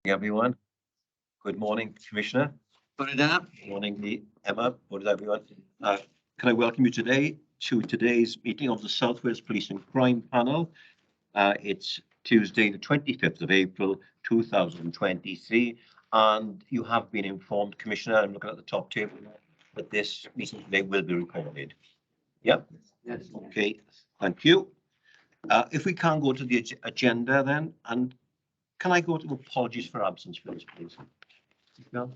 Everyone. Good morning, Commissioner. Good morning, Emma. Good everyone. Can I welcome you today to today's meeting of the South Wales Police and Crime Panel. It's Tuesday, the 25th of April, 2023, and you have been informed, Commissioner, I'm looking at the top table, that this meeting today will be recorded. Yep. Yes. Okay, thank you. If we can go to the agenda then, and can I go to apologies for absence first, please? No?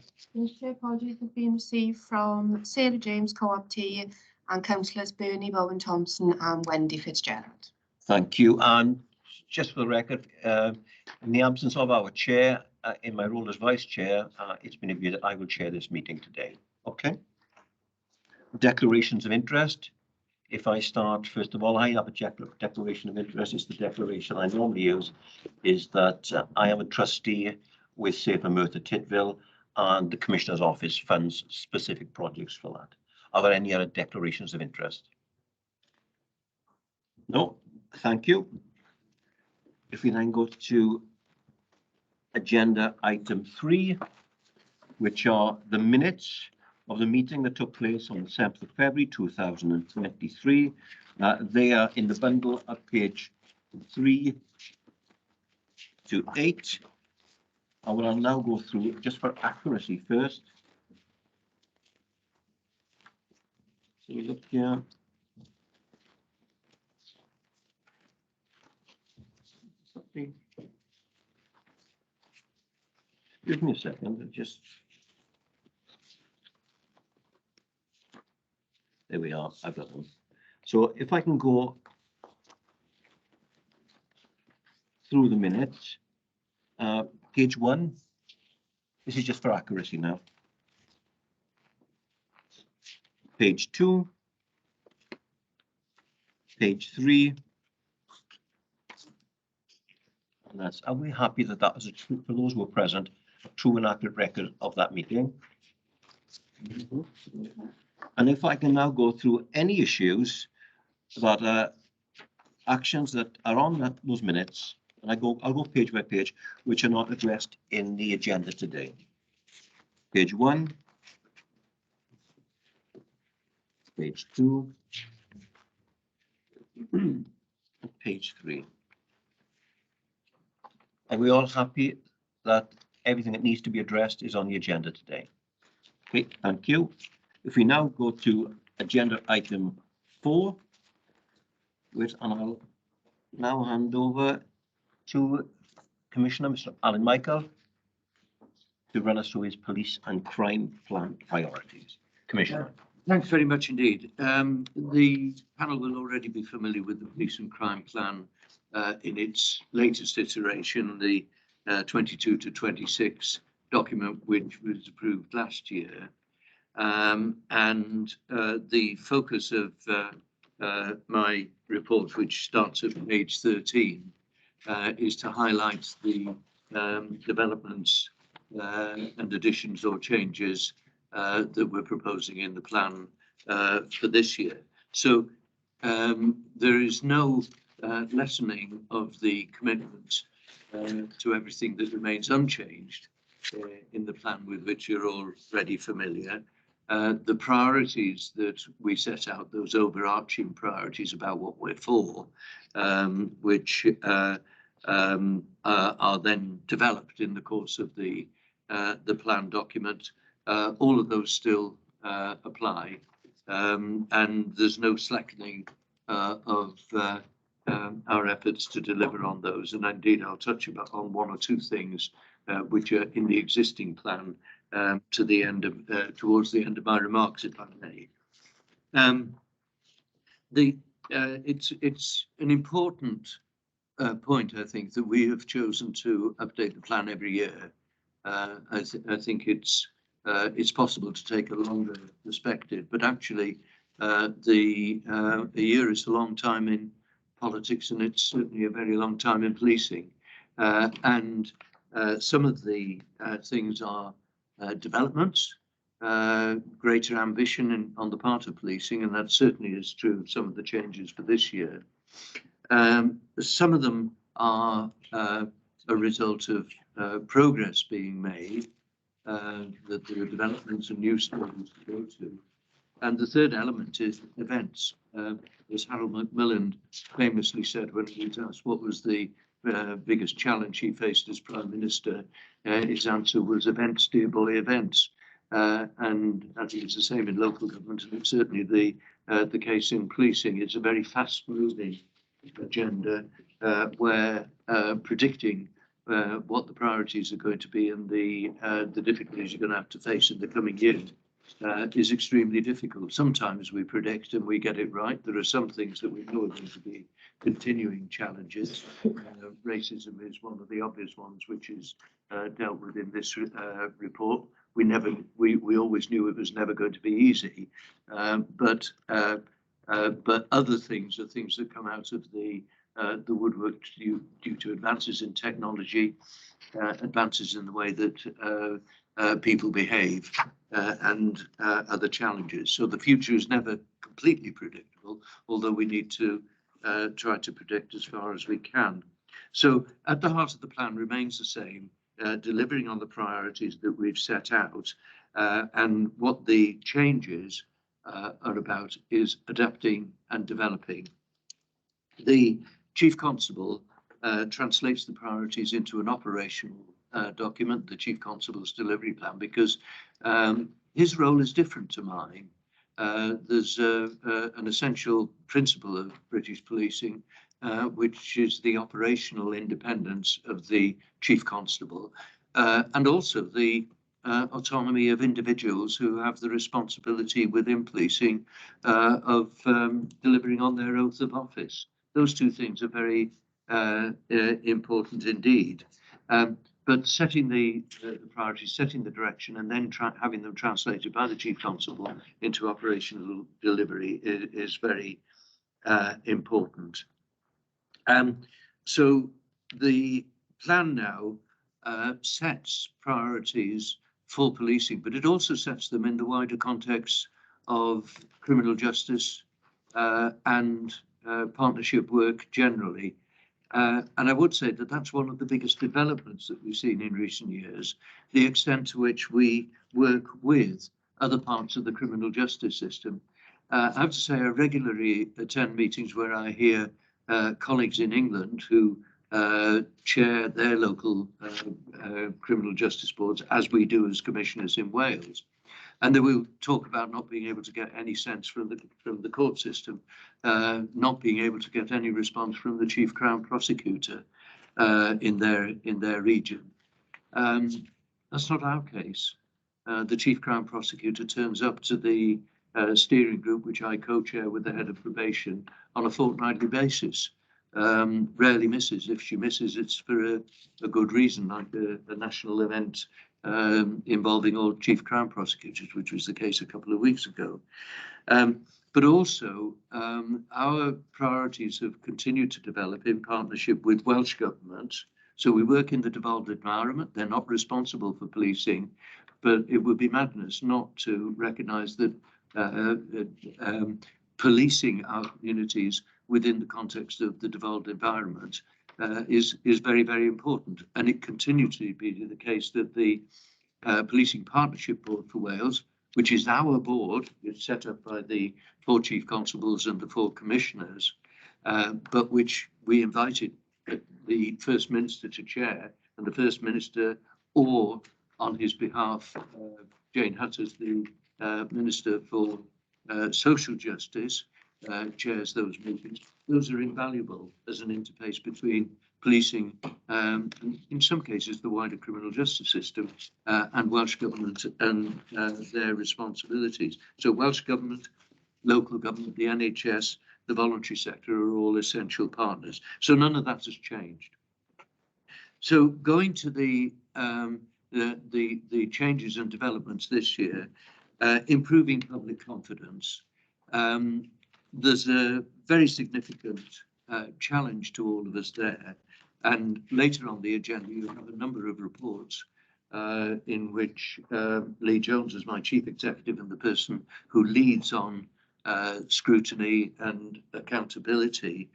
Chair, apologies have been received from Sarah James Co-optee and councillors Bernie Bowen Thompson and Wendy Fitzgerald. Thank you. And just for the record, in the absence of our chair, in my role as vice chair, it's been agreed that I will chair this meeting today. Okay. Declarations of interest. If I start, first of all, I have a declaration of interest. It's the declaration I normally use, is that I am a trustee with Safer Merthyr Tydfil, and the Commissioner's Office funds specific projects for that. Are there any other declarations of interest? No, thank you. If we then go to agenda item 3, which are the minutes of the meeting that took place on the 7th of February 2023. They are in the bundle at page 3 to 8. I will now go through, just for accuracy first. So we look here. Give me a second, there we are, I've got them. So if I can go through the minutes, page 1, this is just for accuracy now. Page 2, page 3, and that's, are we happy that that was a true, for those who were present, a true and accurate record of that meeting? And if I can now go through any issues that actions that are on those minutes, and I'll go page by page, which are not addressed in the agenda today. Page 1, page 2, and page 3. Are we all happy that everything that needs to be addressed is on the agenda today? Okay, thank you. If we now go to agenda item 4, which I'll now hand over to Commissioner Mr. Alan Michael to run us through his police and crime plan priorities. Commissioner. Thanks very much indeed. The panel will already be familiar with the police and crime plan in its latest iteration, the 22 to 26 document, which was approved last year. And the focus of my report, which starts at page 13, is to highlight the developments and additions or changes that we're proposing in the plan for this year. So there is no lessening of the commitment to everything that remains unchanged in the plan with which you're already familiar. The priorities that we set out, those overarching priorities about what we're for, which are then developed in the course of the plan document, all of those still apply, and there's no slackening of our efforts to deliver on those. And indeed, I'll touch on one or two things which are in the existing plan to the end of towards the end of my remarks, if I may. It's an important point, I think, that we have chosen to update the plan every year. I think it's possible to take a longer perspective, but actually, a year is a long time in politics, and it's certainly a very long time in policing. And some of the things are developments, greater ambition on the part of policing, and that certainly is true of some of the changes for this year. Some of them are a result of progress being made, that there are developments and new schools to go to. And the third element is events. As Harold Macmillan famously said when he was asked what was the biggest challenge he faced as Prime Minister, his answer was events, dear boy, events. And I think it's the same in local government, and it's certainly the case in policing. It's a very fast-moving agenda where predicting what the priorities are going to be and the difficulties you're going to have to face in the coming year is extremely difficult. Sometimes we predict and we get it right. There are some things that we know are going to be continuing challenges. Racism is one of the obvious ones, which is dealt with in this report. We always knew it was never going to be easy, but other things are things that come out of the woodwork due to advances in technology, advances in the way that people behave, and other challenges. So the future is never completely predictable, although we need to try to predict as far as we can. So at the heart of the plan remains the same, delivering on the priorities that we've set out, and what the changes are about is adapting and developing. The Chief Constable translates the priorities into an operational document, the Chief Constable's delivery plan, because his role is different to mine. There's an essential principle of British policing, which is the operational independence of the Chief Constable, and also the autonomy of individuals who have the responsibility within policing of delivering on their oath of office. Those two things are very important indeed. But setting the priorities, setting the direction, and then having them translated by the Chief Constable into operational delivery is very important. So the plan now sets priorities for policing, but it also sets them in the wider context of criminal justice and partnership work generally. And I would say that that's one of the biggest developments that we've seen in recent years, the extent to which we work with other parts of the criminal justice system. I have to say I regularly attend meetings where I hear colleagues in England who chair their local criminal justice boards, as we do as commissioners in Wales. And they will talk about not being able to get any sense from the court system, not being able to get any response from the Chief Crown Prosecutor in their region. That's not our case. The Chief Crown Prosecutor turns up to the steering group, which I co-chair with the head of probation, on a fortnightly basis. Rarely misses. If she misses, it's for a good reason, like a national event involving all Chief Crown Prosecutors, which was the case a couple of weeks ago. But also, our priorities have continued to develop in partnership with Welsh Government. So we work in the devolved environment. They're not responsible for policing, but it would be madness not to recognise that policing our communities within the context of the devolved environment is very, very important. And it continues to be the case that the Policing Partnership Board for Wales, which is our board, it's set up by the 4 Chief Constables and the 4 Commissioners, but which we invited the First Minister to chair, and the First Minister, or on his behalf, Jane Hutters, the Minister for Social Justice, chairs those meetings. Those are invaluable as an interface between policing, and in some cases the wider criminal justice system, and Welsh Government and their responsibilities. So Welsh Government, local government, the NHS, the voluntary sector are all essential partners. So none of that has changed. So going to the changes and developments this year, improving public confidence. There's a very significant challenge to all of us there. And later on the agenda, you have a number of reports in which Lee Jones, as my chief executive and the person who leads on scrutiny and accountability,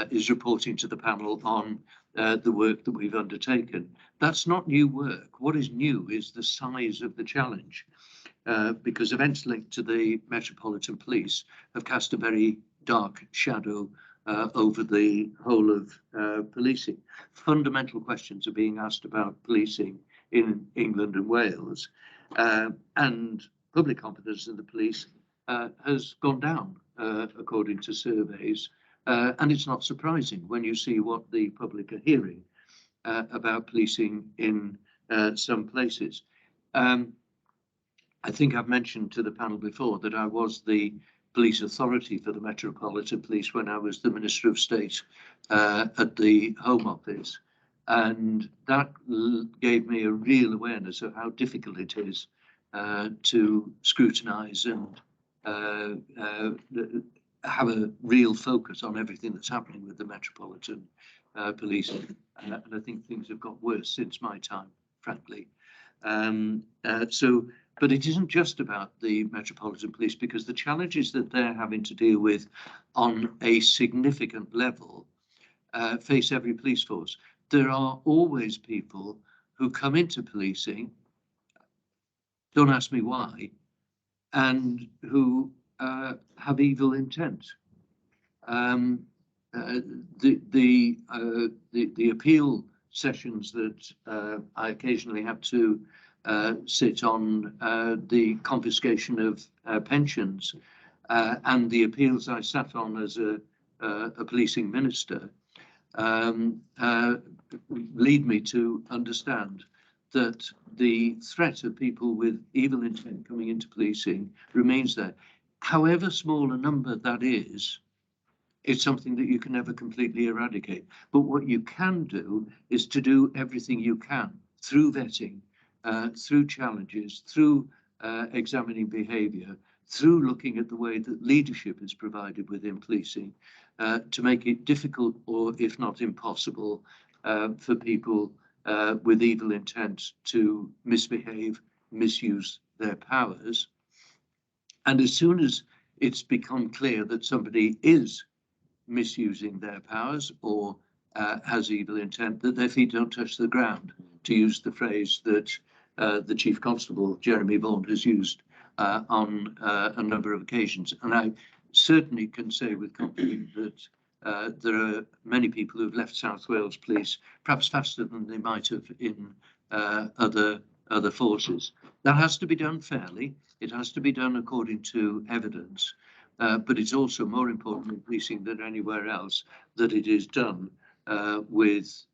is reporting to the panel on the work that we've undertaken. That's not new work. What is new is the size of the challenge, because events linked to the Metropolitan Police have cast a very dark shadow over the whole of policing. Fundamental questions are being asked about policing in England and Wales, and public confidence in the police has gone down, according to surveys. And it's not surprising when you see what the public are hearing about policing in some places. I think I've mentioned to the panel before that I was the police authority for the Metropolitan Police when I was the Minister of State at the Home Office. And that gave me a real awareness of how difficult it is to scrutinise and have a real focus on everything that's happening with the Metropolitan Police. And I think things have got worse since my time, frankly. But it isn't just about the Metropolitan Police, because the challenges that they're having to deal with on a significant level face every police force. There are always people who come into policing, don't ask me why, and who have evil intent. The appeal sessions that I occasionally have to sit on the confiscation of pensions, and the appeals I sat on as a policing minister lead me to understand that the threat of people with evil intent coming into policing remains there. However small a number that is, it's something that you can never completely eradicate. But what you can do is to do everything you can through vetting, through challenges, through examining behaviour, through looking at the way that leadership is provided within policing, to make it difficult, or if not impossible, for people with evil intent to misbehave, misuse their powers. And as soon as it's become clear that somebody is misusing their powers or has evil intent, that their feet don't touch the ground, to use the phrase that the Chief Constable, Jeremy Vaughan, has used on a number of occasions. And I certainly can say with confidence that there are many people who've left South Wales Police perhaps faster than they might have in other forces. That has to be done fairly. It has to be done according to evidence. But it's also more important in policing than anywhere else that it is done with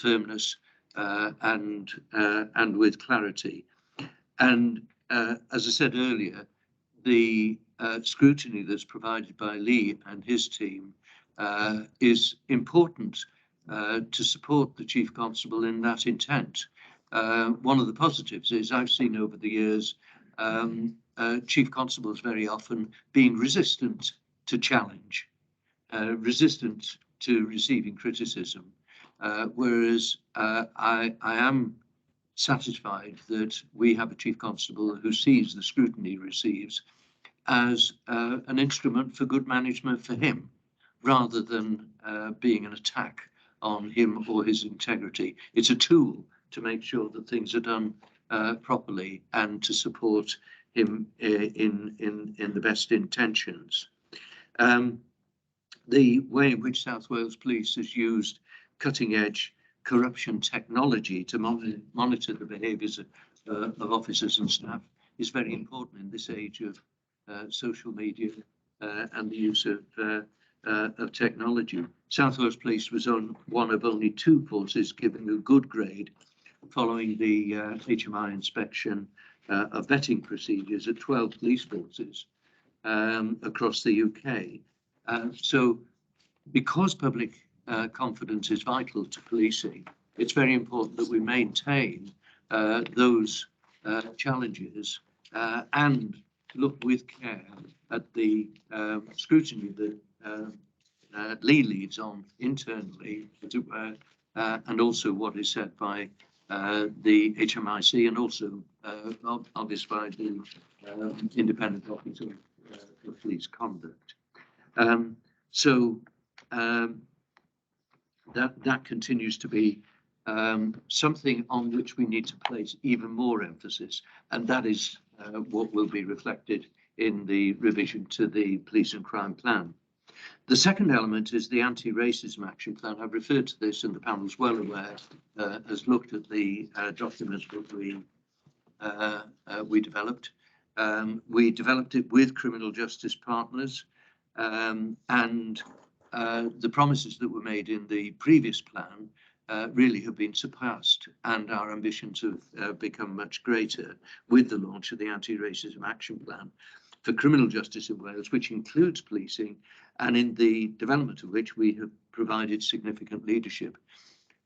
firmness and with clarity. And as I said earlier, the scrutiny that's provided by Lee and his team is important to support the Chief Constable in that intent. One of the positives is I've seen over the years Chief Constables very often being resistant to challenge, resistant to receiving criticism, whereas I am satisfied that we have a Chief Constable who sees the scrutiny he receives as an instrument for good management for him, rather than being an attack on him or his integrity. It's a tool to make sure that things are done properly and to support him in the best intentions. The way in which South Wales Police has used cutting-edge corruption technology to monitor the behaviours of officers and staff is very important in this age of social media and the use of technology. South Wales Police was on one of only 2 forces given a good grade following the HMI inspection of vetting procedures at 12 police forces across the UK. So because public confidence is vital to policing, it's very important that we maintain those challenges and look with care at the scrutiny that Lee leads on internally, and also what is said by the HMIC and also obviously by the Independent Office of Police Conduct. that continues to be something on which we need to place even more emphasis, and that is what will be reflected in the revision to the police and crime plan. The second element is the anti-racism action plan. I've referred to this, and the panel is well aware, has looked at the document that we developed. We developed it with criminal justice partners, and the promises that were made in the previous plan really have been surpassed, and our ambitions have become much greater with the launch of the anti-racism action plan for criminal justice in Wales, which includes policing, and in the development of which we have provided significant leadership.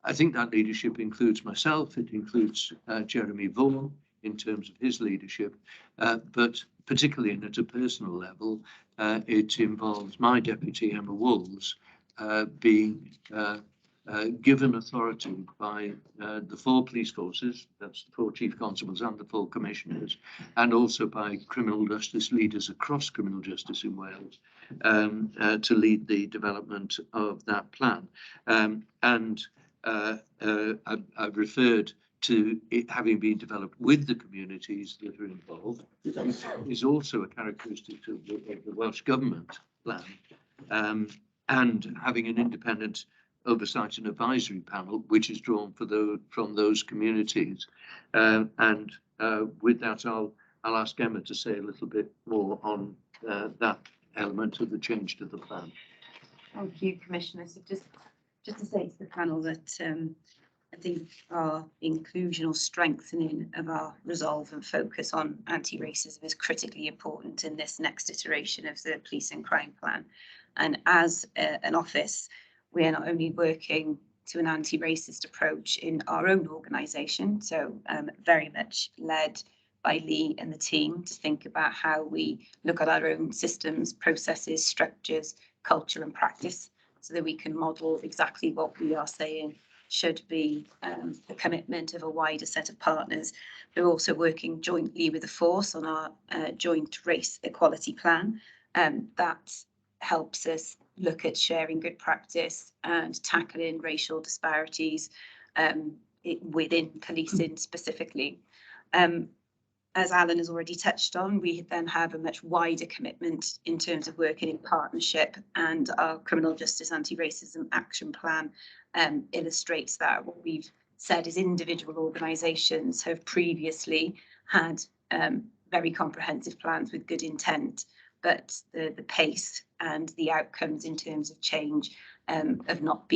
I think that leadership includes myself, it includes Jeremy Vaughan in terms of his leadership, but particularly and at a personal level, it involves my deputy, Emma Wolves, being given authority by the 4 police forces, that's the 4 chief constables and the 4 commissioners, and also by criminal justice leaders across criminal justice in Wales, to lead the development of that plan. I've referred to it having been developed with the communities that are involved. It is also a characteristic of the Welsh Government plan, and having an independent oversight and advisory panel, which is drawn from those communities. With that, I'll ask Emma to say a little bit more on that element of the change to the plan. Thank you, Commissioner. So just to say to the panel that I think our inclusion or strengthening of our resolve and focus on anti-racism is critically important in this next iteration of the police and crime plan. And as an office, we are not only working to an anti-racist approach in our own organisation, so very much led by Lee and the team to think about how we look at our own systems, processes, structures, culture and practice, so that we can model exactly what we are saying should be the commitment of a wider set of partners. We're also working jointly with the force on our joint race equality plan. That helps us look at sharing good practice and tackling racial disparities within policing specifically. As Alan has already touched on, we then have a much wider commitment in terms of working in partnership, and our criminal justice anti-racism action plan illustrates that. What we've said is individual organisations have previously had very comprehensive plans with good intent, but the pace and the outcomes in terms of change have not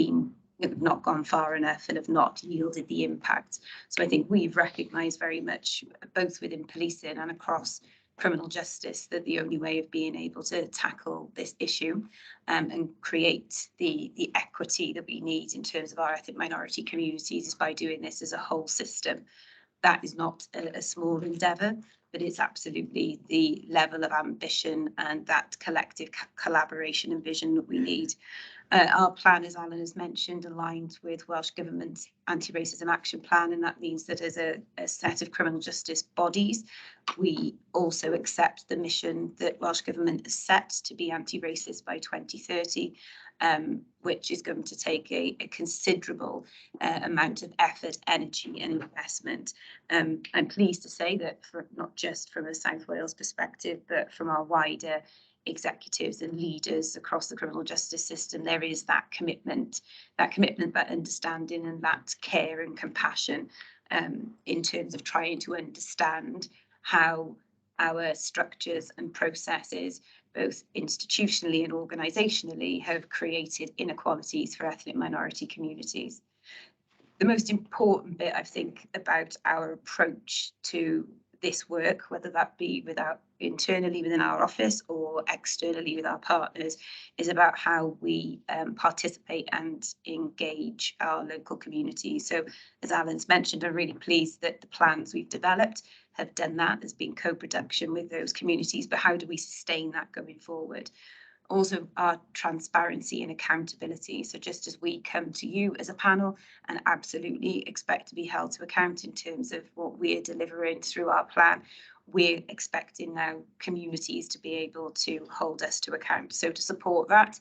gone far enough and have not yielded the impact. So I think we've recognised very much, both within policing and across criminal justice, that the only way of being able to tackle this issue and create the equity that we need in terms of our ethnic minority communities is by doing this as a whole system. That is not a small endeavour, but it's absolutely the level of ambition and that collective collaboration and vision that we need. Our plan, as Alan has mentioned, aligns with Welsh Government's anti-racism action plan, and that means that as a set of criminal justice bodies, we also accept the mission that Welsh Government has set to be anti-racist by 2030, which is going to take a considerable amount of effort, energy and investment. I'm pleased to say that not just from a South Wales perspective, but from our wider executives and leaders across the criminal justice system, there is that commitment, that understanding and that care and compassion in terms of trying to understand how our structures and processes, both institutionally and organisationally, have created inequalities for ethnic minority communities. The most important bit, I think, about our approach to this work, whether that be internally within our office or externally with our partners, is about how we participate and engage our local communities. So as Alan's mentioned, I'm really pleased that the plans we've developed have done that. There's been co-production with those communities, but how do we sustain that going forward? Also, our transparency and accountability. So just as we come to you as a panel and absolutely expect to be held to account in terms of what we're delivering through our plan, we're expecting now communities to be able to hold us to account. So to support that,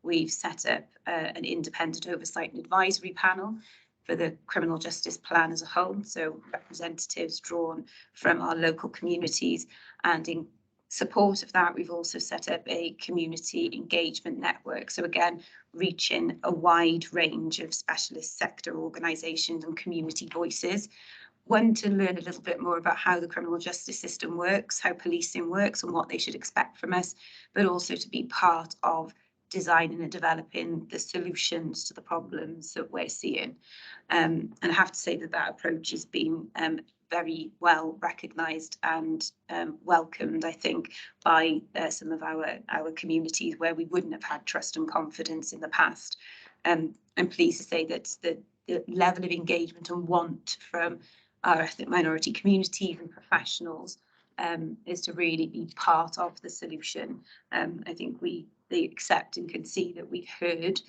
we've set up an independent oversight and advisory panel for the criminal justice plan as a whole. So representatives drawn from our local communities, and in support of that, we've also set up a community engagement network. So again, reaching a wide range of specialist sector organisations and community voices. One, to learn a little bit more about how the criminal justice system works, how policing works and what they should expect from us, but also to be part of designing and developing the solutions to the problems that we're seeing. And I have to say that that approach has been very well recognised and welcomed, I think, by some of our communities where we wouldn't have had trust and confidence in the past. I'm pleased to say that the level of engagement and want from our ethnic minority communities and professionals is to really be part of the solution. I think they accept and can see that we've heard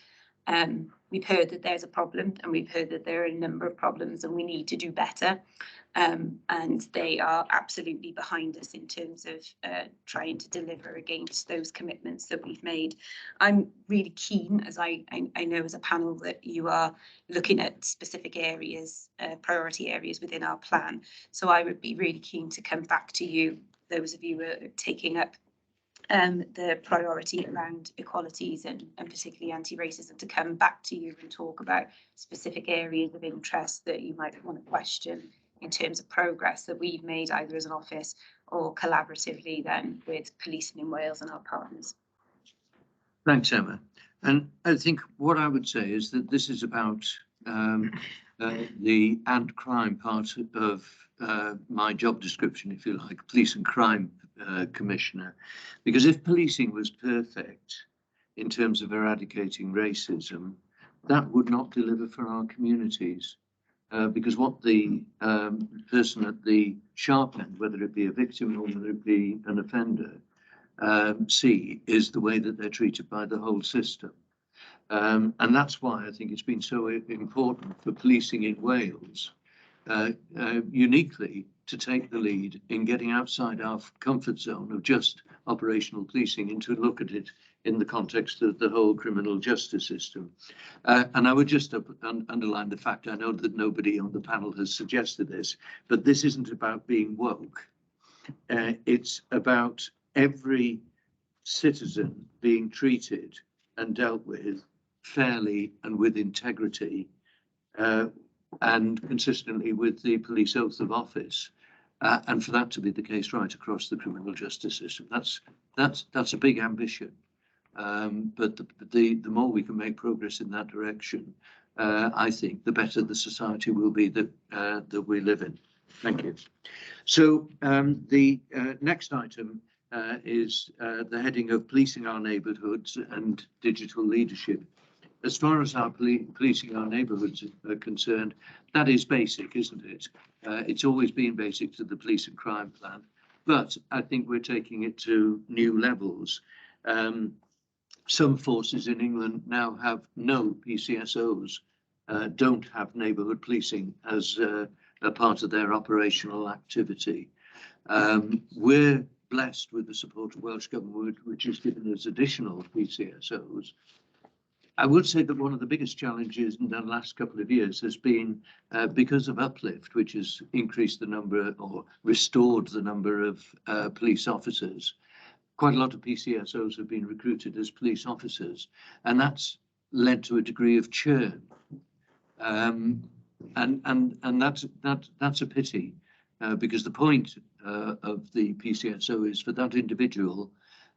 that there's a problem, and we've heard that there are a number of problems and we need to do better. And they are absolutely behind us in terms of trying to deliver against those commitments that we've made. I'm really keen, as I know as a panel, that you are looking at specific areas, priority areas within our plan. So I would be really keen to come back to you, those of you who are taking up the priority around equalities and particularly anti-racism, to come back to you and talk about specific areas of interest that you might want to question in terms of progress that we've made either as an office or collaboratively then with Policing in Wales and our partners. Thanks, Emma. And I think what I would say is that this is about the anti-crime part of my job description, if you like, Police and Crime Commissioner. Because if policing was perfect in terms of eradicating racism, that would not deliver for our communities. Because what the person at the sharp end, whether it be a victim or whether it be an offender, see is the way that they're treated by the whole system. And that's why I think it's been so important for Policing in Wales, uniquely, to take the lead in getting outside our comfort zone of just operational policing and to look at it in the context of the whole criminal justice system. And I would just underline the fact, I know that nobody on the panel has suggested this, but this isn't about being woke. It's about every citizen being treated and dealt with fairly and with integrity, and consistently with the police oath of office, and for that to be the case right across the criminal justice system. That's a big ambition, but the more we can make progress in that direction, I think the better the society will be that we live in. Thank you. So the next item is the heading of Policing Our Neighbourhoods and Digital Leadership. As far as our policing our neighbourhoods are concerned, that is basic, isn't it? It's always been basic to the Police and Crime Plan, but I think we're taking it to new levels. Some forces in England now have no PCSOs, don't have neighbourhood policing as a part of their operational activity. We're blessed with the support of Welsh Government, which has given us additional PCSOs. I would say that one of the biggest challenges in the last couple of years has been because of Uplift, which has increased the number or restored the number of police officers. Quite a lot of PCSOs have been recruited as police officers, and that's led to a degree of churn. And that's a pity, because the point of the PCSO is for that individual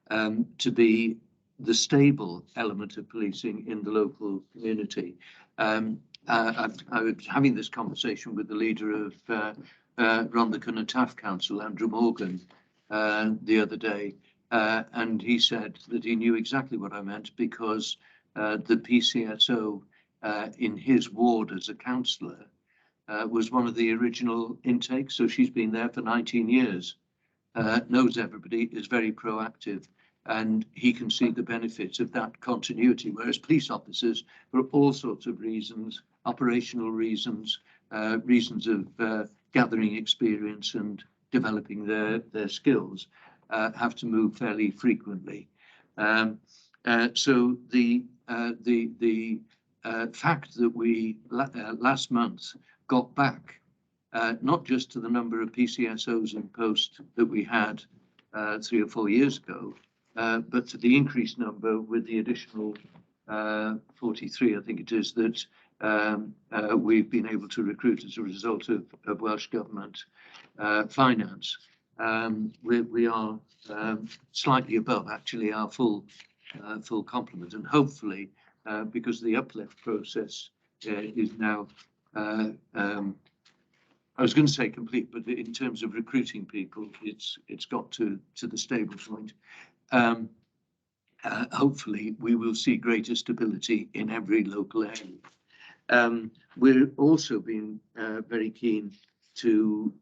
to be the stable element of policing in the local community. I was having this conversation with the leader of Rhondda and Taff Council, Andrew Morgan, the other day, and he said that he knew exactly what I meant, because the PCSO in his ward as a councillor was one of the original intakes, so she's been there for 19 years, knows everybody, is very proactive, and he can see the benefits of that continuity, whereas police officers, for all sorts of reasons, operational reasons, reasons of gathering experience and developing their skills, have to move fairly frequently. So the fact that we last month got back not just to the number of PCSOs in post that we had 3 or 4 years ago, but to the increased number with the additional 43, I think it is, that we've been able to recruit as a result of Welsh Government finance. We are slightly above actually our full complement, and hopefully because the uplift process is now I was going to say complete, but in terms of recruiting people, it's got to the stable point. Hopefully we will see greater stability in every local area. We're also being very keen to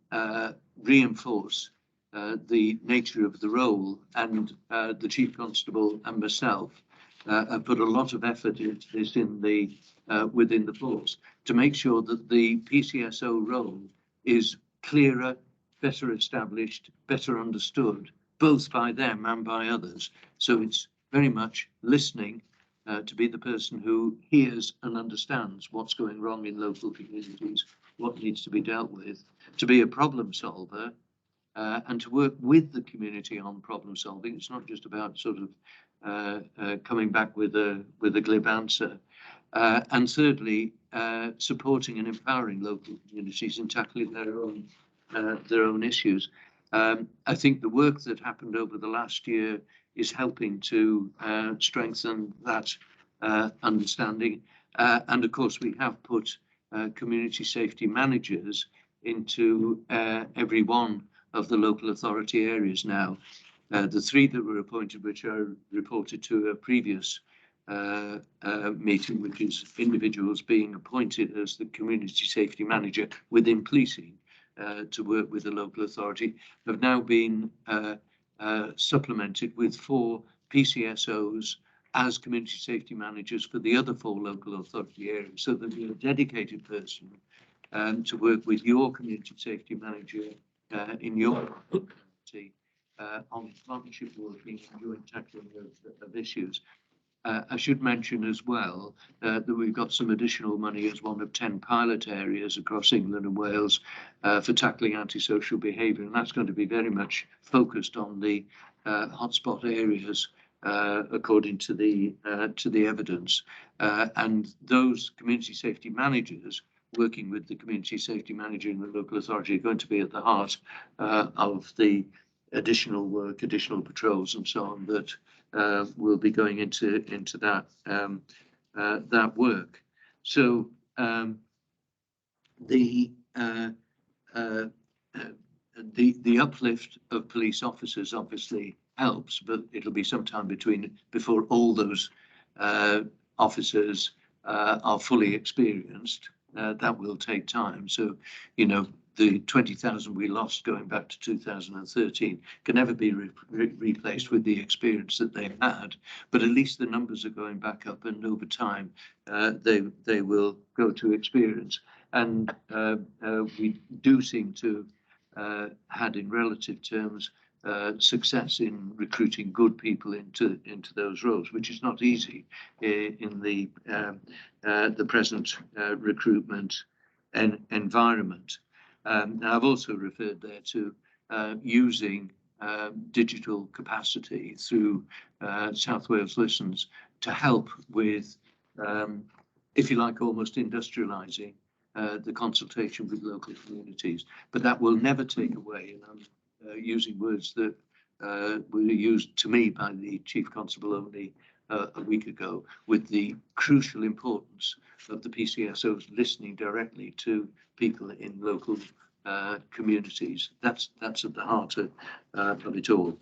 reinforce the nature of the role, and the Chief Constable and myself have put a lot of effort into this within the force to make sure that the PCSO role is clearer, better established, better understood, both by them and by others. So it's very much listening to be the person who hears and understands what's going wrong in local communities, what needs to be dealt with, to be a problem solver, and to work with the community on problem solving. It's not just about sort of coming back with a glib answer. And thirdly, supporting and empowering local communities in tackling their own issues. I think the work that happened over the last year is helping to strengthen that understanding. And of course, we have put community safety managers into every one of the local authority areas now. The 3 that were appointed, which I reported to a previous meeting, which is individuals being appointed as the community safety manager within policing to work with the local authority, have now been supplemented with 4 PCSOs as community safety managers for the other 4 local authority areas, so that you're a dedicated person to work with your community safety manager in your community on partnership working and joint tackling of issues. I should mention as well that we've got some additional money as one of 10 pilot areas across England and Wales for tackling antisocial behaviour, and that's going to be very much focused on the hotspot areas according to the evidence. And those community safety managers working with the community safety manager in the local authority are going to be at the heart of the additional work, additional patrols and so on that will be going into that that work. So the uplift of police officers obviously helps, but it'll be some time before all those officers are fully experienced. That will take time. So, you know, the 20,000 we lost going back to 2013 can never be replaced with the experience that they've had, but at least the numbers are going back up, and over time they will go to experience. And we do seem to had in relative terms success in recruiting good people into those roles, which is not easy in the present recruitment environment. Now, I've also referred there to using digital capacity through South Wales Listens to help with, if you like, almost industrialising the consultation with local communities. But that will never take away, and I'm using words that were used to me by the Chief Constable only a week ago, with the crucial importance of the PCSOs listening directly to people in local communities. That's at the heart of it all.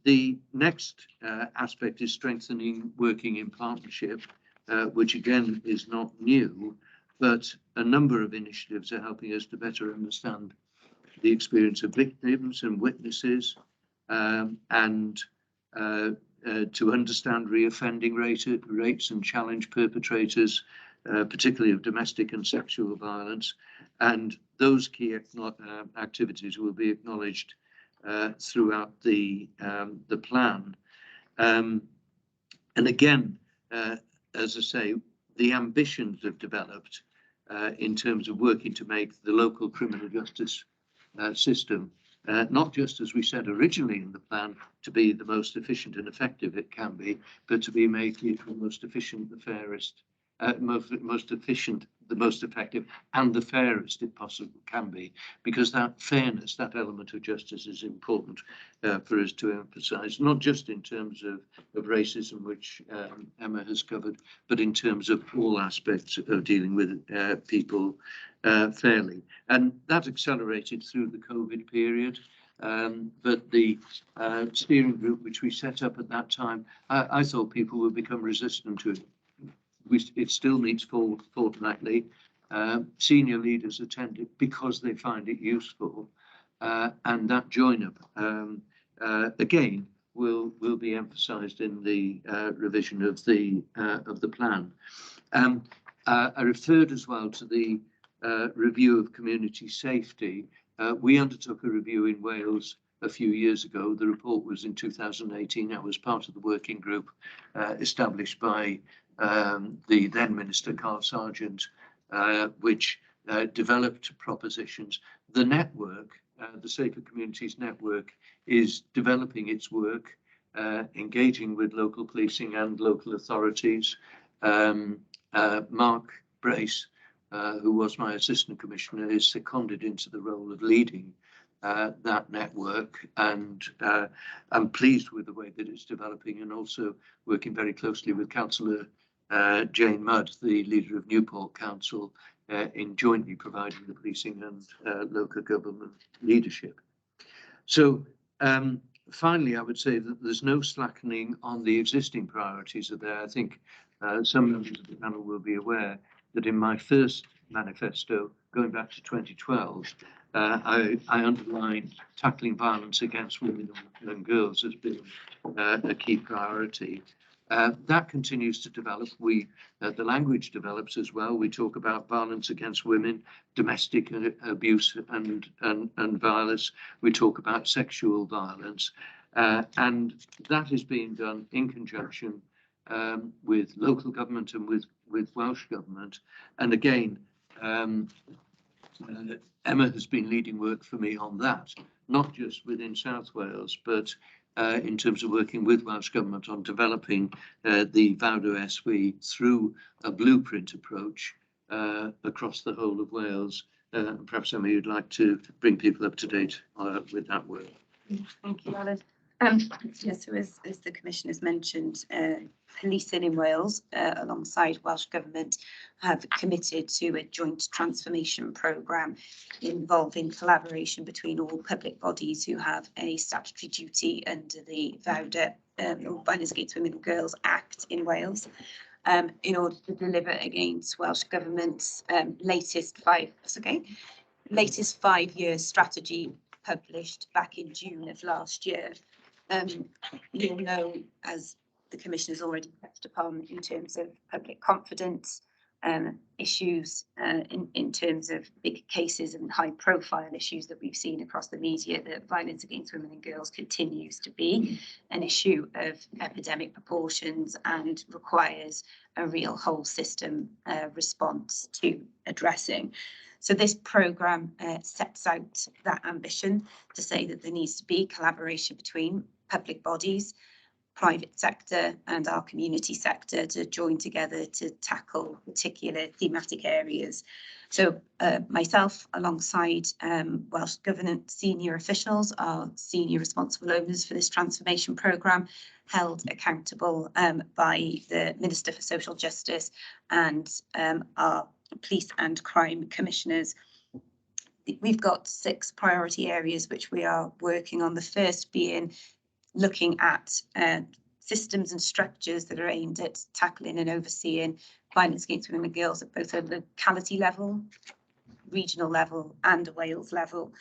The next aspect is strengthening working in partnership, which again is not new, but a number of initiatives are helping us to better understand the experience of victims and witnesses, and to understand reoffending rates and challenge perpetrators, particularly of domestic and sexual violence. And those key activities will be acknowledged throughout the plan. And again, as I say, the ambitions have developed in terms of working to make the local criminal justice system, not just as we said originally in the plan, to be the most efficient and effective it can be, but to be made the most efficient, the fairest, most efficient, the most effective, and the fairest it possibly can be, because that fairness, that element of justice, is important for us to emphasise, not just in terms of racism, which Emma has covered, but in terms of all aspects of dealing with people fairly. And that accelerated through the COVID period. But the steering group, which we set up at that time, I thought people would become resistant to it. It still meets fortnightly. Senior leaders attend it because they find it useful, and that join-up again will be emphasised in the revision of the plan. I referred as well to the review of community safety. We undertook a review in Wales a few years ago. The report was in 2018. I was part of the working group established by the then Minister Carl Sargent, which developed propositions. The network, the Safer Communities Network, is developing its work, engaging with local policing and local authorities. Mark Brace, who was my assistant commissioner, is seconded into the role of leading that network, and I'm pleased with the way that it's developing, and also working very closely with Councillor Jane Mudd, the leader of Newport Council, in jointly providing the policing and local government leadership. So finally, I would say that there's no slackening on the existing priorities are there. I think some members of the panel will be aware that in my first manifesto, going back to 2012, I underlined tackling violence against women and girls as being a key priority. That continues to develop. The language develops as well. We talk about violence against women, domestic abuse and violence. We talk about sexual violence, and that is being done in conjunction with local government and with Welsh government. And again, Emma has been leading work for me on that, not just within South Wales, but in terms of working with Welsh Government on developing the Fawr SV through a blueprint approach across the whole of Wales. Perhaps, Emma, you'd like to bring people up to date with that work. Thank you, Alan. Yes, so as the Commissioner's mentioned, policing in Wales, alongside Welsh Government, have committed to a joint transformation programme involving collaboration between all public bodies who have a statutory duty under the Fawr, Violence Against Women and Girls Act in Wales, in order to deliver against Welsh Government's latest five-year strategy published back in June of last year. You'll know, as the Commissioner's already touched upon, in terms of public confidence issues, in terms of big cases and high profile issues that we've seen across the media, that violence against women and girls continues to be an issue of epidemic proportions and requires a real whole system response to addressing. So this programme sets out that ambition to say that there needs to be collaboration between public bodies, private sector and our community sector to join together to tackle particular thematic areas. So myself, alongside Welsh Government senior officials, are senior responsible owners for this transformation programme, held accountable by the Minister for Social Justice and our police and crime commissioners. We've got 6 priority areas which we are working on. The first being looking at systems and structures that are aimed at tackling and overseeing violence against women and girls at both a locality level, regional level and a Wales level,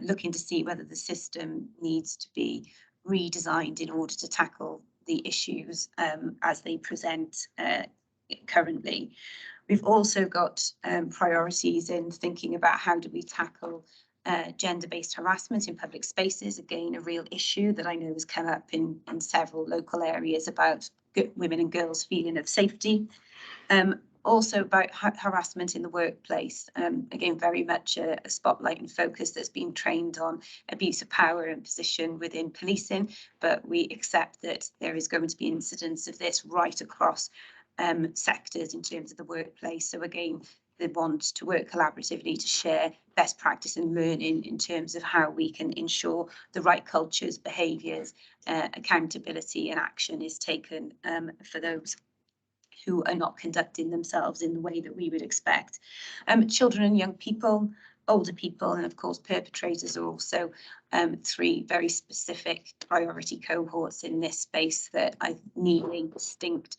looking to see whether the system needs to be redesigned in order to tackle the issues as they present currently. We've also got priorities in thinking about how do we tackle gender-based harassment in public spaces. Again, a real issue that I know has come up in several local areas about women and girls' feeling of safety. Also about harassment in the workplace. Again, very much a spotlight and focus that's been trained on abuse of power and position within policing, but we accept that there is going to be incidents of this right across sectors in terms of the workplace. So again, they want to work collaboratively to share best practice and learning in terms of how we can ensure the right cultures, behaviours, accountability and action is taken for those who are not conducting themselves in the way that we would expect. Children and young people, older people, and of course perpetrators are also three very specific priority cohorts in this space that I need a distinct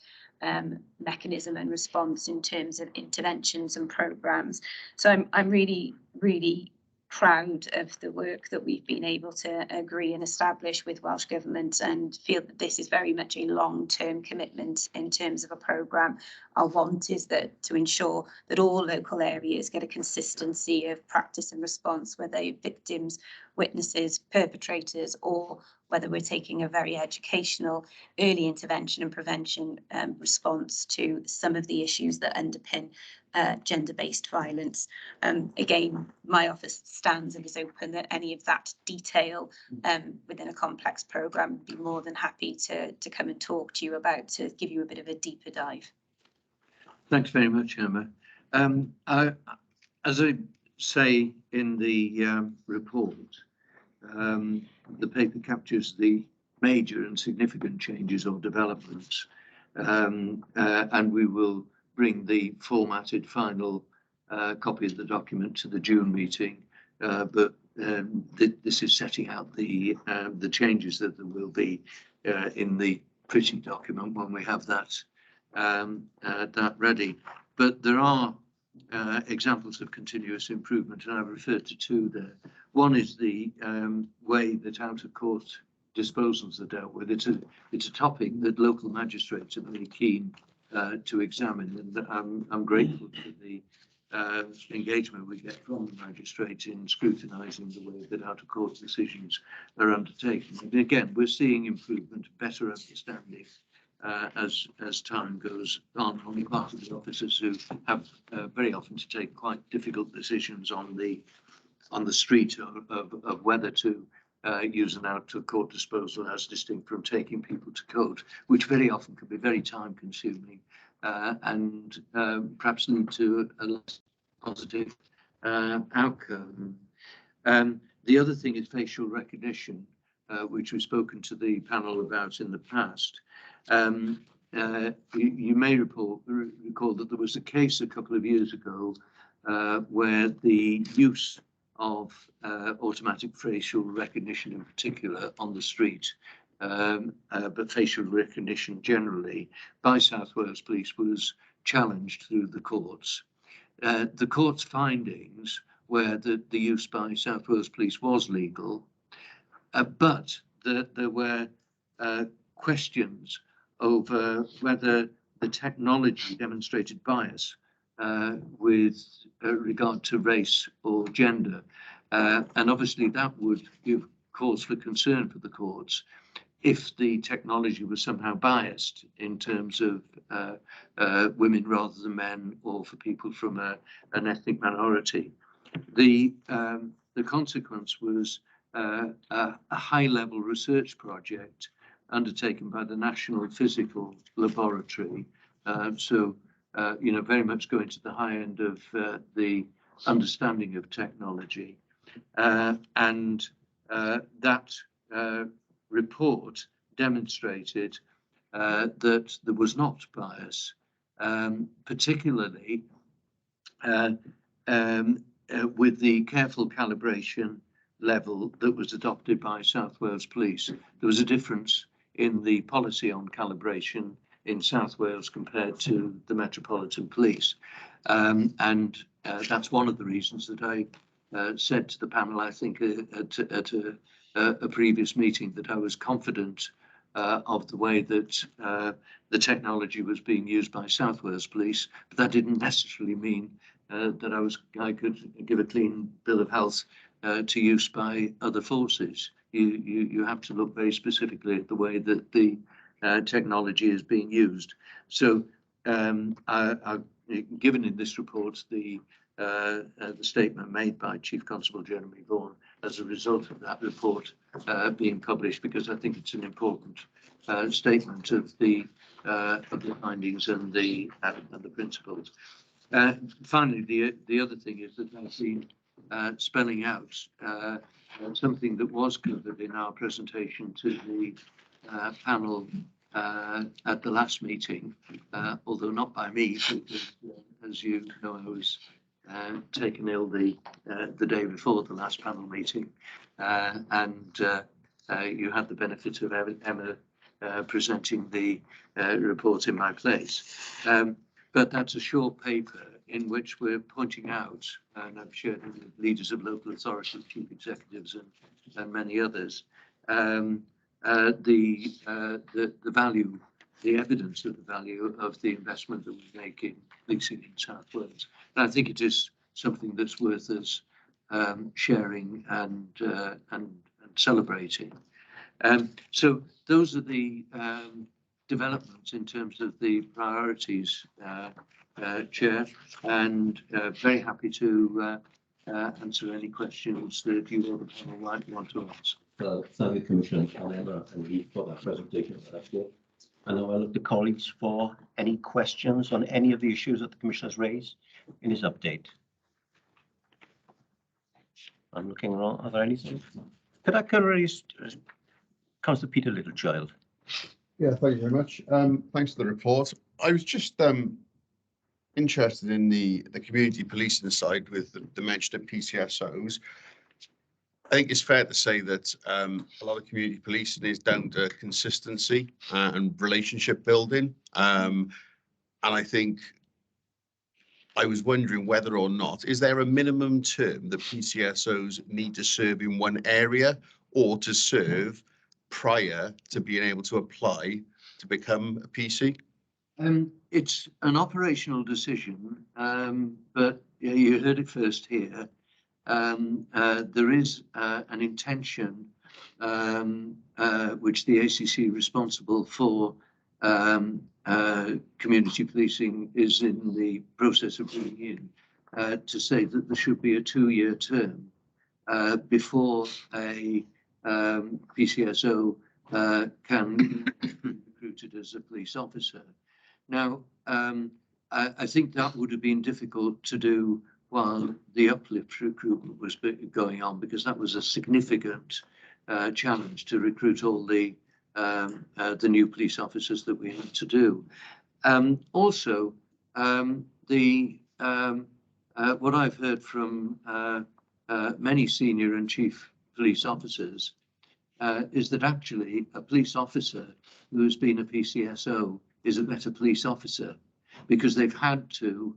mechanism and response in terms of interventions and programmes. So I'm really proud of the work that we've been able to agree and establish with Welsh Government, and feel that this is very much a long-term commitment in terms of a programme. Our want is that to ensure that all local areas get a consistency of practice and response, whether victims, witnesses, perpetrators, or whether we're taking a very educational early intervention and prevention response to some of the issues that underpin gender-based violence. Again, my office stands and is open that any of that detail within a complex programme would be more than happy to come and talk to you about, to give you a bit of a deeper dive. Thanks very much, Emma. As I say in the report, the paper captures the major and significant changes or developments, and we will bring the formatted final copy of the document to the June meeting, but this is setting out the changes that there will be in the pretty document when we have that ready. But there are examples of continuous improvement, and I've referred to two there. One is the way that out-of-court disposals are dealt with. It's a topic that local magistrates are very keen to examine, and I'm grateful for the engagement we get from the magistrate in scrutinising the way that out-of-court decisions are undertaken. And again, we're seeing improvement, better understanding as time goes on the part of the officers who have very often to take quite difficult decisions on the street of whether to use an out-of-court disposal as distinct from taking people to court, which very often can be very time-consuming and perhaps lead to a less positive outcome. The other thing is facial recognition, which we've spoken to the panel about in the past. You may recall that there was a case a couple of years ago where the use of automatic facial recognition in particular on the street, but facial recognition generally by South Wales Police was challenged through the courts. The court's findings were that the use by South Wales Police was legal, but that there were questions over whether the technology demonstrated bias with regard to race or gender. And obviously that would give cause for concern for the courts if the technology was somehow biased in terms of women rather than men, or for people from an ethnic minority. The consequence was a high-level research project undertaken by the National Physical Laboratory. Very much going to the high end of the understanding of technology. And that report demonstrated that there was not bias, particularly with the careful calibration level that was adopted by South Wales Police. There was a difference in the policy on calibration in South Wales compared to the Metropolitan Police. And that's one of the reasons that I said to the panel, I think at a previous meeting, that I was confident of the way that the technology was being used by South Wales Police, but that didn't necessarily mean that I could give a clean bill of health to use by other forces. You have to look very specifically at the way that the technology is being used. So I've given in this report the statement made by Chief Constable Jeremy Vaughan as a result of that report being published, because I think it's an important statement of the findings and the principles. Finally, the other thing is that I've been spelling out something that was covered in our presentation to the panel at the last meeting, although not by me, because as you know, I was taken ill the day before the last panel meeting, and you had the benefit of Emma presenting the report in my place. But that's a short paper in which we're pointing out, and I've shared it with leaders of local authorities, chief executives, and many others, the value, the evidence of the value of the investment that we make in policing in South Wales. And I think it is something that's worth us sharing and celebrating. So those are the developments in terms of the priorities, Chair, and very happy to answer any questions that you or the panel might want to ask. Thank you, Commissioner Emma and Lee, for that presentation. That's good. I now look to colleagues for any questions on any of the issues that the Commissioner has raised in his update. I'm looking around. Are there anything? Could I raise Councillor Peter Littlechild? Yeah, thank you very much. Thanks for the report. I was just interested in the community policing side with the mention of PCSOs. I think it's fair to say that a lot of community policing is down to consistency and relationship building. And I think I was wondering whether or not, is there a minimum term that PCSOs need to serve in one area or to serve prior to being able to apply to become a PC? It's an operational decision, but you heard it first here. There is an intention which the ACC responsible for community policing is in the process of bringing in to say that there should be a 2-year term before a PCSO can be recruited as a police officer. Now, I think that would have been difficult to do while the uplift recruitment was going on, because that was a significant challenge to recruit all the new police officers that we had to do. Also, what I've heard from many senior and chief police officers is that actually a police officer who has been a PCSO is a better police officer, because they've had to,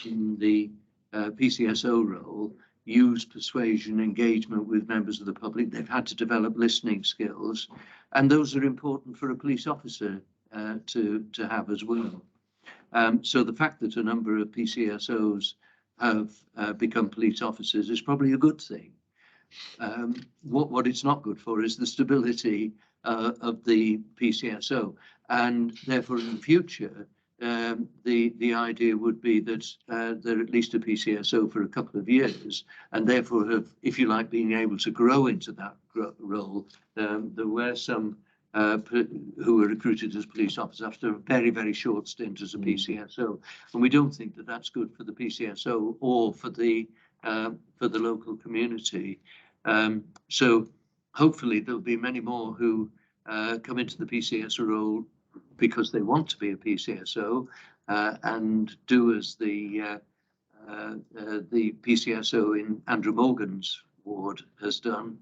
in the PCSO role, use persuasion, engagement with members of the public. They've had to develop listening skills, and those are important for a police officer to have as well. So the fact that a number of PCSOs have become police officers is probably a good thing. What it's not good for is the stability of the PCSO, and therefore in the future the idea would be that they're at least a PCSO for a couple of years, and therefore have, if you like, being able to grow into that role. There were some who were recruited as police officers after a very, very short stint as a PCSO, and we don't think that that's good for the PCSO or for the local community. So hopefully there'll be many more who come into the PCSO role because they want to be a PCSO and do as the PCSO in Andrew Morgan's ward has done,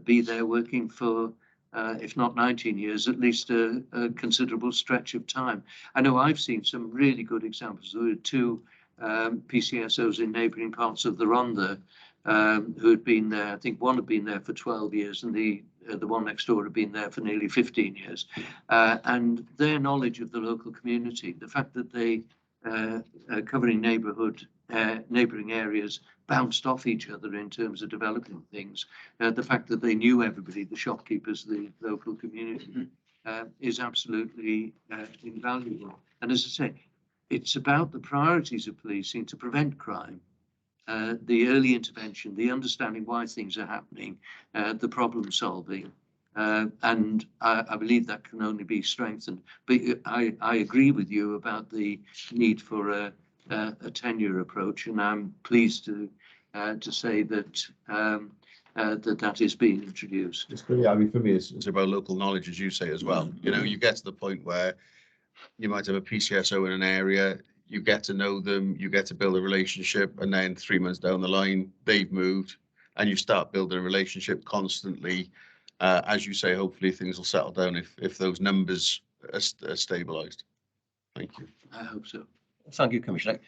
be there working for, if not 19 years, at least a considerable stretch of time. I know I've seen some really good examples. There were 2 PCSOs in neighbouring parts of the Rhondda who had been there. I think one had been there for 12 years and the one next door had been there for nearly 15 years. And their knowledge of the local community, the fact that they, covering neighbouring areas, bounced off each other in terms of developing things, the fact that they knew everybody, the shopkeepers, the local community, is absolutely invaluable. And as I say, it's about the priorities of policing to prevent crime, the early intervention, the understanding why things are happening, the problem solving. And I believe that can only be strengthened. But I agree with you about the need for a tenure approach, and I'm pleased to say that that is being introduced. Yeah, I mean, for me, it's about local knowledge, as you say as well. You know, you get to the point where you might have a PCSO in an area, you get to know them, you get to build a relationship, and then 3 months down the line, they've moved, and you start building a relationship constantly. As you say, hopefully things will settle down if those numbers are stabilised. Thank you. I hope so. Thank you, Commissioner.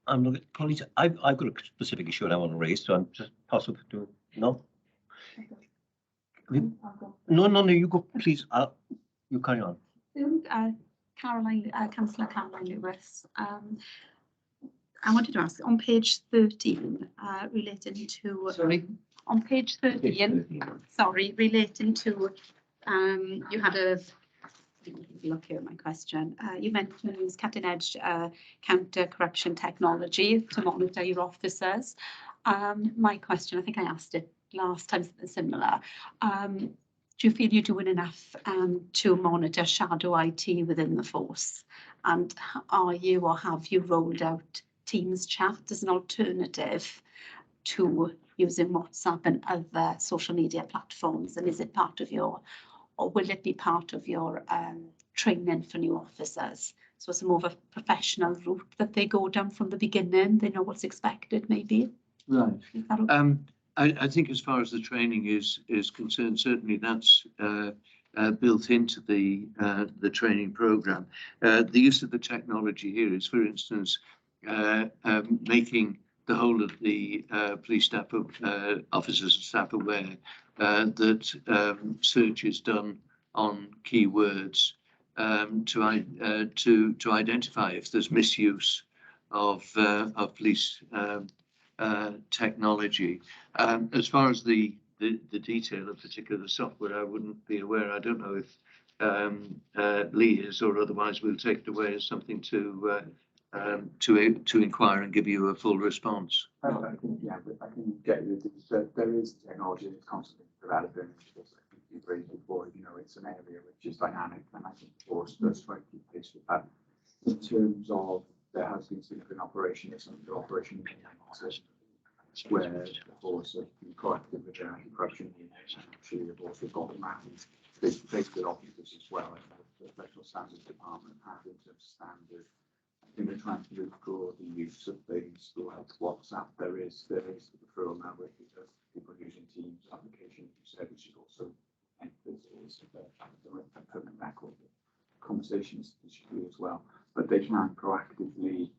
I'm looking, colleagues, I've got a specific issue that I want to raise, so I'm just possible to, no? No, you go, please, you carry on. Councillor Caroline Lewis. I wanted to ask on page 13, relating to. Sorry? On page 13, sorry, relating to, you had a look here at my question. You mentioned use cutting edge counter corruption technology to monitor your officers. My question, I think I asked it last time, similar. Do you feel you're doing enough to monitor shadow IT within the force? And are you or have you rolled out Teams chat as an alternative to using WhatsApp and other social media platforms? And is it part of your, or will it be part of your training for new officers? So it's more of a professional route that they go down from the beginning. They know what's expected, maybe. Right. Is that okay? I think as far as the training is concerned, certainly that's built into the training program. The use of the technology here is, for instance, making the whole of the police staff, officers and staff aware that search is done on keywords to identify if there's misuse of police technology. As far as the detail of particular software, I wouldn't be aware. I don't know if Lee is, or otherwise we'll take it away as something to inquire and give you a full response. I can get you that there is technology that's constantly developing. You've raised before, you know, it's an area which is dynamic, and I think the force does try to keep pace with that. In terms of, there has been significant operations under Operation where the force have been proactive with their anti-corruption units, and actually they've also got massive face-to-face with officers as well. And the Professional Standards Department have in terms of standard. I think they're trying to withdraw the use of things like WhatsApp. There is the referral now with people using Teams application, you said, which is also is a permanent record of conversations as well. But they can proactively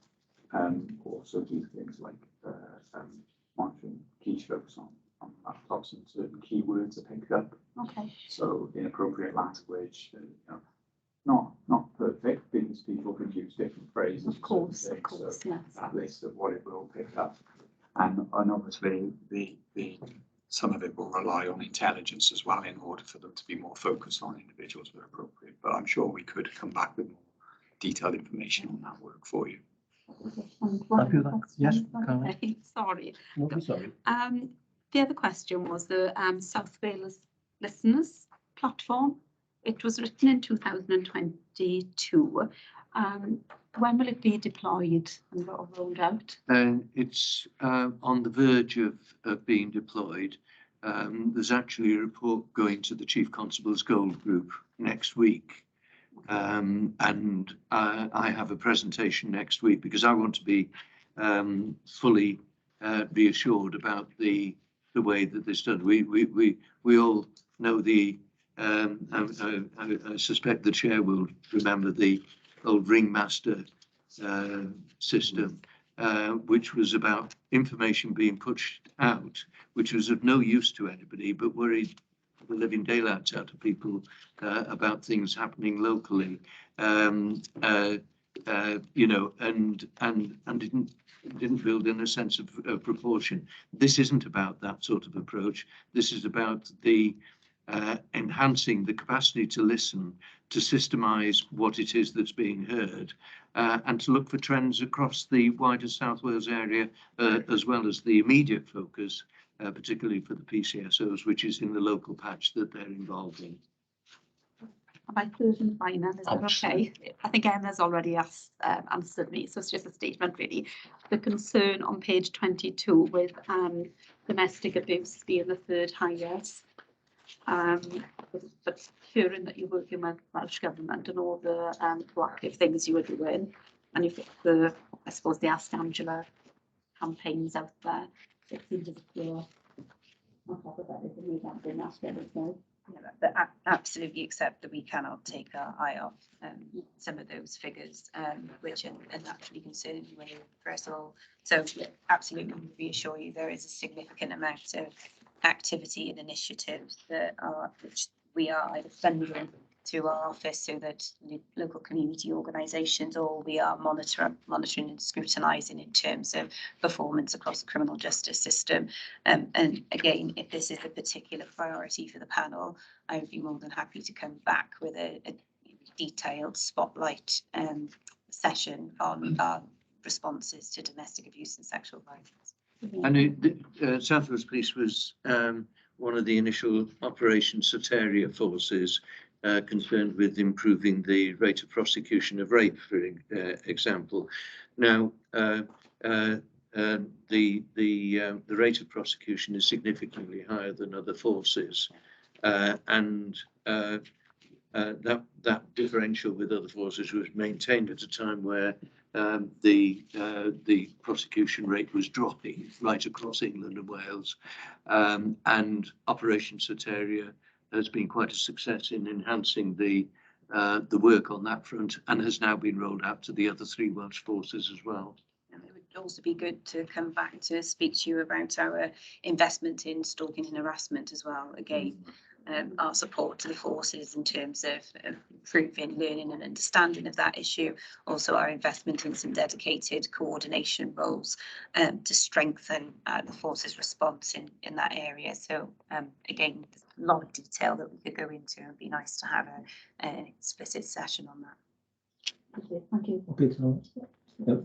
also do things like monitoring keystrokes on laptops, and certain keywords are picked up. Okay. So inappropriate language, you know, not perfect, because people can use different phrases. Of course, so yes. That list of what it will pick up, and obviously the some of it will rely on intelligence as well in order for them to be more focused on individuals where appropriate. But I'm sure we could come back with more detailed information on that work for you. Yes, okay. Sorry. No, be sorry. The other question was the South Wales Listeners platform. It was written in 2022. When will it be deployed and rolled out? It's on the verge of being deployed. There's actually a report going to the Chief Constable's Gold Group next week. And I have a presentation next week because I want to be fully reassured about the way that this is done. We all know the I suspect the chair will remember the old Ringmaster system, which was about information being pushed out, which was of no use to anybody, but worried the living daylights out of people about things happening locally, you know, and didn't build in a sense of proportion. This isn't about that sort of approach. This is about the enhancing the capacity to listen, to systemize what it is that's being heard, and to look for trends across the wider South Wales area, as well as the immediate focus, particularly for the PCSOs, which is in the local patch that they're involved in. My third and final, is that okay? I think Emma's already answered me, so it's just a statement really. The concern on page 22 with domestic abuse being the third highest. But hearing that you're working with Welsh Government and all the proactive things you are doing, and you've got the, I suppose, the Ask Angela campaigns out there, it seems as if you're on top of everything we've had in that as well. Yeah, but absolutely accept that we cannot take our eye off some of those figures, which are naturally concerning for us all. So yeah, absolutely reassure you there is a significant amount of activity and initiatives that are which we are either funding to our office so that local community organisations, or we are monitoring and scrutinising in terms of performance across the criminal justice system. And again, if this is a particular priority for the panel, I would be more than happy to come back with a detailed spotlight session on responses to domestic abuse and sexual violence. And South Wales Police was one of the initial Operation Soteria forces concerned with improving the rate of prosecution of rape, for example. Now, the rate of prosecution is significantly higher than other forces, and that differential with other forces was maintained at a time where the prosecution rate was dropping right across England and Wales, and Operation Soteria has been quite a success in enhancing the work on that front, and has now been rolled out to the other 3 Welsh forces as well. And it would also be good to come back to speak to you about our investment in stalking and harassment as well. Again, our support to the forces in terms of improving learning and understanding of that issue. Also our investment in some dedicated coordination roles to strengthen the forces response in that area. So again, there's a lot of detail that we could go into. It'd be nice to have an explicit session on that. Thank you. Okay, so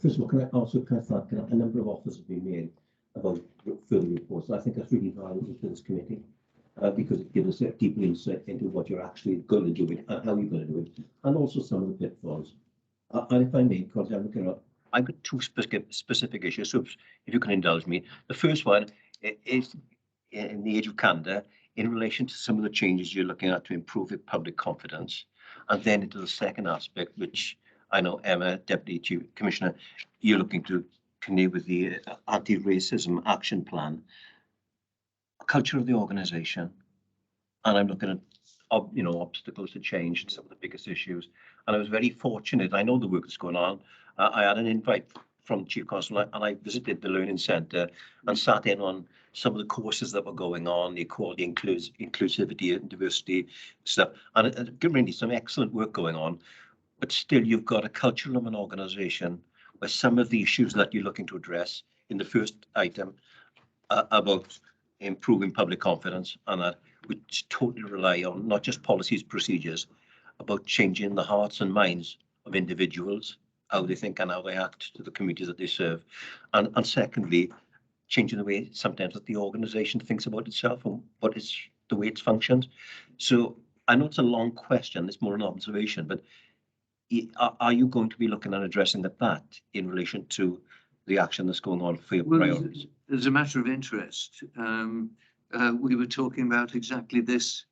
first of all, can I also clarify, a number of offers have been made about further reports. I think that's really valuable to this committee. Because it gives us a deeper insight into what you're actually going to do it and how you're going to do it, and also some of the pitfalls. And if I may, because I'm looking at, I've got 2 specific issues, so if you can indulge me. The first one is in the age of candor in relation to some of the changes you're looking at to improve public confidence, and then into the second aspect, which I know Emma, Deputy Chief Commissioner, you're looking to connect with the anti-racism action plan. Culture of the organisation, and I'm looking at obstacles to change and some of the biggest issues. And I was very fortunate. I know the work that's going on. I had an invite from Chief Constable, and I visited the Learning Centre and sat in on some of the courses that were going on, the equality, inclusivity and diversity stuff, and really some excellent work going on. But still, you've got a culture of an organisation where some of the issues that you're looking to address in the first item about improving public confidence, and that which totally rely on not just policies, procedures, about changing the hearts and minds of individuals, how they think and how they act to the communities that they serve. And secondly, changing the way sometimes that the organisation thinks about itself and what is the way it functions. So I know it's a long question, it's more an observation, but are you going to be looking at addressing that in relation to the action that's going on for your priorities? As a matter of interest, we were talking about exactly this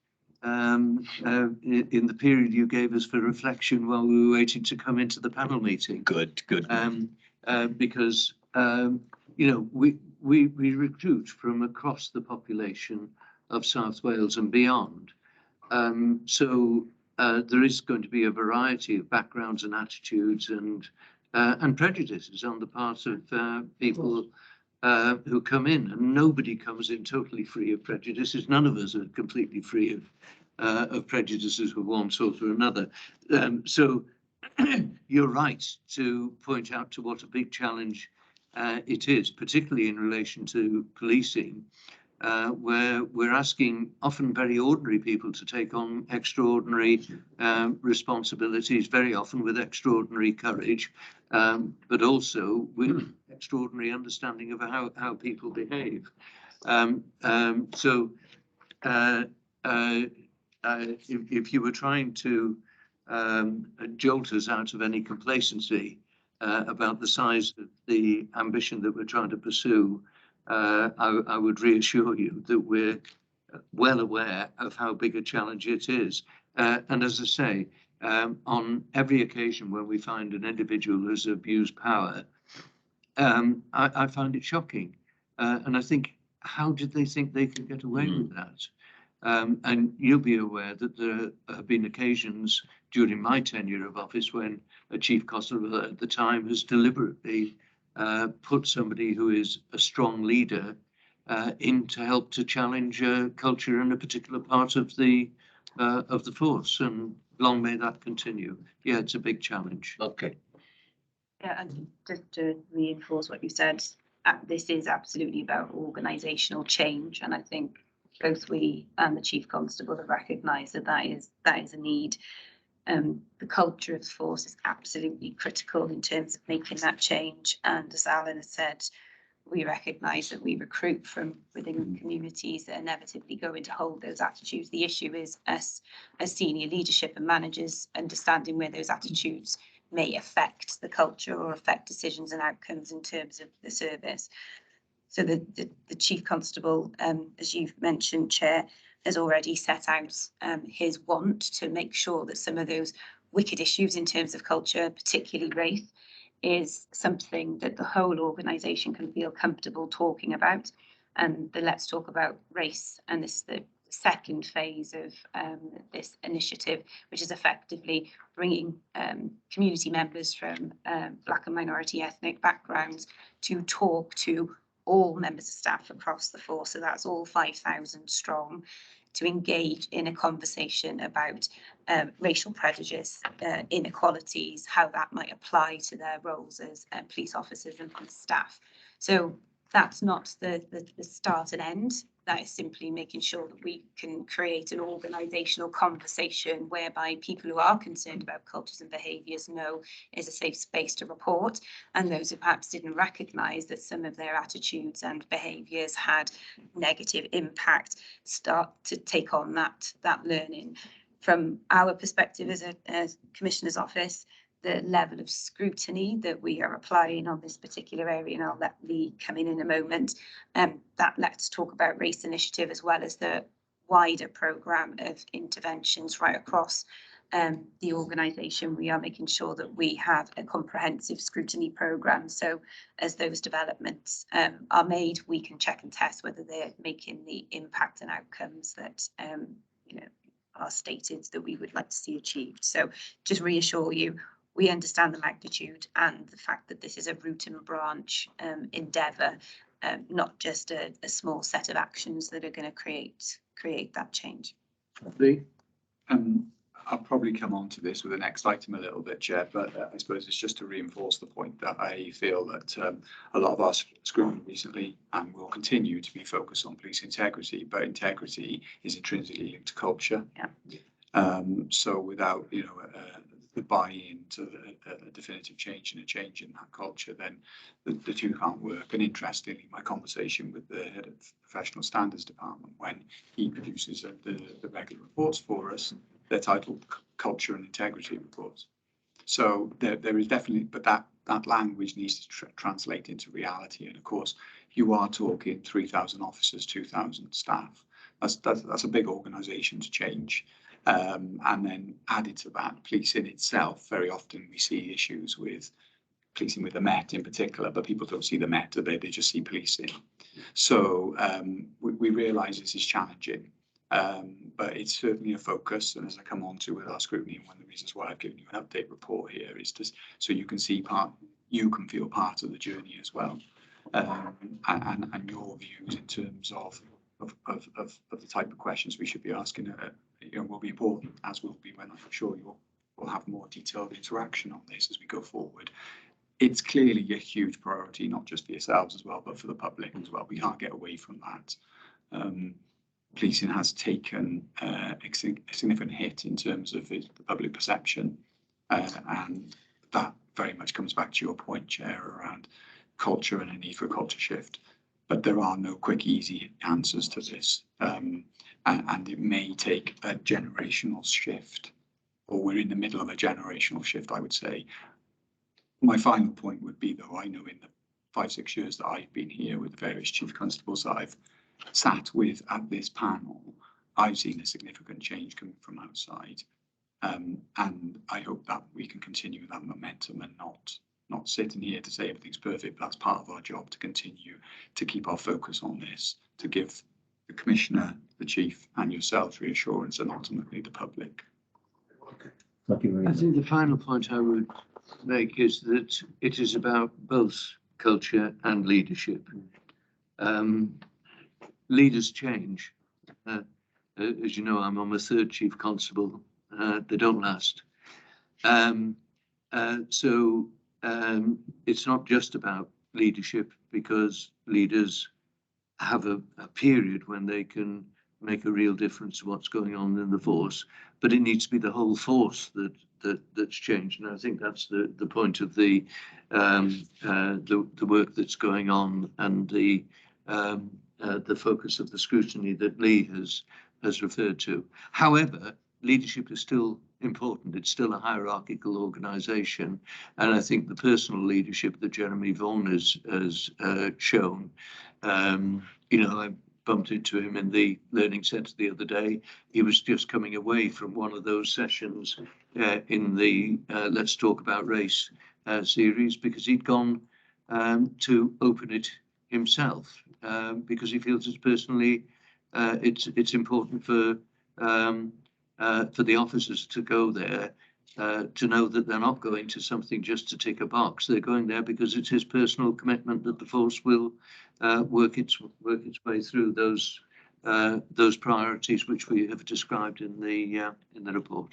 in the period you gave us for reflection while we were waiting to come into the panel meeting. Good. Because we recruit from across the population of South Wales and beyond. So there is going to be a variety of backgrounds and attitudes and prejudices on the part of people who come in, and nobody comes in totally free of prejudices. None of us are completely free of prejudices of one sort or another. So you're right to point out to what a big challenge it is, particularly in relation to policing, where we're asking often very ordinary people to take on extraordinary responsibilities, very often with extraordinary courage, but also with extraordinary understanding of how people behave. If you were trying to jolt us out of any complacency about the size of the ambition that we're trying to pursue, I would reassure you that we're well aware of how big a challenge it is. And as I say, on every occasion when we find an individual who's abused power, I find it shocking. And I think, how did they think they could get away with that? And you'll be aware that there have been occasions during my tenure of office when a chief constable at the time has deliberately put somebody who is a strong leader in to help to challenge culture in a particular part of the force, and long may that continue. Yeah, it's a big challenge. Okay. Yeah, and just to reinforce what you said, this is absolutely about organisational change, and I think both we and the Chief Constable have recognised that is a need. The culture of the force is absolutely critical in terms of making that change, and as Alan has said, we recognise that we recruit from within communities that inevitably going to hold those attitudes. The issue is us as senior leadership and managers understanding where those attitudes may affect the culture or affect decisions and outcomes in terms of the service. So the Chief Constable, as you've mentioned, Chair, has already set out his want to make sure that some of those wicked issues in terms of culture, particularly race, is something that the whole organisation can feel comfortable talking about. And the Let's Talk About Race, and this is the second phase of this initiative, which is effectively bringing community members from Black and minority ethnic backgrounds to talk to all members of staff across the force, so that's all 5,000 strong, to engage in a conversation about racial prejudice, inequalities, how that might apply to their roles as police officers and staff. So that's not the start and end. That is simply making sure that we can create an organisational conversation whereby people who are concerned about cultures and behaviours know is a safe space to report, and those who perhaps didn't recognise that some of their attitudes and behaviours had negative impact start to take on that learning. From our perspective as a Commissioner's Office, the level of scrutiny that we are applying on this particular area, and I'll let Lee come in a moment, that Let's Talk About Race initiative, as well as the wider programme of interventions right across the organisation, we are making sure that we have a comprehensive scrutiny programme. So as those developments are made, we can check and test whether they're making the impact and outcomes that are stated that we would like to see achieved. So just reassure you, we understand the magnitude and the fact that this is a root and branch endeavour, not just a small set of actions that are going to create that change. Lee? I'll probably come on to this with the next item a little bit, Chair, but I suppose it's just to reinforce the point that I feel that a lot of our scrutiny recently and will continue to be focused on police integrity, but integrity is intrinsically linked to culture. Yeah. So without, the buy-in to a definitive change and a change in that culture, then the two can't work. And interestingly, my conversation with the head of professional standards department, when he produces the regular reports for us, they're titled culture and integrity reports. So there is definitely, but that language needs to translate into reality. And of course, you are talking 3,000 officers, 2,000 staff. That's a big organisation to change. And then added to that, policing itself, very often we see issues with policing with the Met in particular, but people don't see the Met, they just see policing. So we realise this is challenging, but it's certainly a focus. And as I come on to with our scrutiny, one of the reasons why I've given you an update report here is just so you can see you can feel part of the journey as well, and your views in terms of the type of questions we should be asking will be important, as will be when I'm sure we'll have more detailed interaction on this as we go forward. It's clearly a huge priority, not just for yourselves as well, but for the public as well. We can't get away from that. Policing has taken a significant hit in terms of the public perception, and that very much comes back to your point, Chair, around culture and a need for a culture shift. But there are no quick, easy answers to this, and it may take a generational shift, or we're in the middle of a generational shift, I would say. My final point would be, though, I know in the 5-6 years that I've been here with the various chief constables that I've sat with at this panel, I've seen a significant change coming from outside, and I hope that we can continue that momentum and not sitting here to say everything's perfect. That's part of our job, to continue to keep our focus on this, to give the Commissioner, the Chief and yourselves reassurance, and ultimately the public. Thank you very I much. think the final point I would make is that it is about both culture and leadership. Leaders change. As you know, I'm on my 3rd chief constable. They don't last. So it's not just about leadership, because leaders have a period when they can make a real difference to what's going on in the force, but it needs to be the whole force that's changed. And I think that's the point of the work that's going on, and the focus of the scrutiny that Lee has referred to. However, leadership is still important. It's still a hierarchical organisation, and I think the personal leadership that Jeremy Vaughan has shown. You know, I bumped into him in the learning centre the other day. He was just coming away from one of those sessions in the Let's Talk About Race series, because he'd gone to open it himself, because he feels it's personally it's important for the officers to go there, to know that they're not going to something just to tick a box. They're going there because it's his personal commitment that the force will work its way through those priorities which we have described in the report.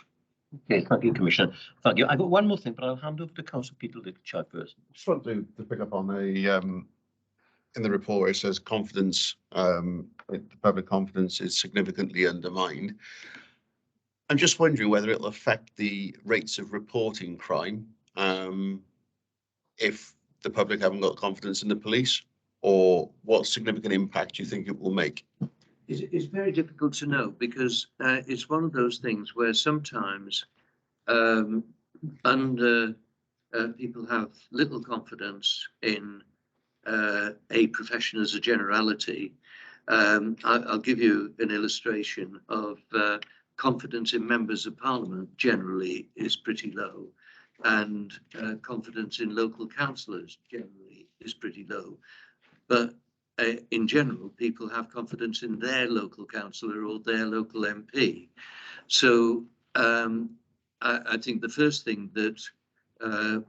Okay, thank you, Commissioner. Thank you. I've got one more thing, but I'll hand over to Councillor Peter, the chairperson. Just want to pick up on in the report, it says confidence, the public confidence is significantly undermined. I'm just wondering whether it'll affect the rates of reporting crime if the public haven't got confidence in the police, or what significant impact do you think it will make? It's very difficult to know, because it's one of those things where sometimes people have little confidence in a profession as a generality. I'll give you an illustration of confidence in members of Parliament generally is pretty low, and confidence in local councillors generally is pretty low. But in general, people have confidence in their local councillor or their local MP. So I think the first thing that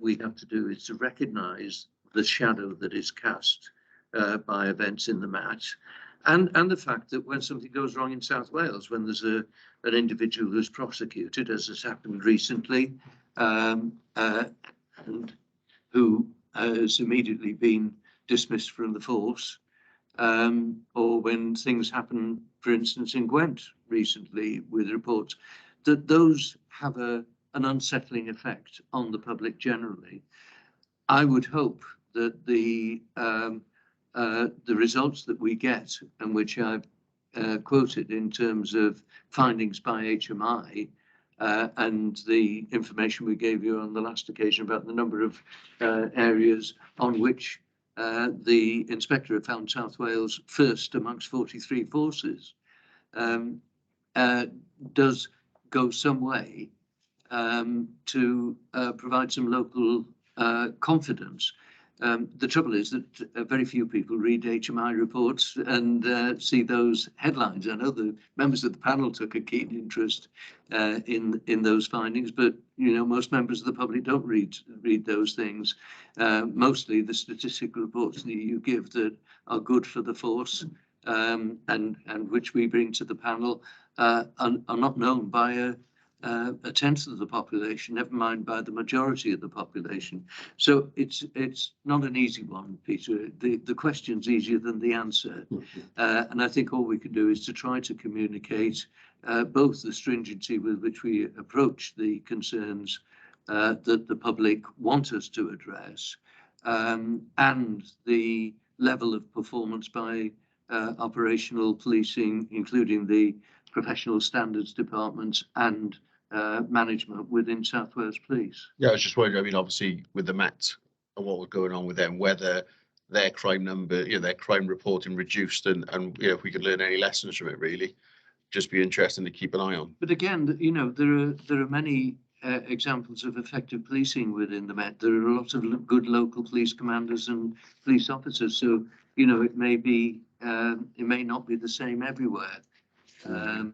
we have to do is to recognise the shadow that is cast by events in the match, and the fact that when something goes wrong in South Wales, when there's an individual who's prosecuted, as has happened recently, and who has immediately been dismissed from the force, or when things happen, for instance, in Gwent recently with reports, that those have an unsettling effect on the public generally. I would hope that the results that we get, and which I've quoted in terms of findings by HMI, and the information we gave you on the last occasion about the number of areas on which the inspector had found South Wales first amongst 43 forces, does go some way to provide some local confidence. The trouble is that very few people read HMI reports and see those headlines. I know the members of the panel took a keen interest in those findings, but you know, most members of the public don't read those things. Mostly the statistical reports that you give that are good for the force, and which we bring to the panel, are not known by a tenth of the population, never mind by the majority of the population. So it's not an easy one, Peter. The question's easier than the answer. And I think all we can do is to try to communicate both the stringency with which we approach the concerns that the public want us to address, and the level of performance by operational policing, including the professional standards departments and management within South Wales Police. Yeah, I was just wondering, I mean, obviously with the Met and what was going on with them, whether their crime number, you know, their crime reporting reduced and you know, if we could learn any lessons from it, really. Just be interesting to keep an eye on. But again, you know, there are many examples of effective policing within the Met. There are a lot of good local police commanders and police officers. So, you know, it may not be the same everywhere. The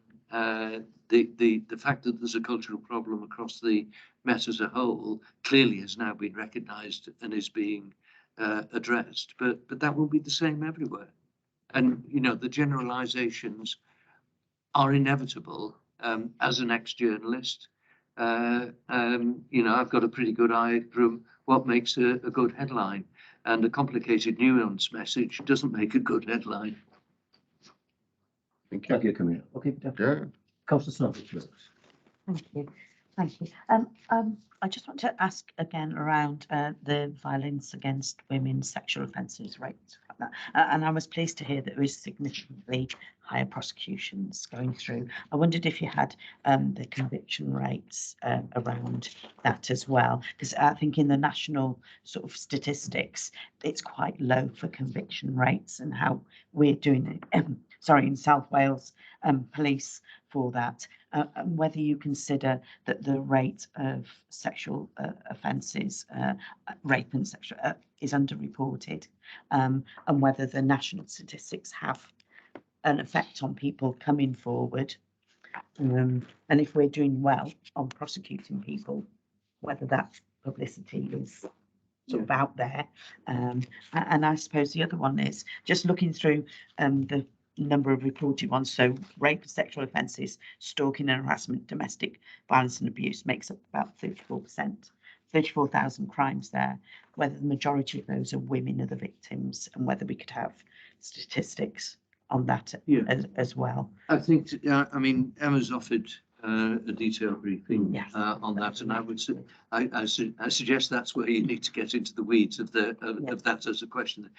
fact that there's a cultural problem across the Met as a whole clearly has now been recognised and is being addressed. But that will be the same everywhere. And, you know, the generalisations are inevitable. As an ex-journalist, you know, I've got a pretty good eye from what makes a good headline, and a complicated nuanced message doesn't make a good headline. Thank you, Camille. Okay, Yeah. Councillor Snobbs, please. Thank you. Thank you. I just want to ask again around the violence against women, sexual offences rates, like that. And I was pleased to hear that there is significantly higher prosecutions going through. I wondered if you had the conviction rates around that as well, because I think in the national sort of statistics, it's quite low for conviction rates, and how we're doing it. Sorry, in South Wales Police for that, and whether you consider that the rate of sexual offences, rape and sexual, is underreported, and whether the national statistics have an effect on people coming forward, and if we're doing well on prosecuting people, whether that publicity is sort of out there. And I suppose the other one is just looking through the number of reported ones. So rape, sexual offences, stalking and harassment, domestic violence and abuse makes up about 34%, 34,000 crimes there, whether the majority of those are women are the victims, and whether we could have statistics on that as well. I think, I mean, Emma's offered a detailed briefing Yes. on that, and I suggest that's where you need to get into the weeds of that as a question.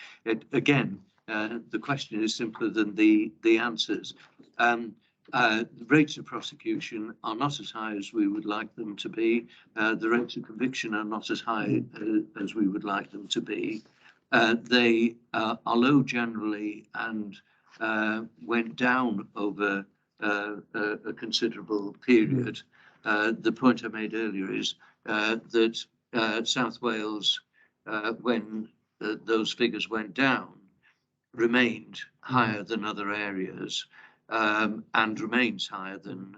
The question is simpler than the answers. The rates of prosecution are not as high as we would like them to be. The rates of conviction are not as high as we would like them to be. They are low generally and went down over a considerable period. The point I made earlier is that South Wales, when those figures went down, remained higher than other areas, and remains higher than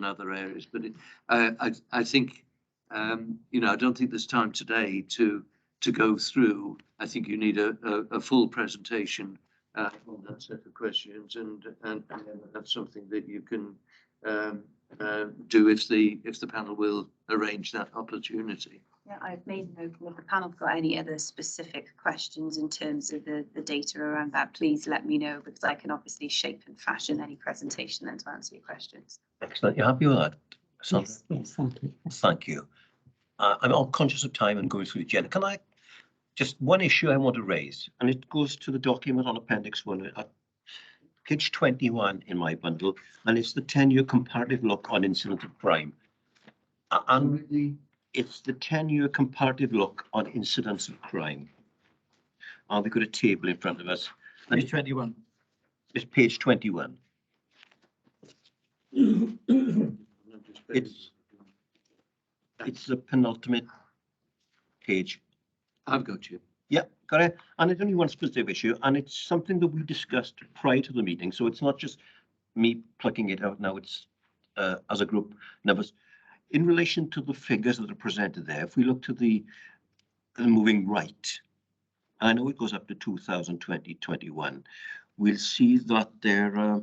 other areas. But I think, you know, I don't think there's time today to go through. I think you need a full presentation on that set of questions, and that's something that you can do if the panel will arrange that opportunity. Yeah, I've made note. If the panel's got any other specific questions in terms of the data around that, please let me know, because I can obviously shape and fashion any presentation then to answer your questions. Excellent. You happy with that, Sandra? Yes, thank you. Thank you. I'm all conscious of time and going through the agenda. Can I just one issue I want to raise, and it goes to the document on Appendix 1, page 21 in my bundle, and it's the 10-year comparative look on incidents of crime. And it's the 10-year comparative look on incidents of crime. And we've got a table in front of us. And Page 21. it's page 21. It's the penultimate page. I've got you. Yeah, got it. And it's only one specific issue, and it's something that we discussed prior to the meeting. So it's not just me plucking it out now, it's as a group numbers. In relation to the figures that are presented there, if we look to the moving right, I know it goes up to 2020-21, we'll see that there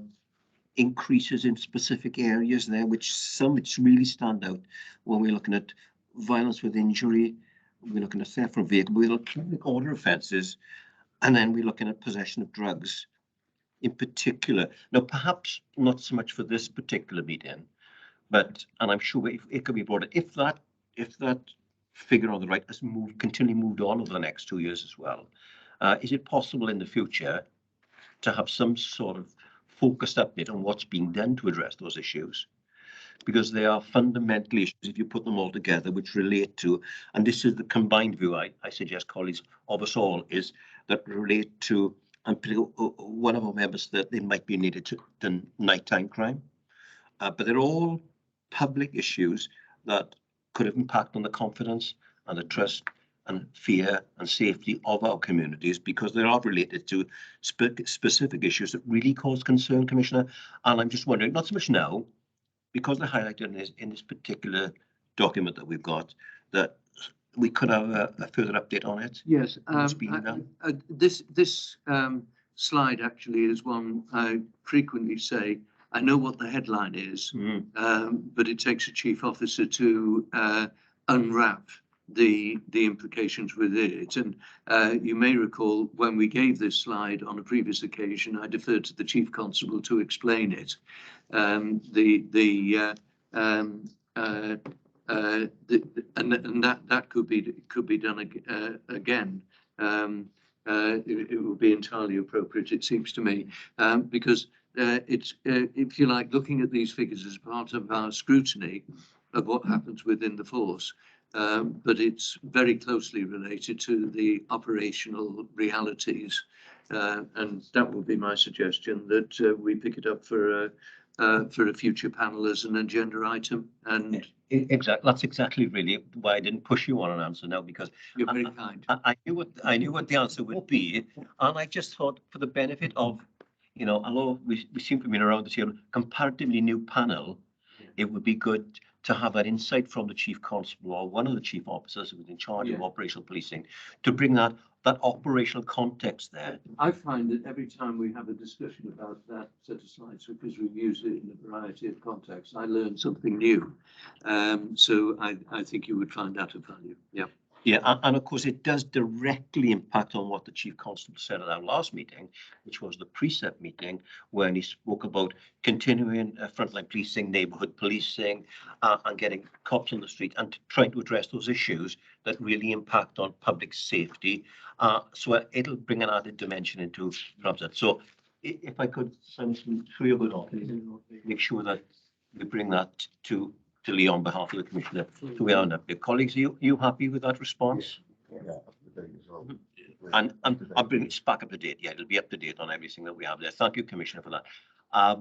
increases in specific areas there, which really stand out when we're looking at violence with injury, we're looking at theft from vehicle, we're looking at order offences, and then we're looking at possession of drugs in particular. Now, perhaps not so much for this particular meeting, but, and I'm sure it could be brought, if that figure on the right has continually moved on over the next 2 years as well, is it possible in the future to have some sort of focused update on what's being done to address those issues? Because they are fundamental issues, if you put them all together, which relate to, and this is the combined view I suggest, colleagues, of us all, is that relate to, and one of our members that they might be needed to nighttime crime. But they're all public issues that could have impact on the confidence and the trust and fear and safety of our communities, because they are related to specific issues that really cause concern, Commissioner. And I'm just wondering, not so much now, because they're highlighted in this particular document that we've got, that we could have a further update on it. Yes, What's being done? this slide actually is one I frequently say. I know what the headline is, but it takes a chief officer to unwrap the implications with it. And you may recall when we gave this slide on a previous occasion, I deferred to the chief constable to explain it. And that could be done again. It will be entirely appropriate, it seems to me, because it's, if you like, looking at these figures as part of our scrutiny of what happens within the force, but it's very closely related to the operational realities, and that would be my suggestion, that we pick it up for a future panel as an agenda item. And Exactly, that's exactly really why I didn't push you on an answer now, because you're very kind. I knew what the answer would be, and I just thought, for the benefit of, you know, although we seem to be around the table, comparatively new panel, it would be good to have that insight from the chief constable or one of the chief officers who is in charge of operational policing, to bring that operational context there. I find that every time we have a discussion about that set of slides, because we've used it in a variety of contexts, I learn something new. So I think you would find that of value. Yeah. Yeah, and of course, it does directly impact on what the chief constable said at our last meeting, which was the precept meeting, when he spoke about continuing frontline policing, neighbourhood policing, and getting cops on the street and trying to address those issues that really impact on public safety. So it'll bring an added dimension into that. So if I could send some through your good office, make sure that we bring that to Lee on behalf of the Commissioner. So we are up there. Colleagues, are you happy with that response? Yeah, up to date as well. And I'll bring it back up to date. Yeah, it'll be up to date on everything that we have there. Thank you, Commissioner, for that.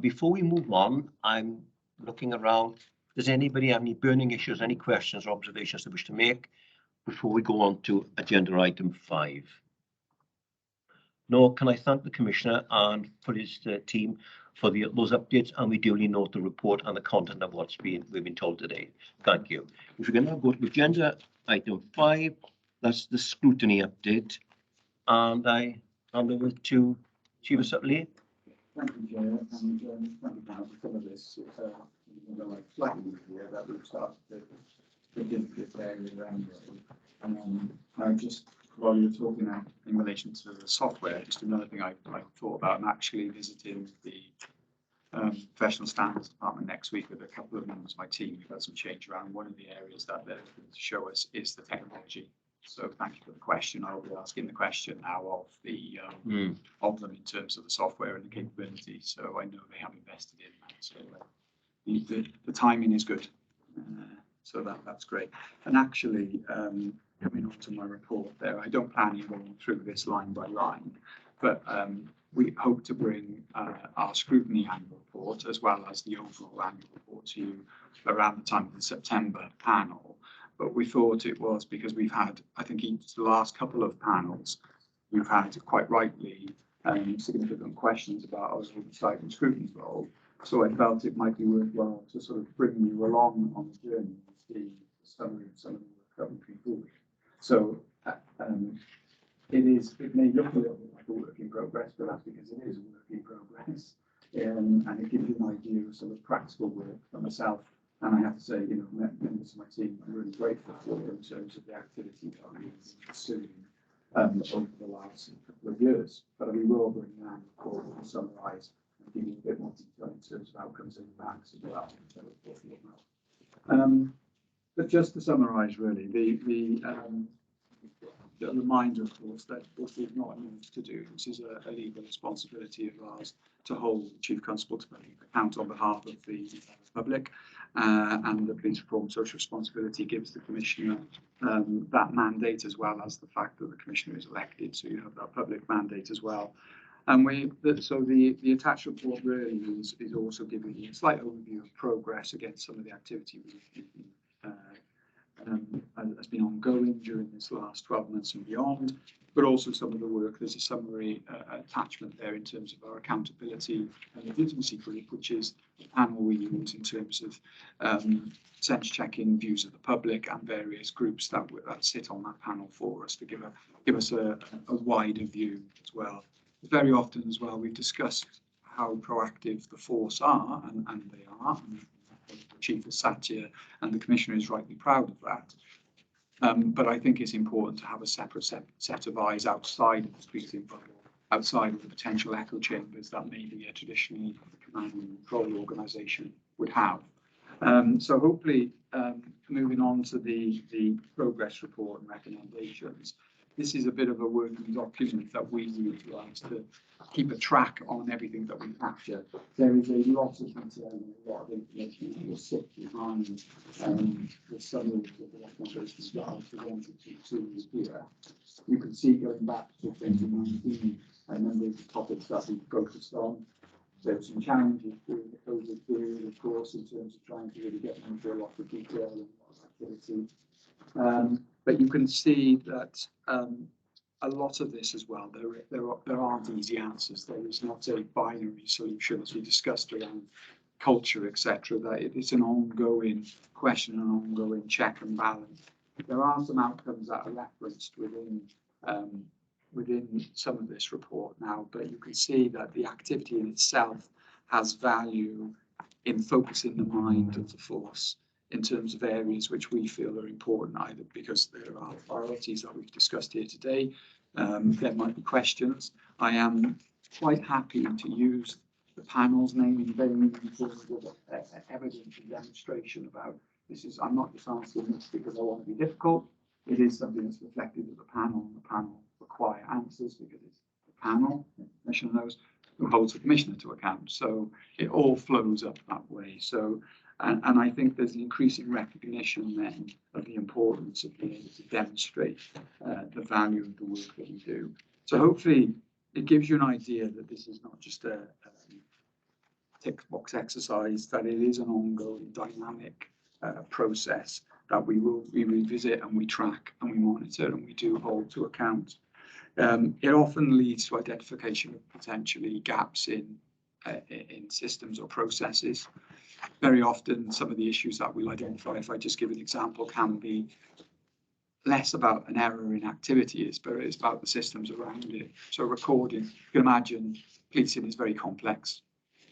Before we move on, I'm looking around. Does anybody have any burning issues, any questions or observations they wish to make before we go on to agenda item 5? No, can I thank the Commissioner and for his team for those updates, and we duly note the report and the content of we've been told today. Thank you. If we can now go to agenda item 5, that's the scrutiny update, and I hand over to Chief Lee. Thank you, Chair, and thank you, Council, for some of this. Like slightly easier that we've started to begin this area around it. I just, while you were talking in relation to the software, just another thing I thought about, and actually visiting the professional standards department next week with a couple of members of my team. We've had some change around. One of the areas that they're going to show us is the technology. So thank you for the question. I'll be asking the question now of the of them in terms of the software and the capability. So I know they have invested in that. So the timing is good. So that's great. And actually, coming on to my report there, I don't plan you going through this line by line, but we hope to bring our scrutiny annual report as well as the overall annual report to you around the time of the September panel. But we thought it was because we've had, I think, each the last couple of panels, we've had quite rightly significant questions about our oversight and scrutiny role. So I felt it might be worthwhile to sort of bring you along on the journey and see the summary of some of the work that we've been doing. So it may look a little bit like a work in progress, but that's because it is a work in progress. and it gives you an idea of sort of practical work for myself. And I have to say, you know, members of my team, I'm really grateful for in terms of the activity that I've been pursuing over the last couple of years. But we will bring that forward and summarise and give you a bit more detail in terms of outcomes and impacts as well. But just to summarise, really, the reminder, of course, that this is not enough to do. This is a legal responsibility of ours to hold the Chief Constable to account on behalf of the public, and the Police Reform Social Responsibility gives the Commissioner that mandate, as well as the fact that the Commissioner is elected, so you have that public mandate as well. And the attached report really is also giving you a slight overview of progress against some of the activity has been ongoing during this last 12 months and beyond, but also some of the work. There's a summary attachment there in terms of our accountability and legitimacy group, which is the panel we use in terms of sense checking views of the public, and various groups that sit on that panel for us to give us a wider view as well. Very often as well, we've discussed how proactive the force are, and they are. The Chief has sat here, and the Commissioner is rightly proud of that. But I think it's important to have a separate set of eyes outside of the policing bubble, outside of the potential echo chambers that maybe a traditional command and control organisation would have. So hopefully, moving on to the progress report and recommendations, this is a bit of a working document that we utilise to keep a track on everything that we capture. There is a lot of detail and a lot of information that will sit behind the summary of the recommendations that I've presented to you here. You can see, going back to 2019, a number of the topics that we focused on. There were some challenges during the COVID period, of course, in terms of trying to really get into a lot of detail and a lot of activity. But you can see that a lot of this as well, there aren't easy answers. There is not a binary solution, as we discussed around culture, etc. That it's an ongoing question, an ongoing check and balance. There are some outcomes that are referenced within some of this report now, but you can see that the activity in itself has value in focusing the mind of the force in terms of areas which we feel are important, either because there are priorities that we've discussed here today. There might be questions. I am quite happy to use the panel's name in vain for evidence and demonstration about this. I'm not just answering this because I want to be difficult. It is something that's reflected of the panel, and the panel require answers because it's the panel, the Commissioner knows, who holds the Commissioner to account. So it all flows up that way. So, and I think there's an increasing recognition then of the importance of being able to demonstrate the value of the work that we do. So hopefully it gives you an idea that this is not just a tick box exercise, that it is an ongoing dynamic process that we revisit and we track and we monitor and we do hold to account. It often leads to identification of potentially gaps in systems or processes. Very often, some of the issues that we'll identify, if I just give an example, can be less about an error in activities, but it's about the systems around it. So recording, you can imagine policing is very complex.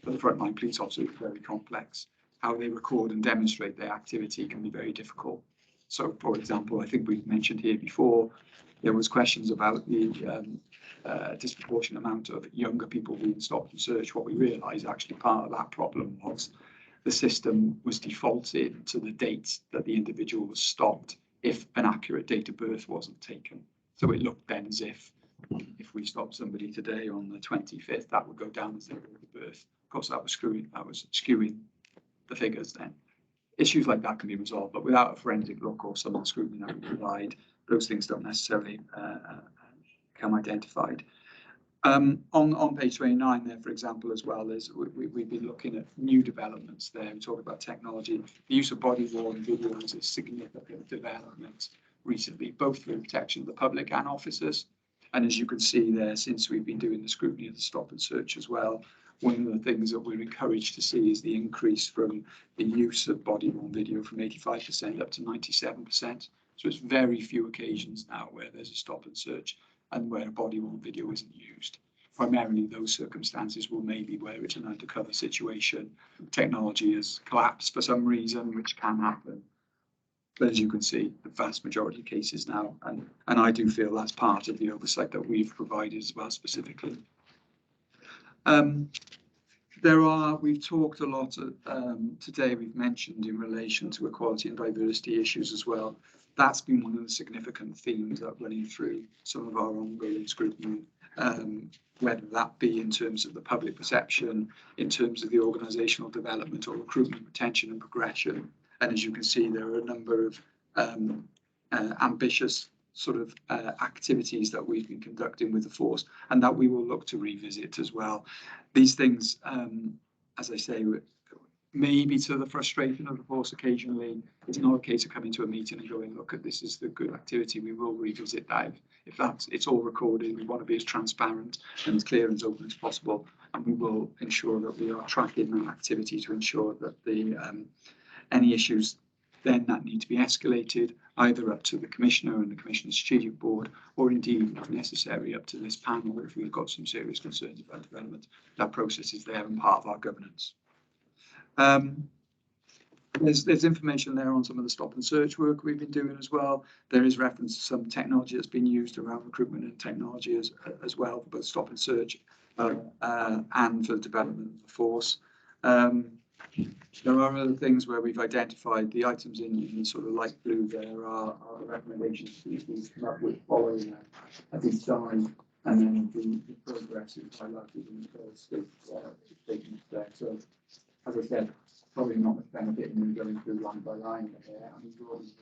For the frontline police officer, it's very complex. How they record and demonstrate their activity can be very difficult. So, for example, I think we've mentioned here before, there was questions about the disproportionate amount of younger people being stopped and searched. What we realised actually part of that problem was the system was defaulted to the date that the individual was stopped if an accurate date of birth wasn't taken. So it looked then as if we stopped somebody today on the 25th, that would go down as their date of birth. Of course, that was skewing the figures then. Issues like that can be resolved, but without a forensic look or some scrutiny that we provide, those things don't necessarily become identified. On page 29 there, for example, as well, we've been looking at new developments there. We talk about technology. The use of body-worn video is a significant development recently, both for the protection of the public and officers. And as you can see there, since we've been doing the scrutiny of the stop and search as well, one of the things that we're encouraged to see is the increase from the use of body-worn video from 85% up to 97%. So it's very few occasions now where there's a stop and search and where a body-worn video isn't used. primarily those circumstances will maybe where it's an undercover situation. Technology has collapsed for some reason, which can happen. But as you can see, the vast majority of cases now, and I do feel that's part of the oversight that we've provided as well specifically. We've talked a lot today, we've mentioned in relation to equality and diversity issues as well. That's been one of the significant themes that running through some of our ongoing scrutiny, whether that be in terms of the public perception, in terms of the organisational development or recruitment, retention and progression. And as you can see, there are a number of ambitious sort of activities that we've been conducting with the force and that we will look to revisit as well. These things, as I say, maybe to the frustration of the force occasionally, it's not a case of coming to a meeting and going, look, at this is the good activity, we will revisit that. If that's, it's all recorded, we want to be as transparent and as clear and as open as possible, and we will ensure that we are tracking that activity to ensure that the any issues then that need to be escalated either up to the Commissioner and the Commissioner's Strategic Board, or indeed, if necessary, up to this panel if we've got some serious concerns about development. That process is there and part of our governance. There's information there on some of the stop and search work we've been doing as well. There is reference to some technology that's been used around recruitment and technology as well, for both stop and search and for the development of the force. There are other things where we've identified the items in sort of light blue. There are recommendations we've come up with following a design, and then the progress is highlighted in the first statement there. So, as I said, probably not much benefit in going through line by line there. I mean, we're always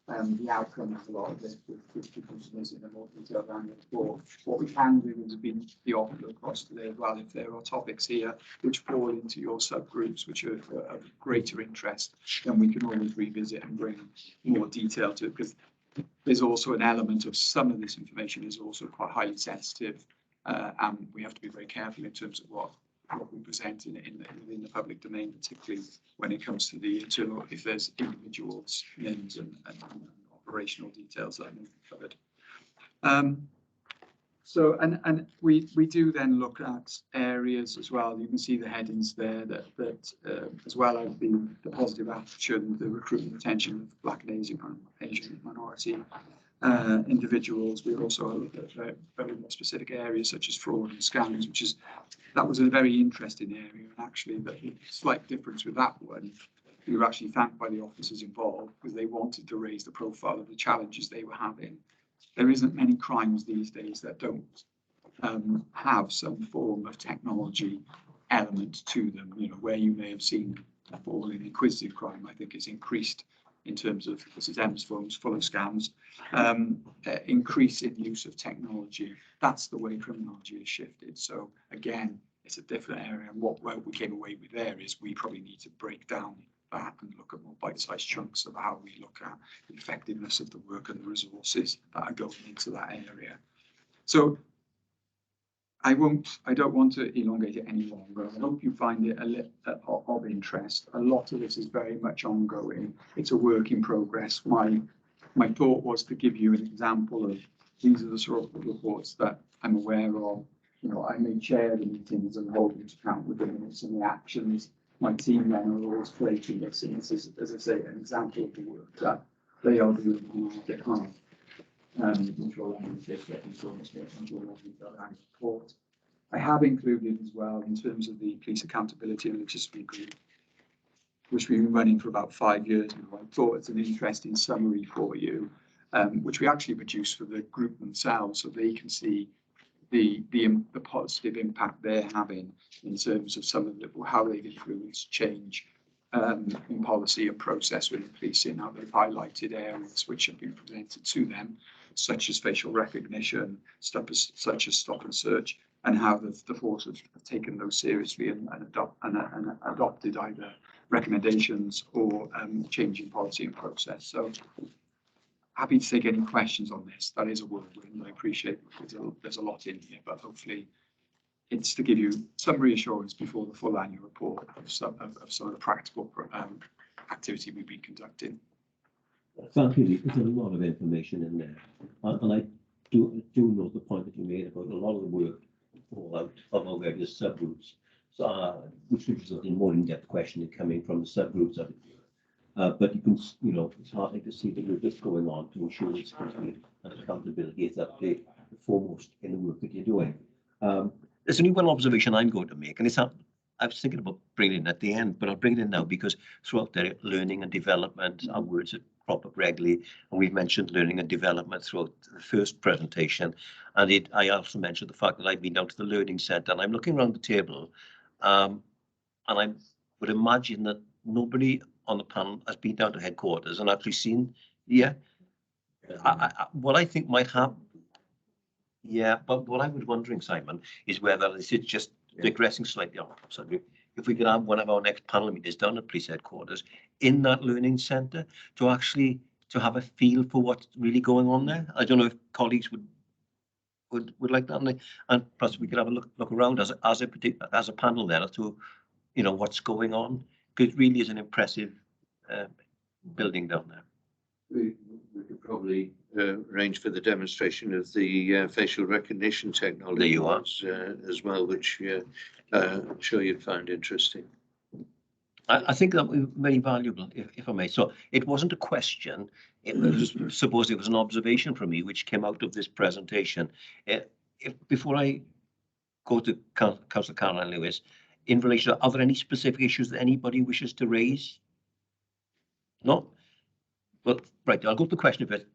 the outcome of a lot of this with customers in a more detailed annual report. What we can do is be the offer across today as well. If there are topics here which fall into your subgroups which are of greater interest, then we can always revisit and bring more detail to it, because there's also an element of some of this information is also quite highly sensitive, and we have to be very careful in terms of what we present in the public domain, particularly when it comes to the internal, if there's individuals, names and operational details that need to be covered. So, and we do then look at areas as well. You can see the headings there that as well as the positive action, the recruitment retention of Black and Asian minority individuals. We also look at very more specific areas such as fraud and scams, that was a very interesting area. And actually, the slight difference with that one, we were actually thanked by the officers involved because they wanted to raise the profile of the challenges they were having. There isn't many crimes these days that don't have some form of technology element to them. You know, where you may have seen a fall in inquisitive crime, I think, is increased in terms of, this is M's phones full of scams, increase in use of technology. That's the way criminology has shifted. So again, it's a different area. And what we came away with there is we probably need to break down that and look at more bite-sized chunks of how we look at the effectiveness of the work and the resources that are going into that area. So I don't want to elongate it any longer. I hope you find it of interest. A lot of this is very much ongoing. It's a work in progress. My thought was to give you an example of these are the sort of reports that I'm aware of. You know, I may chair the meetings and hold them to account with the minutes and the actions. My team then are always collating this, and this is, as I say, an example of the work that they are doing on our behalf. I have included as well, in terms of the police accountability and logistics group, which we've been running for about 5 years now. I thought it's an interesting summary for you, which we actually produced for the group themselves, so they can see the positive impact they're having in terms of some of how they've influenced change in policy and process within policing, how they've highlighted areas which have been presented to them, such as facial recognition, such as stop and search, and how the force have taken those seriously and adopted either recommendations or changing policy and process. So happy to take any questions on this. That is a whirlwind. I appreciate there's a lot in here, but hopefully it's to give you some reassurance before the full annual report of some of the practical activity we've been conducting. Thank you. There's a lot of information in there, and I do note the point that you made about a lot of the work fallout of our various subgroups. So, which is a more in-depth question coming from the subgroups of it. But you can, it's hard to see the work that's going on to ensure it's complete and accountability is up the foremost in the work that you're doing. There's only one observation I'm going to make, and it's not, I was thinking about bringing it at the end, but I'll bring it in now because throughout the learning and development, our words that crop up regularly, and we've mentioned learning and development throughout the first presentation. And I also mentioned the fact that I've been down to the Learning Centre, and I'm looking around the table, and I would imagine that nobody on the panel has been down to headquarters and actually seen, what I think might happen. Yeah, but what I was wondering, Simon, is whether this is just digressing slightly off subject. If we could have one of our next panel meetings down at police headquarters in that learning centre to actually have a feel for what's really going on there. I don't know if colleagues would like that, and perhaps we could have a look around as a panel there to, what's going on, because it really is an impressive building down there. We could probably arrange for the demonstration of the facial recognition technology. There you are. As well, which I'm sure you'd find interesting. I think that would be very valuable, if I may. So it wasn't a question. It was, suppose it was an observation from me, which came out of this presentation. Before I go to Councillor Caroline Lewis, in relation to, are there any specific issues that anybody wishes to raise? No? Well, right, I'll go to the question first.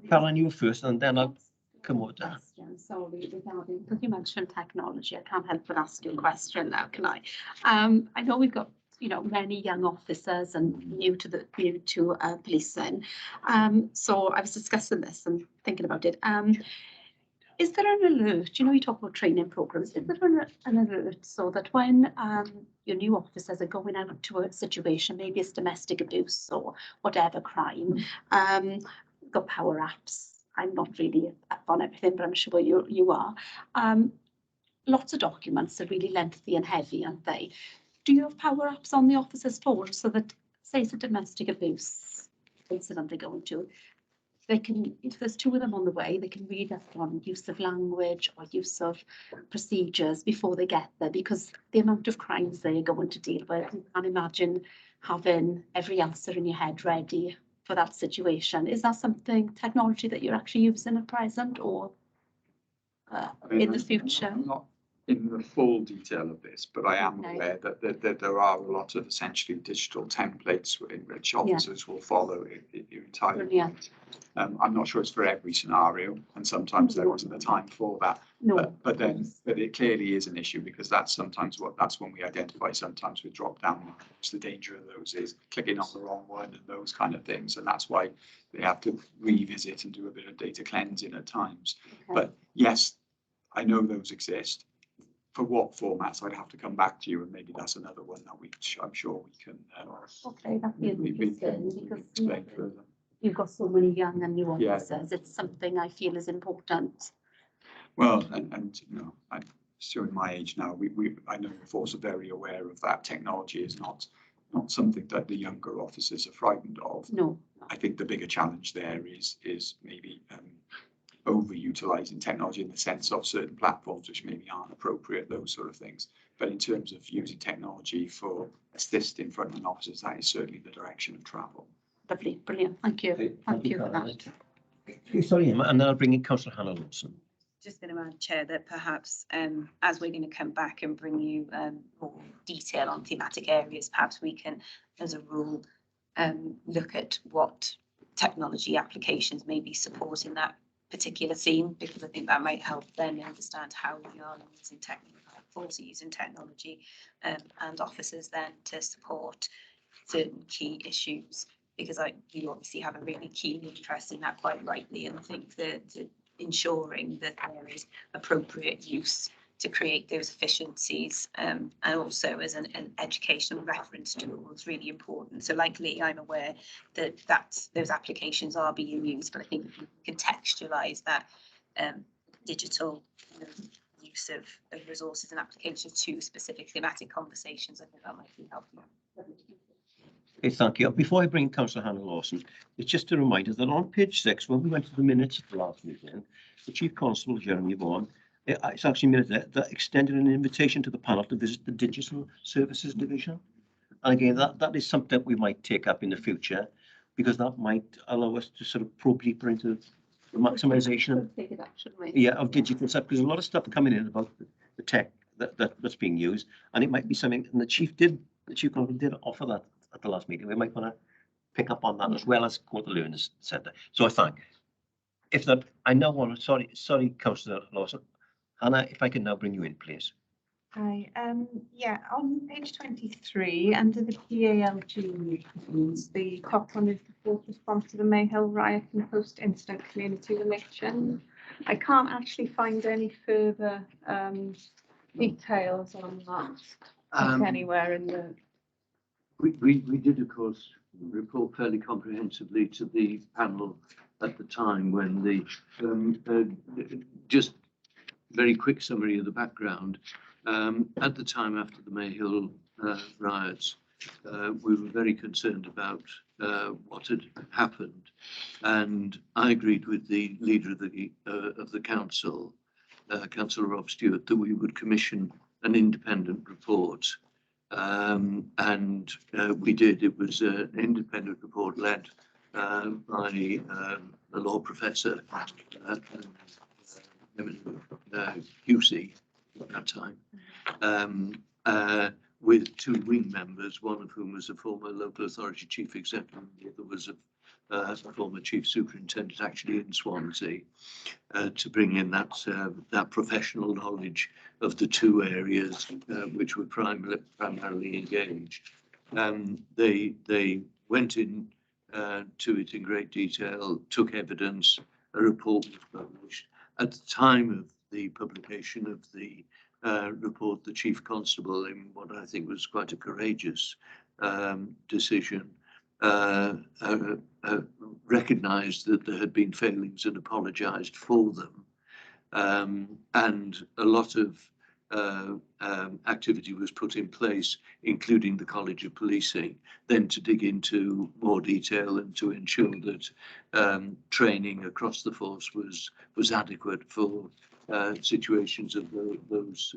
Caroline, you were first, and then I'll come over to her. Sorry, regarding, because you mentioned technology, I can't help but ask you a question now, can I? I know we've got, many young officers and new to policing. So I was discussing this and thinking about it. Is there an alert? You talk about training programs. Is there an alert so that when your new officers are going out to a situation, maybe it's domestic abuse or whatever crime, got power apps. I'm not really up on everything, but I'm sure you are. Lots of documents are really lengthy and heavy, aren't they? Do you have power apps on the officers' phones so that, say it's a domestic abuse incident they're going to, they can, if there's two of them on the way, they can read up on use of language or use of procedures before they get there, because the amount of crimes they're going to deal with, you can't imagine having every answer in your head ready for that situation. Is that something, technology that you're actually using at present, or in the future? I'm not in the full detail of this, but I am aware that there are a lot of essentially digital templates in which officers will follow entirely. Brilliant. I'm not sure it's for every scenario, and sometimes there wasn't the time for that. No. But it clearly is an issue, because that's when we identify sometimes with drop down. The danger of those is clicking on the wrong one and those kind of things, and that's why they have to revisit and do a bit of data cleansing at times. Okay. But yes, I know those exist. For what formats, I'd have to come back to you, and maybe that's another one that I'm sure we can. Okay, that'd be interesting, because explain further. You've got so many young and new officers. Yeah. It's something I feel is important. Well, and I'm still in my age now. I know the force are very aware of that. Technology is not something that the younger officers are frightened of. No. I think the bigger challenge there is maybe overutilizing technology in the sense of certain platforms which maybe aren't appropriate, those sort of things. But in terms of using technology for assisting frontline officers, that is certainly the direction of travel. Lovely, brilliant. Thank you. Okay, thank you for that. Okay, sorry, Emma, and then I'll bring in Councillor Hannah Lawson. Just going to add, Chair, that perhaps as we're going to come back and bring you more detail on thematic areas, perhaps we can, as a rule, look at what technology applications may be supporting that particular theme, because I think that might help them understand how we are using technology and officers then to support certain key issues, because you obviously have a really keen interest in that, quite rightly, and I think that ensuring that there is appropriate use to create those efficiencies, and also as an educational reference tool is really important. So likely I'm aware that those applications are being used, but I think if you contextualise that digital use of resources and applications to specific thematic conversations, I think that might be helpful. Okay, thank you. Before I bring Councillor Hannah Lawson, it's just a reminder that on page 6, when we went to the minutes of the last meeting, the Chief Constable, Jeremy Vaughan, It's actually made that extended an invitation to the panel to visit the Digital Services Division. And again, that is something that we might take up in the future, because that might allow us to sort of probe deeper into the maximisation of, Take it up, shouldn't we? yeah, of digital stuff, because a lot of stuff coming in about the tech that's being used, and it might be something, and the chief constable did offer that at the last meeting. We might want to pick up on that as well as go to the Learners Centre. So I thank. If that, I now want to, sorry, Councillor Lawson. Hannah, if I can now bring you in, please. Hi, yeah, on page 23, under the PALG meetings, the top one is the fourth response to the Mayhill riot and post-incident community relation. I can't actually find any further details on that anywhere in the. We did, of course, report fairly comprehensively to the panel at the time when the, just very quick summary of the background. At the time after the Mayhill riots, we were very concerned about what had happened, and I agreed with the leader of the council, Councillor Rob Stewart, that we would commission an independent report. And we did. It was an independent report led by a law professor, QC at that time, with two wing members, one of whom was a former local authority chief executive, and the other was a former chief superintendent, actually in Swansea, to bring in that professional knowledge of the two areas which were primarily engaged. They went in to it in great detail, took evidence, a report was published. At the time of the publication of the report, the Chief Constable, in what I think was quite a courageous decision, recognised that there had been failings and apologised for them. And a lot of activity was put in place, including the College of Policing, then to dig into more detail and to ensure that training across the force was adequate for situations of those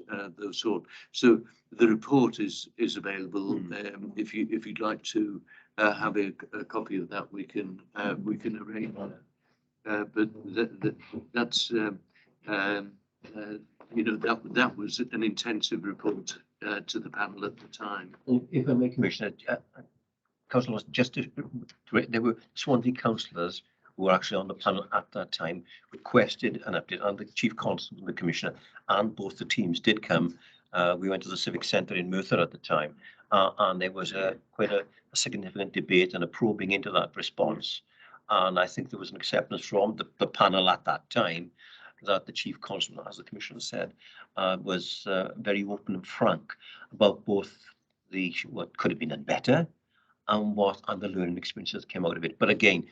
sort. So the report is available. If you'd like to have a copy of that, we can arrange that. But that's you know, that was an intensive report to the panel at the time. If I may, Commissioner, Councillor, just to, there were Swansea councillors who were actually on the panel at that time, requested an update, and the Chief Constable and the Commissioner and both the teams did come. We went to the Civic Centre in Merthyr at the time, and there was quite a significant debate and a probing into that response. And I think there was an acceptance from the panel at that time that the Chief Constable, as the Commissioner said, was very open and frank about both what could have been done better and the learning experiences that came out of it. But again,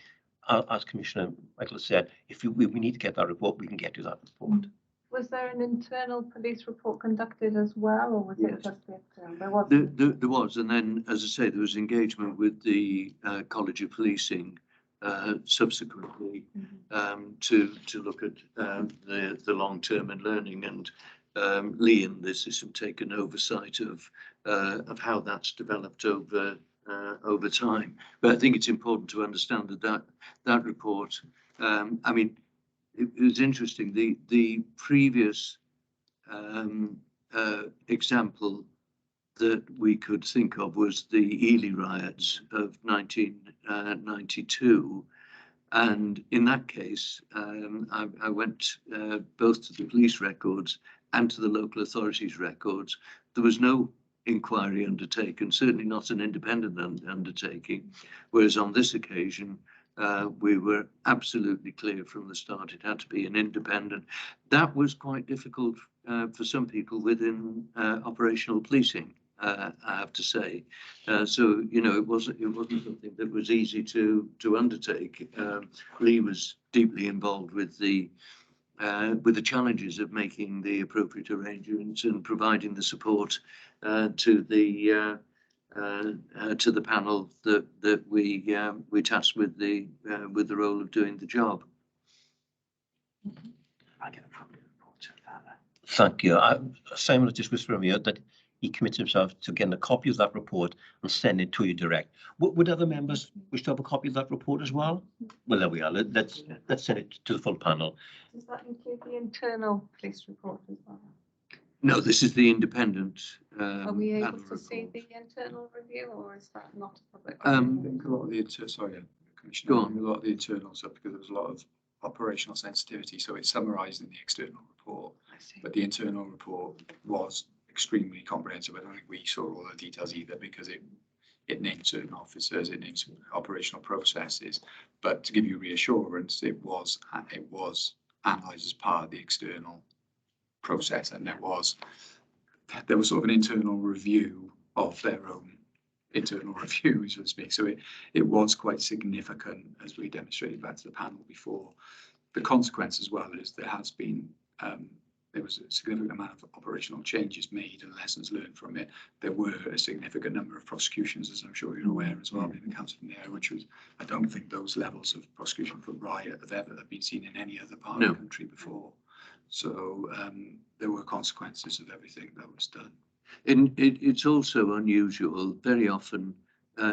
as Commissioner Michael said, if we need to get that report, we can get to that report. Was there an internal police report conducted as well, or was it just the external? There was, and then, as I say, there was engagement with the College of Policing subsequently to look at the long term and learning, and Lee in the system taken oversight of how that's developed over time. But I think it's important to understand that report. I mean, it was interesting. The previous example that we could think of was the Ely riots of 1992. And in that case, I went both to the police records and to the local authorities records. There was no inquiry undertaken, certainly not an independent undertaking, whereas on this occasion, we were absolutely clear from the start it had to be an independent. That was quite difficult for some people within operational policing, I have to say. So, you know, it wasn't something that was easy to undertake. Lee was deeply involved with the challenges of making the appropriate arrangements and providing the support to the panel that we tasked with the role of doing the job. I get a copy of the report. Thank you. Simon has just whispered from you that he commits himself to getting a copy of that report and send it to you direct. Would other members wish to have a copy of that report as well? Well, there we are. Let's send it to the full panel. Does that include the internal police report as well? No, this is the independent. Are we able panel to see report. the internal review, or is that not public? I think a lot of the Commissioner, Go on. a lot of the internal stuff, because there was a lot of operational sensitivity, so it's summarised in the external report. I see. But the internal report was extremely comprehensive. I don't think we saw all the details either, because it named certain officers, it named some operational processes. But to give you reassurance, it was analysed as part of the external process, and there was sort of an internal review of their own internal review, so to speak. So it was quite significant, as we demonstrated back to the panel before. The consequence as well is there has been there was a significant amount of operational changes made and lessons learned from it. There were a significant number of prosecutions, as I'm sure you're aware as well, in the council from there, which was, I don't think those levels of prosecution for riot have ever been seen in any other part of the country before. So there were consequences of everything that was done. And it's also unusual. Very often,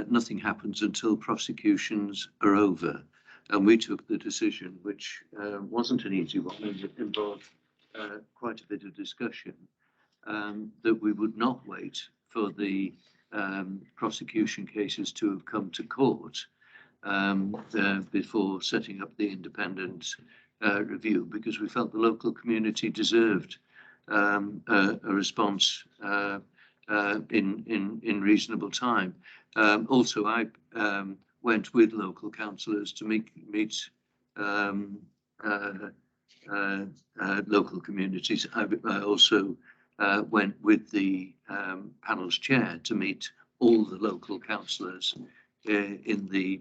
nothing happens until prosecutions are over. And we took the decision, which wasn't an easy one, and it involved quite a bit of discussion, that we would not wait for the prosecution cases to have come to court before setting up the independent review, because we felt the local community deserved a response in reasonable time. Also, I went with local councillors to meet local communities. I also went with the panel's chair to meet all the local councillors in the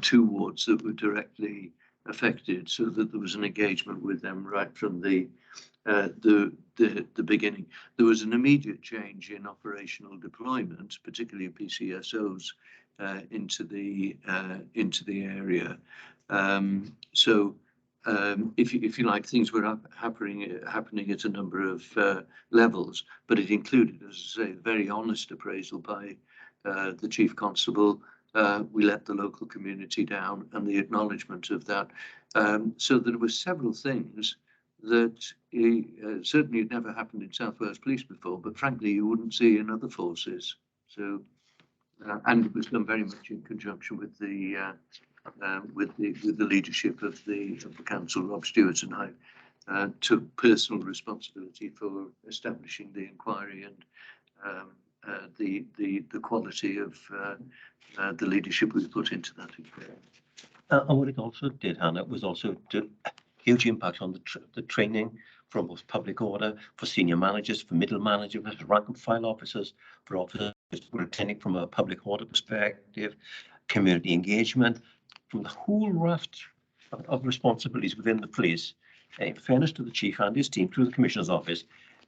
2 wards that were directly affected, so that there was an engagement with them right from the beginning. There was an immediate change in operational deployment, particularly PCSOs into the area. If you like, things were happening at a number of levels, but it included, as I say, very honest appraisal by the Chief Constable. We let the local community down, and the acknowledgement of that. So there were several things that certainly had never happened in South Wales Police before, but frankly you wouldn't see in other forces. So, and it was done very much in conjunction with the leadership of the council. Rob Stewart and I took personal responsibility for establishing the inquiry and the quality of the leadership we put into that inquiry. And what it also did, Hannah, was also to huge impact on the training for both public order, for senior managers, for middle managers, for rank and file officers, for officers who are attending from a public order perspective, community engagement, from the whole raft of responsibilities within the police. In fairness to the chief and his team, through the Commissioner's office,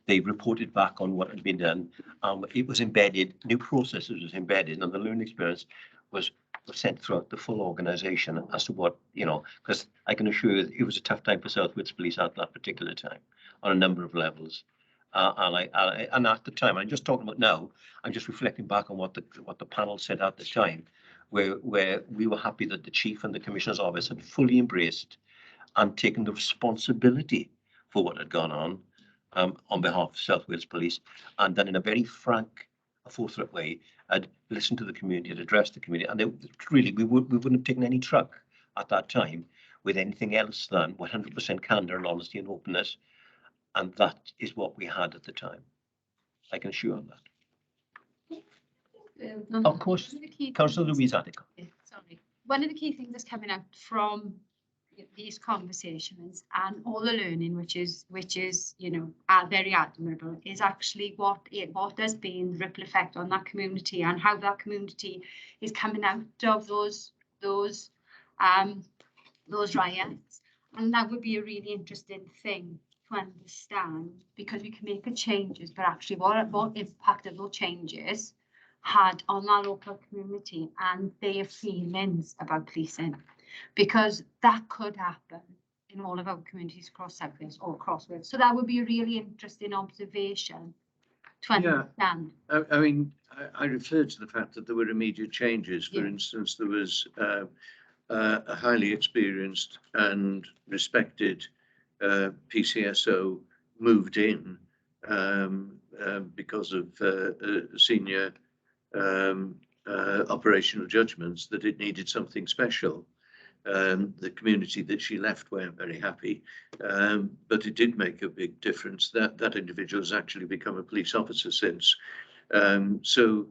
they reported back on what had been done. It was embedded, new processes was embedded, and the learning experience was sent throughout the full organisation as to what, because I can assure you it was a tough time for South Wales Police at that particular time on a number of levels. And at the time, I'm just talking about now, I'm just reflecting back on what the panel said at the time, where we were happy that the Chief and the Commissioner's office had fully embraced and taken the responsibility for what had gone on behalf of South Wales Police, and then in a very frank, forthright way, had listened to the community, had addressed the community, and we wouldn't have taken any truck at that time with anything else than 100% candour and honesty and openness, and that is what we had at the time. I can assure you that. Of course, Councillor Louise Attica. Sorry. One of the key things that's coming out from these conversations and all the learning, which is very admirable, is actually what has been the ripple effect on that community and how that community is coming out of those riots. And that would be a really interesting thing to understand, because we can make the changes, but actually what impact of those changes had on that local community and their feelings about policing, because that could happen in all of our communities across South Wales or across Wales. So that would be a really interesting observation to Yeah. understand. I mean, I referred to the fact that there were immediate changes. For Yeah. instance, there was a highly experienced and respected PCSO moved in because of senior operational judgments that it needed something special. The community that she left weren't very happy, but it did make a big difference. That individual has actually become a police officer since. So,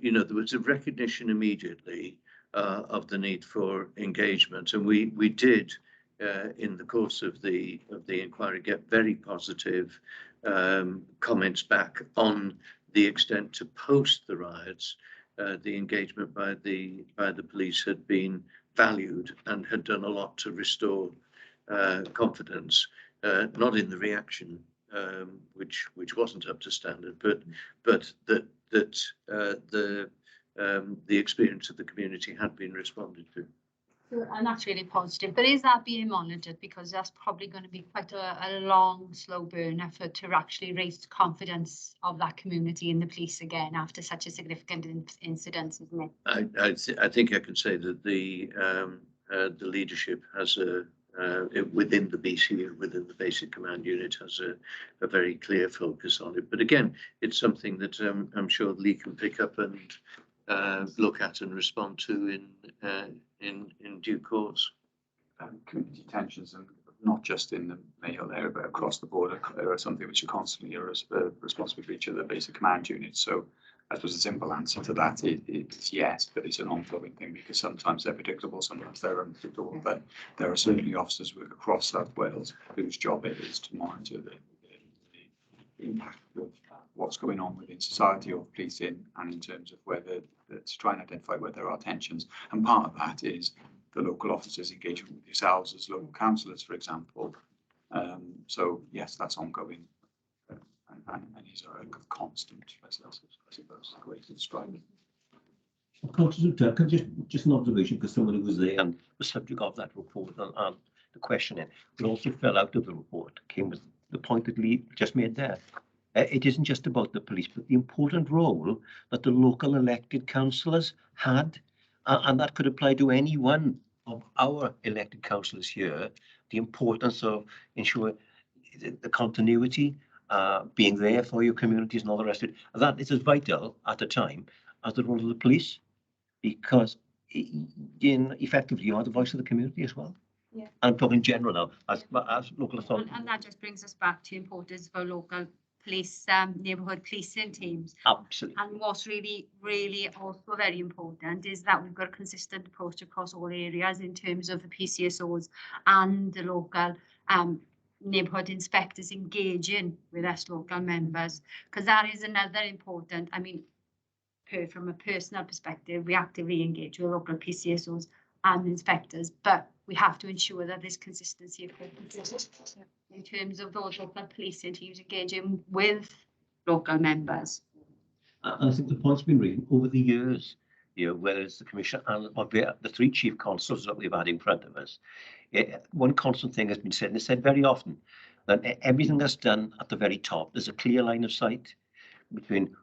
you know, there was a recognition immediately of the need for engagement, and we did, in the course of the inquiry, get very positive comments back on the extent to post the riots. The engagement by the police had been valued and had done a lot to restore confidence, not in the reaction, which wasn't up to standard, but that the experience of the community had been responded to. And that's really positive. But is that being monitored? Because that's probably going to be quite a long, slow burn effort to actually raise the confidence of that community in the police again after such a significant incident, isn't it? I think I can say that the leadership has within the BCU, within the Basic Command Unit, has a very clear focus on it. But again, it's something that I'm sure Lee can pick up and look at and respond to in due course. Community tensions, and not just in the Mayo area, but across the border, are something which are constantly responsible for each of the Basic Command Units. So I suppose the simple answer to that is yes, but it's an ongoing thing, because sometimes they're predictable, sometimes they're unpredictable. But there are certainly officers across South Wales whose job it is to monitor the impact of what's going on within society or policing, and in terms of whether to try and identify where there are tensions. And part of that is the local officers engagement with yourselves as local councillors, for example. So yes, that's ongoing, and is a constant, I suppose, the way to describe it. Councillor Duncan, just an observation, because someone who was there and the subject of that report and the questioning, but also fell out of the report, came with the point that Lee just made there. It isn't just about the police, but the important role that the local elected councillors had, and that could apply to any one of our elected councillors here. The importance of ensuring the continuity, being there for your communities and all the rest of it. That is as vital at the time as the role of the police, because effectively you are the voice of the community as well. Yeah. I'm talking general now, as local authority. And that just brings us back to the importance of our local police, neighbourhood policing teams. Absolutely. And what's really, really also very important is that we've got a consistent approach across all areas in terms of the PCSOs and the local neighbourhood inspectors engaging with us local members, because that is another important, I mean, from a personal perspective, we actively engage with local PCSOs and inspectors, but we have to ensure that there's consistency of purposes in terms of those local policing teams engaging with local members. And I think the point's been raised over the years, you know, whether it's the Commission and the three chief constables that we've had in front of us. One constant thing has been said, and it's said very often, that everything that's done at the very top, there's a clear line of sight between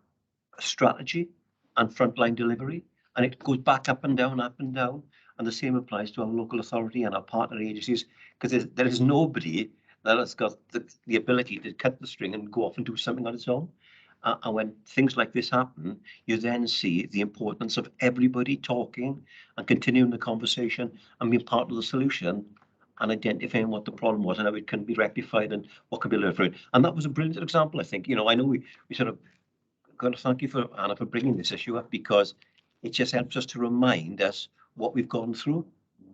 strategy and frontline delivery, and it goes back up and down, and the same applies to our local authority and our partner agencies, because there is nobody that has got the ability to cut the string and go off and do something on its own. And when things like this happen, you then see the importance of everybody talking and continuing the conversation and being part of the solution and identifying what the problem was and how it can be rectified and what can be learned from it. And that was a brilliant example, I think. You know, I know we sort of got to thank you for Anna for bringing this issue up, because it just helps us to remind us what we've gone through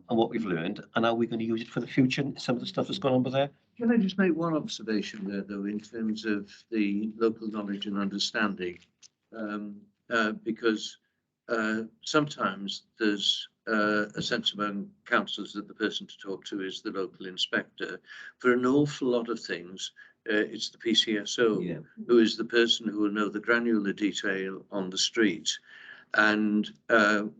and what we've learned and how we're going to use it for the future. Some of the stuff that's gone on with there. Can I just make one observation there, though, in terms of the local knowledge and understanding? Because sometimes there's a sense among councillors that the person to talk to is the local inspector. For an awful lot of things, it's the PCSO who is the person who will know the granular detail on the street. And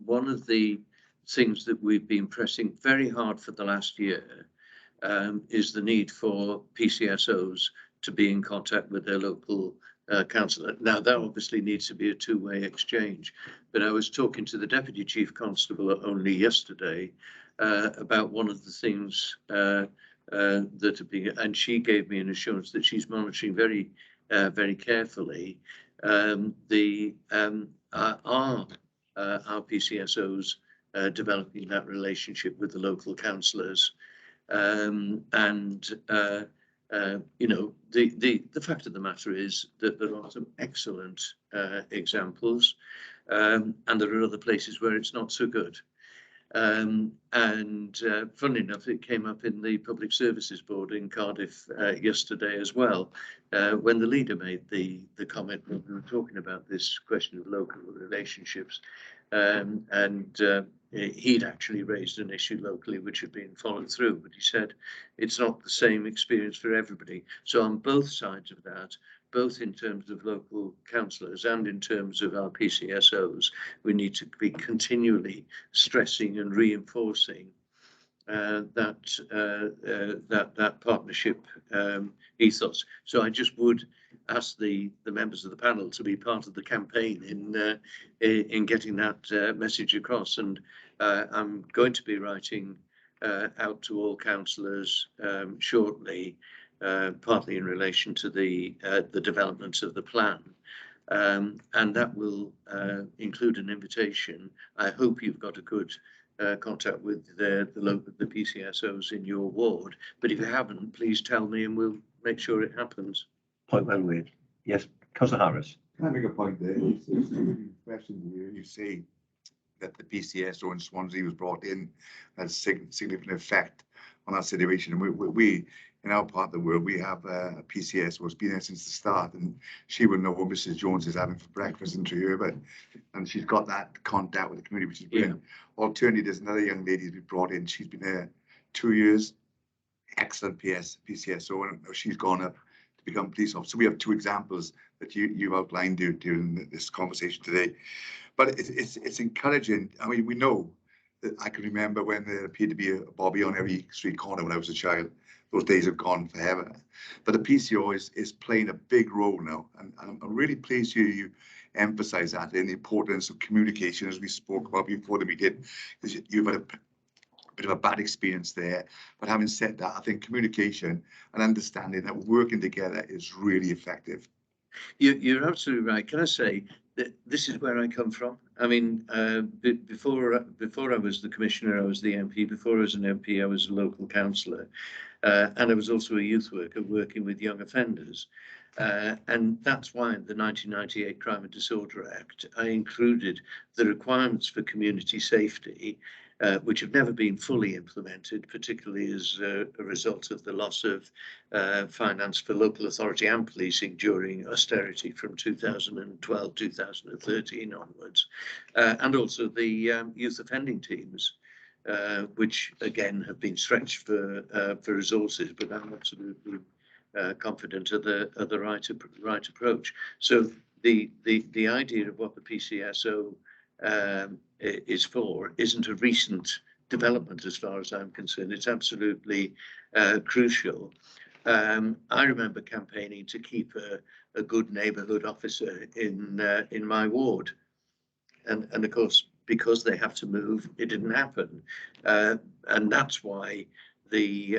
one of the things that we've been pressing very hard for the last year is the need for PCSOs to be in contact with their local councillor. Now, that obviously needs to be a two-way exchange, but I was talking to the Deputy Chief Constable only yesterday about one of the things that have been, and she gave me an assurance that she's monitoring very, very carefully our PCSOs developing that relationship with the local councillors. You know, the fact of the matter is that there are some excellent examples, and there are other places where it's not so good. Funnily enough, it came up in the Public Services Board in Cardiff yesterday as well, when the leader made the comment when we were talking about this question of local relationships, he'd actually raised an issue locally which had been followed through, but he said it's not the same experience for everybody. So on both sides of that, both in terms of local councillors and in terms of our PCSOs, we need to be continually stressing and reinforcing that partnership ethos. So I just would ask the members of the panel to be part of the campaign in getting that message across. And I'm going to be writing out to all councillors shortly, partly in relation to the development of the plan. And that will include an invitation. I hope you've got a good contact with the PCSOs in your ward, but if you haven't, please tell me and we'll make sure it happens. Point well made. Yes, Councillor Harris. Can I make a point there? It's really refreshing to hear you say that the PCSO in Swansea was brought in has significant effect on our situation. And we in our part of the world, we have a PCSO who's been there since the start, and she will know what Mrs. Jones is having for breakfast in Treherbert, and she's got that contact with the community, which is brilliant. Yeah. Alternatively, there's another young lady who's been brought in. She's been there 2 years, excellent PCSO, and she's gone up to become police officer. So we have two examples that you've outlined during this conversation today. But it's encouraging. I mean, we know that I can remember when there appeared to be a Bobby on every street corner when I was a child. Those days have gone forever. But the PCO is playing a big role now. And I'm really pleased to hear you emphasize that and the importance of communication, as we spoke about before the meeting. You've had a bit of a bad experience there. But having said that, I think communication and understanding that working together is really effective. You're absolutely right. Can I say that this is where I come from? I mean, before I was the commissioner, I was the MP. Before I was an MP, I was a local councillor. And I was also a youth worker working with young offenders. And that's why in the 1998 Crime and Disorder Act, I included the requirements for community safety, which have never been fully implemented, particularly as a result of the loss of finance for local authority and policing during austerity from 2012, 2013 onwards, and also the youth offending teams, which again have been stretched for resources, but I'm absolutely confident of the right approach. So the idea of what the PCSO is for isn't a recent development as far as I'm concerned. It's absolutely crucial. I remember campaigning to keep a good neighbourhood officer in my ward, and of course, because they have to move, it didn't happen, and that's why the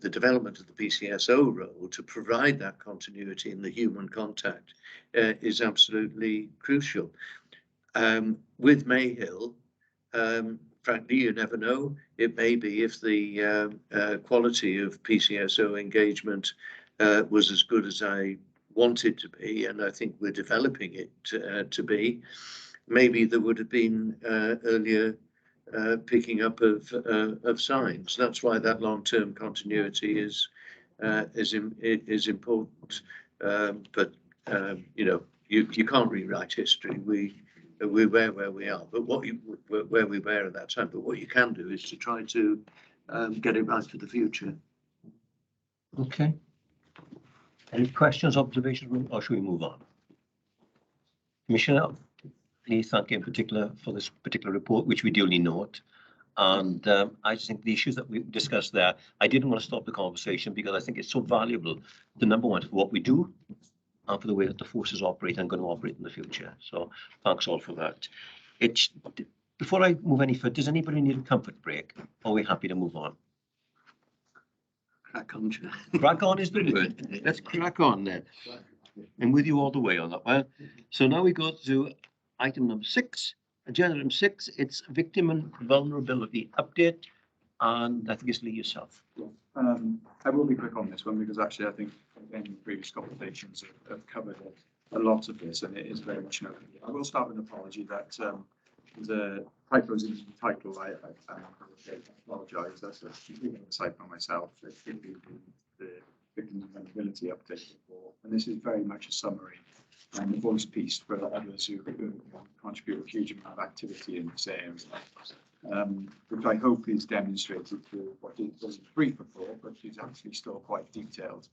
development of the PCSO role to provide that continuity in the human contact is absolutely crucial. With Mayhill, frankly, you never know. It may be if the quality of PCSO engagement was as good as I want it to be, and I think we're developing it to be, maybe there would have been earlier picking up of signs. That's why that long-term continuity is important. But you know, you can't rewrite history. We're where we are, but where we were at that time. But what you can do is to try to get it right for the future. Okay. Any questions, observations, or should we move on? Commissioner, please thank you in particular for this particular report, which we duly note. And I just think the issues that we discussed there, I didn't want to stop the conversation because I think it's so valuable. The number one, for what we do and for the way that the forces operate and going to operate in the future. So thanks all for that. Before I move any further, does anybody need a comfort break? Or are we happy to move on? Crack on, Chair. Crack on is the word. Let's crack on then. I'm with you all the way on that one. So now we go to item number 6, agenda item 6. It's victim and vulnerability update. And I think it's Lee yourself. I will be quick on this one because actually I think in previous conversations have covered a lot of this, and it is very much known. I will start with an apology that the typos in the title. I apologise. That's a complete oversight by myself. It should be the victim and vulnerability update report, and this is very much a summary and a voice piece for others who contribute a huge amount of activity in this area. Which I hope is demonstrated through what it was a brief report, but is actually still quite detailed.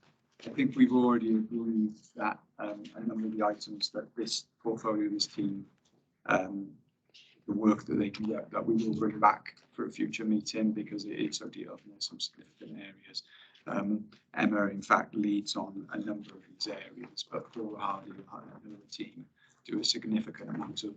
I think we've already agreed that a number of the items that this portfolio, this team, the work that they can get, that we will bring back for a future meeting because it is so detailed and there's some significant areas. Emma, in fact, leads on a number of these areas, but Paul Hardy and the team do a significant amount of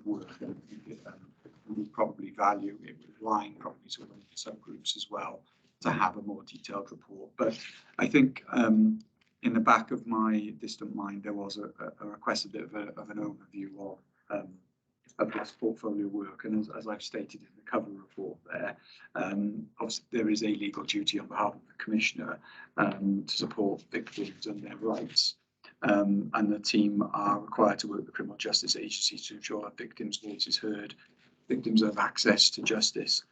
work. We would probably value it with line probably to one of the subgroups as well to have a more detailed report. But I think in the back of my distant mind there was a request, a bit of an overview of this portfolio work, and as I've stated in the cover report there, obviously there is a legal duty on behalf of the Commissioner to support victims and their rights. And the team are required to work with the criminal justice agencies to ensure that victims' voice is heard, victims have access to justice,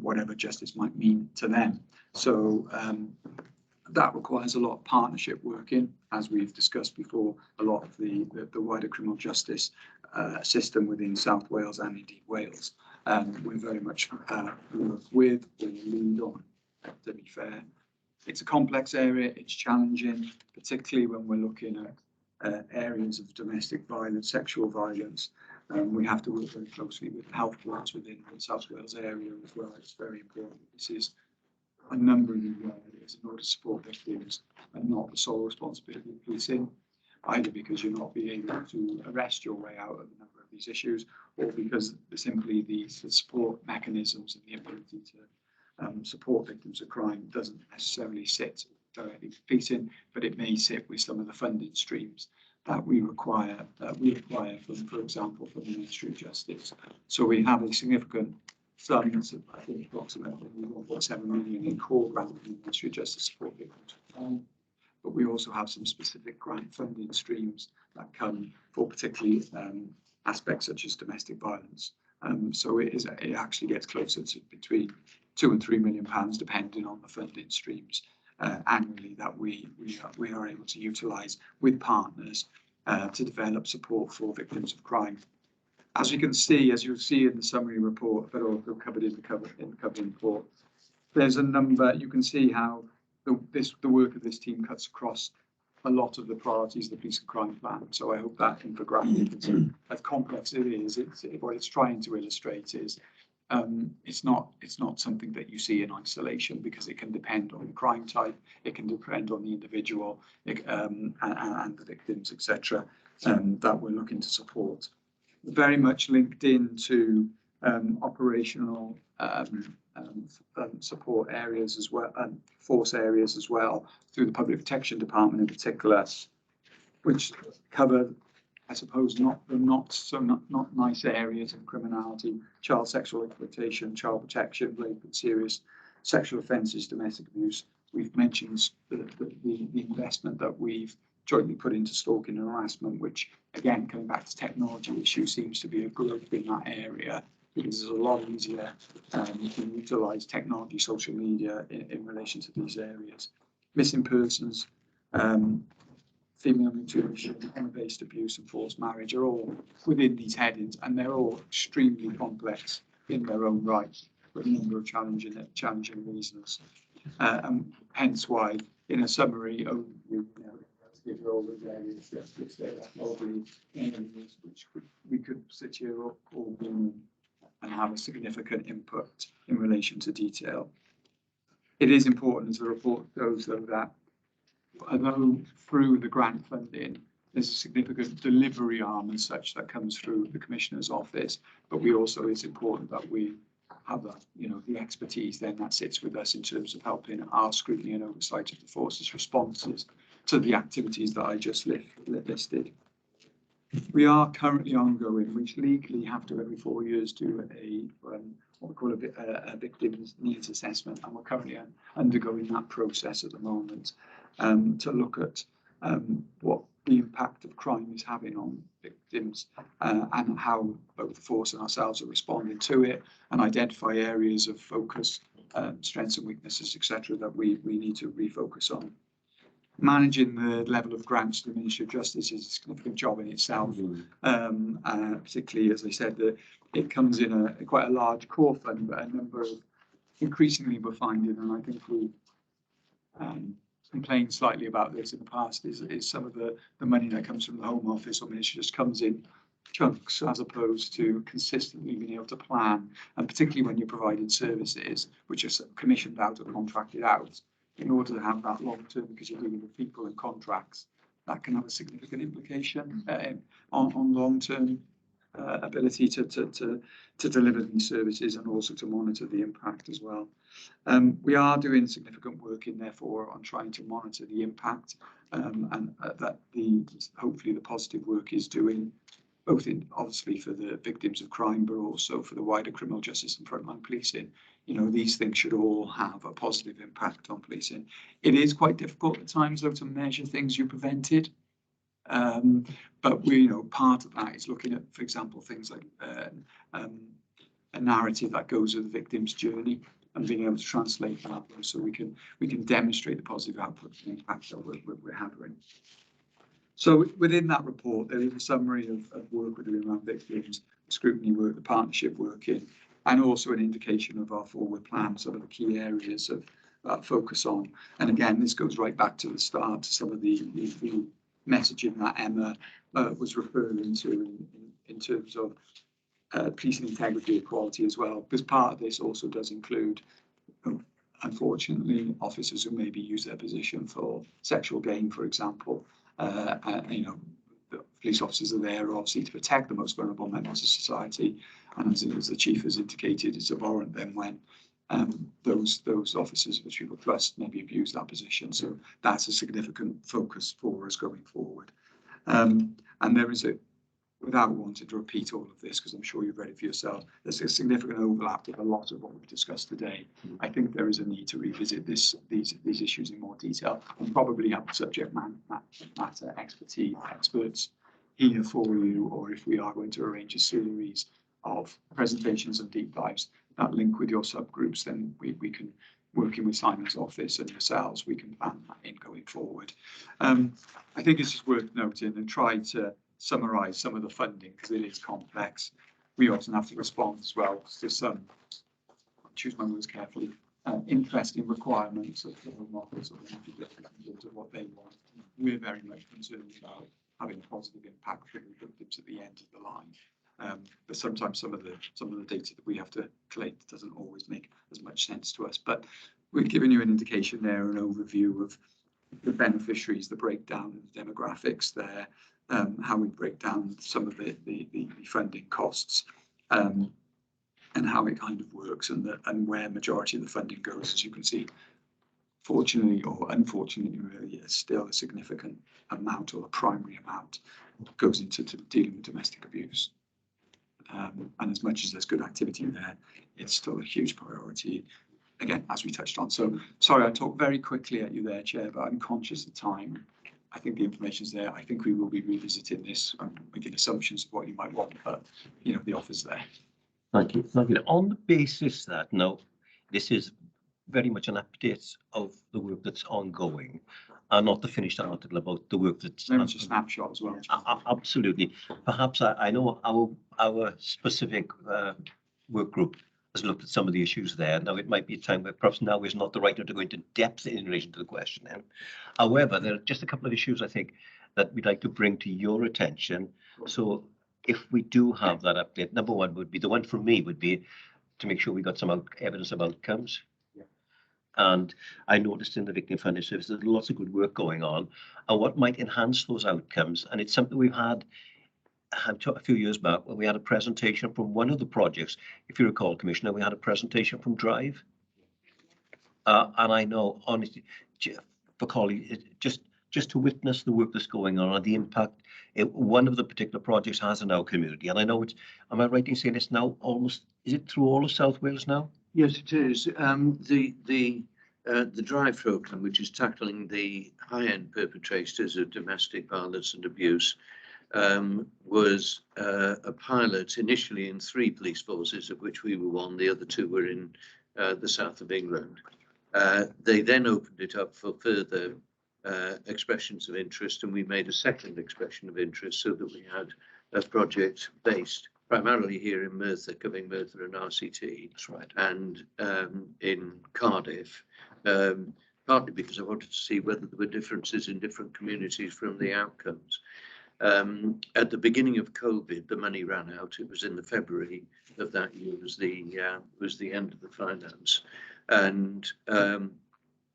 whatever justice might mean to them. So that requires a lot of partnership working, as we've discussed before. A lot of the wider criminal justice system within South Wales and indeed Wales, we're very much work with or lead on, to be fair. It's a complex area, it's challenging, particularly when we're looking at areas of domestic violence, sexual violence. We have to work very closely with health boards within the South Wales area as well. It's very important. This is a number of areas in order to support victims and not the sole responsibility of policing, either because you're not being able to arrest your way out of a number of these issues, or because simply the support mechanisms and the ability to support victims of crime doesn't necessarily sit directly with policing, but it may sit with some of the funding streams that we require from, for example, from the Ministry of Justice. So we have a significant sums of, I think, approximately 1.7 million in core grant from the Ministry of Justice support victims of crime. But we also have some specific grant funding streams that come for particularly aspects such as domestic violence. So it actually gets closer to between £2 and £3 million, depending on the funding streams annually that we are able to utilise with partners to develop support for victims of crime. As you can see, as you'll see in the summary report, but also covered in the covering report, there's a number. You can see how the work of this team cuts across a lot of the priorities of the police and crime plan. So I hope that infographic, as complex as it is, what it's trying to illustrate is it's not something that you see in isolation, because it can depend on the crime type, it can depend on the individual and the victims, etc. That we're looking to support. Very much linked into operational support areas as well, and force areas as well, through the Public Protection Department in particular, which cover, I suppose, not nice areas of criminality: child sexual exploitation, child protection, rape and serious sexual offences, domestic abuse. We've mentioned the investment that we've jointly put into stalking and harassment, which, again, coming back to technology issue, seems to be a growth in that area, because it's a lot easier to utilise technology, social media in relation to these areas. Missing persons, female mutilation, honor-based abuse and forced marriage are all within these headings, and they're all extremely complex in their own right for a number of challenging reasons. And hence why, in a summary overview, give you all those areas, which there are probably areas which we could sit here all being and have a significant input in relation to detail. It is important as the report goes, though, that although through the grant funding, there's a significant delivery arm and such that comes through the Commissioner's office, but we also, it's important that we have that, you know, the expertise then that sits with us in terms of helping our scrutiny and oversight of the force's responses to the activities that I just listed. We are currently ongoing, which legally have to every 4 years do a what we call a victims needs assessment, and we're currently undergoing that process at the moment to look at what the impact of crime is having on victims and how both the force and ourselves are responding to it, and identify areas of focus, strengths and weaknesses, etc., that we need to refocus on. Managing the level of grants to the Ministry of Justice is a significant job in itself, particularly, as I said, it comes in quite a large core fund, but a number of increasingly we're finding, and I think we complained slightly about this in the past, is some of the money that comes from the Home Office or Ministry just comes in chunks as opposed to consistently being able to plan, and particularly when you're providing services which are commissioned out or contracted out, in order to have that long term, because you're dealing with people and contracts, that can have a significant implication on long term ability to deliver these services and also to monitor the impact as well. We are doing significant work in therefore on trying to monitor the impact and that hopefully the positive work is doing, both in obviously for the victims of crime, but also for the wider criminal justice and frontline policing. You know, these things should all have a positive impact on policing. It is quite difficult at times, though, to measure things you prevented. But we, you know, part of that is looking at, for example, things like a narrative that goes with the victim's journey and being able to translate that so we can demonstrate the positive output and impact that we're having. So within that report, there is a summary of work we're doing around victims, scrutiny work, the partnership working, and also an indication of our forward plan, some of the key areas of focus on. And again, this goes right back to the start, to some of the messaging that Emma was referring to in terms of policing integrity, equality as well, because part of this also does include, unfortunately, officers who maybe use their position for sexual gain, for example. You know, the police officers are there obviously to protect the most vulnerable members of society, and as the chief has indicated, it's abhorrent then when those officers which people trust maybe abuse that position. So that's a significant focus for us going forward. And there is without wanting to repeat all of this, because I'm sure you've read it for yourself, there's a significant overlap with a lot of what we've discussed today. I think there is a need to revisit these issues in more detail, and probably have subject matter experts here for you, or if we are going to arrange a series of presentations and deep dives that link with your subgroups, then we can, working with Simon's office and yourselves, we can plan that in going forward. I think it's just worth noting and try to summarise some of the funding, because it is complex. We often have to respond as well to some, choose my words carefully, interesting requirements of the Home Office or of what they want. We're very much concerned about having a positive impact for the victims at the end of the line. But sometimes some of the data that we have to collate doesn't always make as much sense to us. But we've given you an indication there, an overview of the beneficiaries, the breakdown of the demographics there, how we break down some of the funding costs, and how it kind of works, and where majority of the funding goes. As you can see, fortunately or unfortunately, really, is still a significant amount, or a primary amount, goes into dealing with domestic abuse. And as much as there's good activity there, it's still a huge priority, again, as we touched on. So sorry, I talked very quickly at you there, Chair, but I'm conscious of time. I think the information's there. I think we will be revisiting this and making assumptions of what you might want, but you know, the offer's there. Thank you. Thank you. On the basis that now this is very much an update of the work that's ongoing, and not the finished article about the work that's maybe it's a snapshot as well. Absolutely. Perhaps I know our specific work group has looked at some of the issues there. Now, it might be a time where perhaps now is not the right time to go into depth in relation to the question. However, there are just a couple of issues I think that we'd like to bring to your attention. So if we do have that update, number one would be, the one from me would be to make sure we got some evidence of outcomes. Yeah. And I noticed in the victim funding service, there's lots of good work going on, and what might enhance those outcomes. And it's something we've had a few years back when we had a presentation from one of the projects. If you recall, Commissioner, we had a presentation from Drive. And I know, honestly, for colleagues, just to witness the work that's going on and the impact one of the particular projects has in our community. And I know it's, am I right in saying it's now almost, is it through all of South Wales now? Yes, it is. The Drive programme, which is tackling the high-end perpetrators of domestic violence and abuse, was a pilot initially in 3 police forces, of which we were one. The other 2 were in the south of England. They then opened it up for further expressions of interest, and we made a second expression of interest so that we had a project based primarily here in Merthyr, covering Merthyr and RCT. That's right. And in Cardiff, partly because I wanted to see whether there were differences in different communities from the outcomes. At the beginning of COVID, the money ran out. It was in the February of that year was the end of the finance, and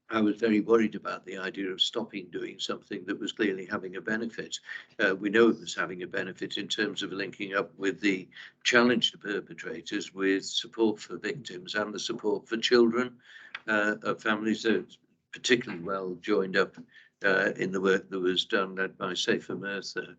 I was very worried about the idea of stopping doing something that was clearly having a benefit. We know it was having a benefit in terms of linking up with the challenge to perpetrators, with support for victims and the support for children of families that particularly well joined up in the work that was done led by Safer Merthyr.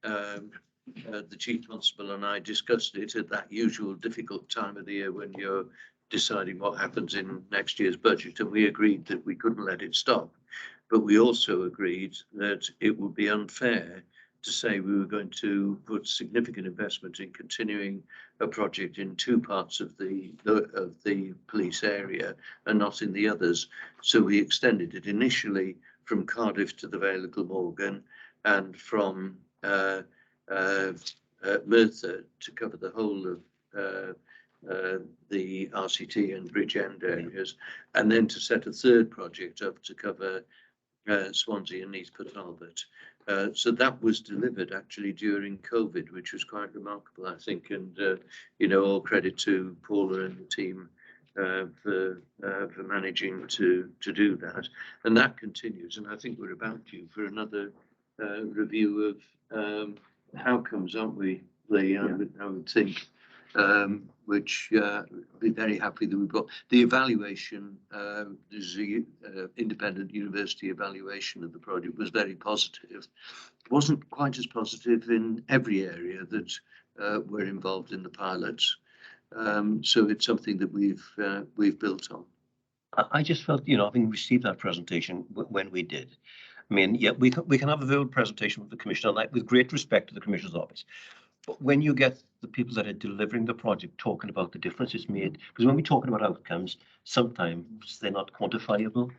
The Chief Constable and I discussed it at that usual difficult time of the year when you're deciding what happens in next year's budget, and we agreed that we couldn't let it stop. But we also agreed that it would be unfair to say we were going to put significant investment in continuing a project in 2 parts of the police area and not in the others. So we extended it initially from Cardiff to the Vale of Glamorgan and from Merthyr to cover the whole of the RCT and Bridgend areas, and then to set a 3rd project up to cover Swansea and Neath Talbot. So that was delivered actually during COVID, which was quite remarkable, I think. And all credit to Paula and the team for managing to do that. And that continues. And I think we're about due for another review of outcomes, aren't we, Lee? I would think. Which be very happy that we've got the evaluation. There's the independent university evaluation of the project was very positive. Wasn't quite as positive in every area that were involved in the pilots. So it's something that we've built on. I just felt, having received that presentation when we did, I mean, yeah, we can have a verbal presentation with the Commissioner, like, with great respect to the Commissioner's office. But when you get the people that are delivering the project talking about the difference it's made, because when we're talking about outcomes, sometimes they're not quantifiable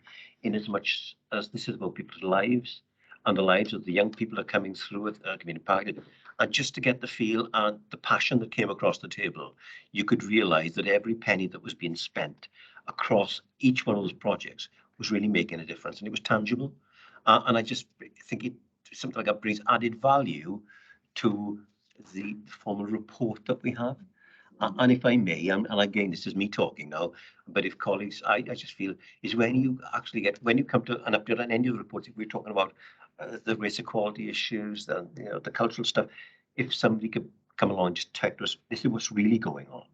in as much as this is about people's lives and the lives of the young people that are coming through it, being impacted. And just to get the feel and the passion that came across the table, you could realize that every penny that was being spent across each one of those projects was really making a difference, and it was tangible. And I just think something like that brings added value to the formal report that we have. And if I may, and again, this is me talking now, but if colleagues, I just feel is when you actually when you come to an update on any of the reports, if we're talking about the race equality issues, and the cultural stuff, if somebody could come along and just tell us, this is what's really going on.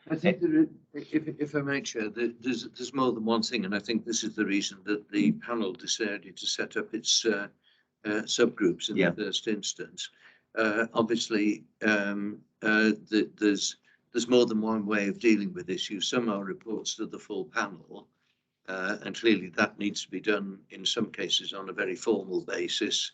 I think that if I may, Chair, there's more than one thing, and I think this is the reason that the panel decided to set up its subgroups in the first instance. Obviously, there's more than one way of dealing with issues. Some are reports to the full panel, and clearly that needs to be done in some cases on a very formal basis.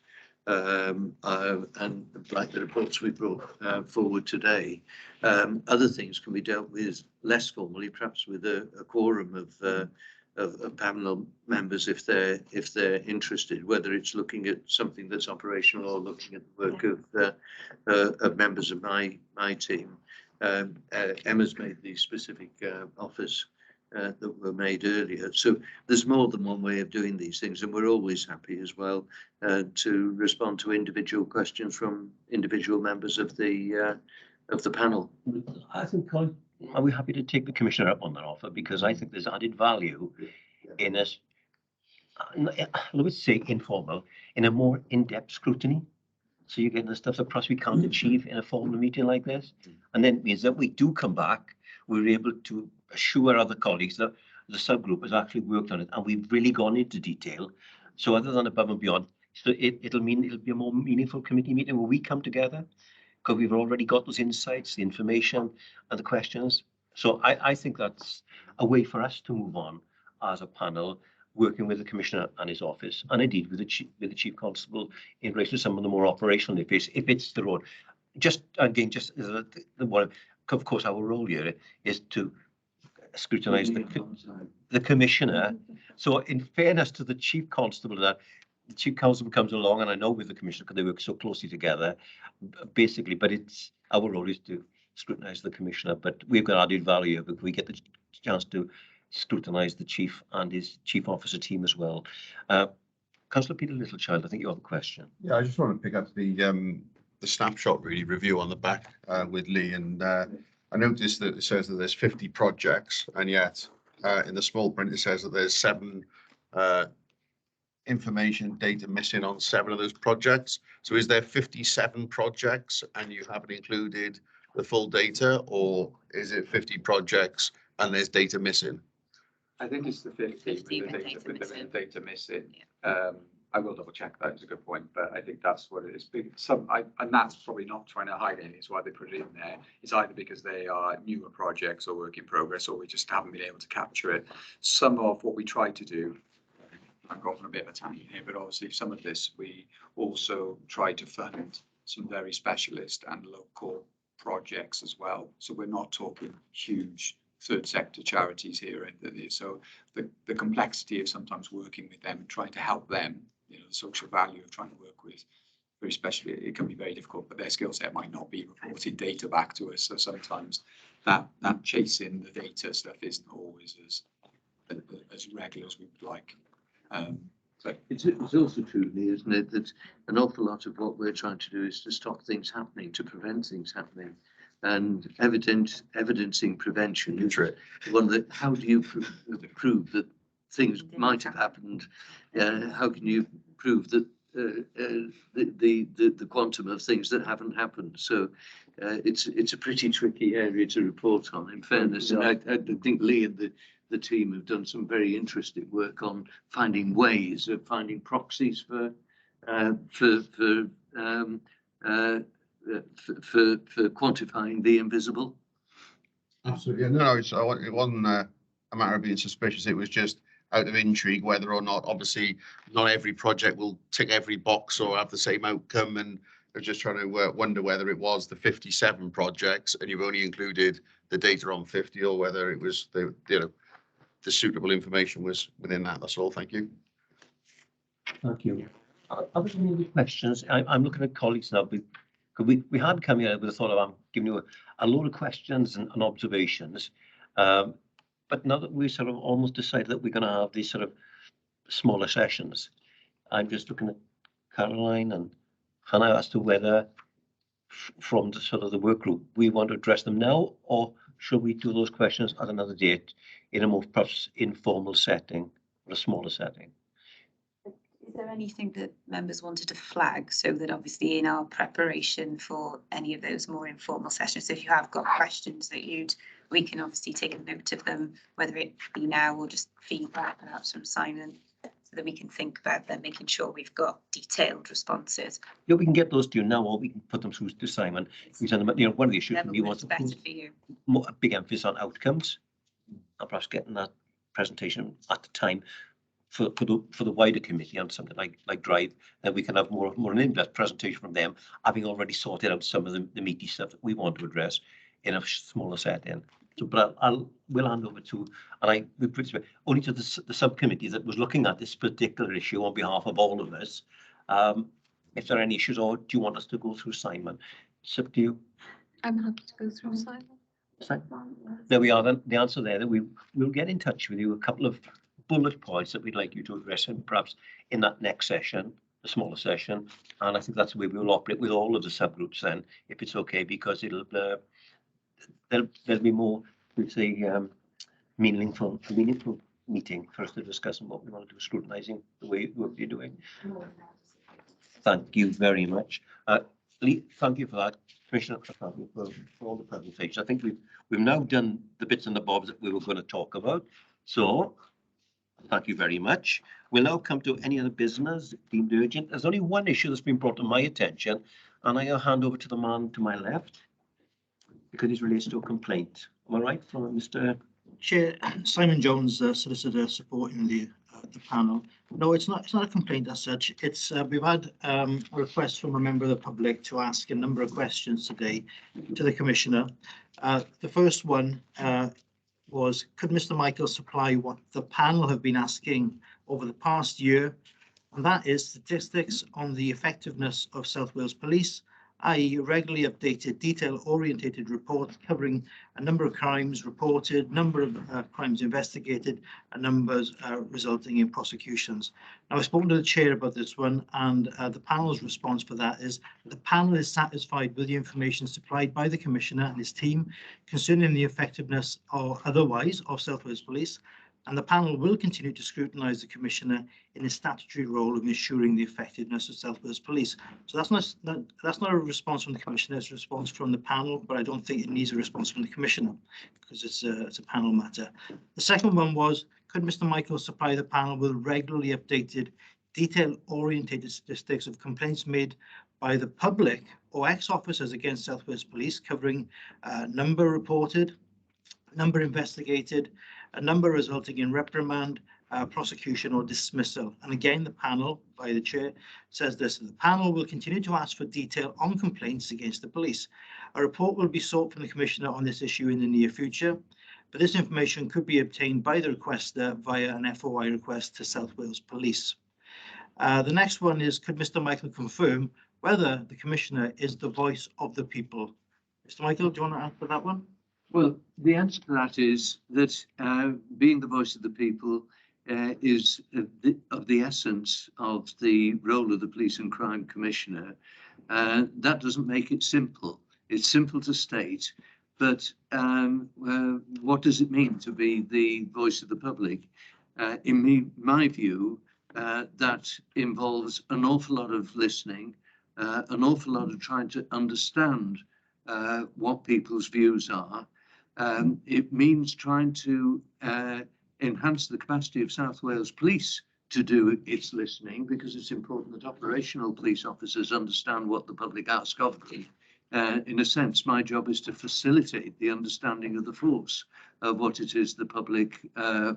And like the reports we brought forward today, other things can be dealt with less formally, perhaps with a quorum of panel members if they're interested, whether it's looking at something that's operational or looking at the work of members of my team. Emma's made these specific offers that were made earlier. So there's more than one way of doing these things, and we're always happy as well to respond to individual questions from individual members of the panel. I think, Colin, are we happy to take the commissioner up on that offer? Because I think there's added value in us, let's say informal, in a more in-depth scrutiny. So you're getting the stuff that perhaps we can't achieve in a formal meeting like this. And then it means that we do come back, we're able to assure other colleagues that the subgroup has actually worked on it and we've really gone into detail. So other than above and beyond, so it'll be a more meaningful committee meeting where we come together because we've already got those insights, the information and the questions. So I think that's a way for us to move on as a panel, working with the commissioner and his office, and indeed with the chief constable in relation to some of the more operational issues, if it's the road. Just again, just as the one, of course, our role here is to scrutinise the commissioner. So in fairness to the chief constable, that the chief constable comes along, and I know with the commissioner because they work so closely together, basically. But it's our role is to scrutinise the commissioner. But we've got added value because we get the chance to scrutinise the chief and his chief officer team as well. Councillor Peter Littlechild, I think you have a question. Yeah, I just want to pick up the snapshot really review on the back with Lee, and I noticed that it says that there's 50 projects, and yet in the small print it says that there's 7 information data missing on 7 of those projects. So is there 57 projects and you haven't included the full data, or is it 50 projects and there's data missing? I think it's the 50 with the data missing. I will double check that. It's a good point, but I think that's what it is. And that's probably not trying to hide anything. It's why they put it in there. It's either because they are newer projects or work in progress, or we just haven't been able to capture it. Some of what we try to do, I'm going on a bit of a tangent here, but obviously some of this we also try to fund some very specialist and local projects as well. So we're not talking huge third sector charities here. So the complexity of sometimes working with them and trying to help them, the social value of trying to work with very specially, it can be very difficult, but their skill set might not be reporting data back to us. So sometimes that chasing the data stuff isn't always as regular as we would like. But it's also true, Lee, isn't it, that an awful lot of what we're trying to do is to stop things happening, to prevent things happening. And evidencing prevention is one that, how do you prove that things might have happened? How can you prove that the quantum of things that haven't happened? So it's a pretty tricky area to report on, in fairness. And I think Lee and the team have done some very interesting work on finding ways of finding proxies for quantifying the invisible. Absolutely. No, it wasn't a matter of being suspicious. It was just out of intrigue whether or not, obviously, not every project will tick every box or have the same outcome. And they're just trying to wonder whether it was the 57 projects and you've only included the data on 50, or whether it was the suitable information was within that. That's all. Thank you. Thank you. Are there any questions? I'm looking at colleagues now. We had come here with the thought of I'm giving you a load of questions and observations, but now that we sort of almost decided that we're going to have these sort of smaller sessions, I'm just looking at Caroline and Hannah as to whether from the sort of the work group we want to address them now, or should we do those questions at another date in a more perhaps informal setting or a smaller setting? Is there anything that members wanted to flag, so that obviously in our preparation for any of those more informal sessions, if you have got questions that we can obviously take a note of them, whether it be now or just feedback perhaps from Simon, so that we can think about them, making sure we've got detailed responses. Yeah, we can get those to you now, or we can put them through to Simon. We send them, one of the issues we want to put a big emphasis on outcomes, and perhaps getting that presentation at the time for the wider committee on something like Drive, then we can have more an in-depth presentation from them, having already sorted out some of the meaty stuff that we want to address in a smaller setting. So, but we'll hand over to, and only to the subcommittee that was looking at this particular issue on behalf of all of us. If there are any issues, or do you want us to go through Simon? It's up to you. I'm happy to go through Simon. There we are, then, the answer there, that we'll get in touch with you, a couple of bullet points that we'd like you to address, and perhaps in that next session, the smaller session, and I think that's the way we will operate with all of the subgroups then, if it's okay, because it'll, there'll be more, we'd say, meaningful meeting for us to discuss and what we want to do, scrutinizing the way what you're doing. Thank you very much. Lee, thank you for that. Commissioner, thank you for all the presentations. I think we've now done the bits and the bobs that we were going to talk about. So thank you very much. We'll now come to any other business deemed urgent. There's only one issue that's been brought to my attention, and I'm going to hand over to the man to my left because it relates to a complaint. Am I right, from Mr. Chair, Simon Jones, solicitor, supporting the panel. No, it's not a complaint as such. It's we've had a request from a member of the public to ask a number of questions today to the Commissioner. The first one was, could Mr. Michael supply what the panel have been asking over the past year, and that is statistics on the effectiveness of South Wales Police, i.e. regularly updated detail-orientated reports covering a number of crimes reported, number of crimes investigated, and numbers resulting in prosecutions. Now, I've spoken to the chair about this one, and the panel's response for that is the panel is satisfied with the information supplied by the Commissioner and his team concerning the effectiveness or otherwise of South Wales Police, and the panel will continue to scrutinise the Commissioner in his statutory role of ensuring the effectiveness of South Wales Police. So that's not a response from the Commissioner, it's a response from the panel, but I don't think it needs a response from the Commissioner because it's a panel matter. The second one was, could Mr. Michael supply the panel with regularly updated detail-orientated statistics of complaints made by the public or ex-officers against South Wales Police, covering number reported, number investigated, a number resulting in reprimand, prosecution or dismissal. And again, the panel, by the chair, says this: the panel will continue to ask for detail on complaints against the police. A report will be sought from the Commissioner on this issue in the near future, but this information could be obtained by the requester via an FOI request to South Wales Police. The next one is, could Mr. Michael confirm whether the Commissioner is the voice of the people? Mr. Michael, do you want to answer that one? Well, the answer to that is that being the voice of the people is of the essence of the role of the Police and Crime Commissioner. That doesn't make it simple. It's simple to state, but what does it mean to be the voice of the public? In my view, that involves an awful lot of listening, an awful lot of trying to understand what people's views are. It means trying to enhance the capacity of South Wales Police to do its listening, because it's important that operational police officers understand what the public ask of them. In a sense, my job is to facilitate the understanding of the force of what it is the public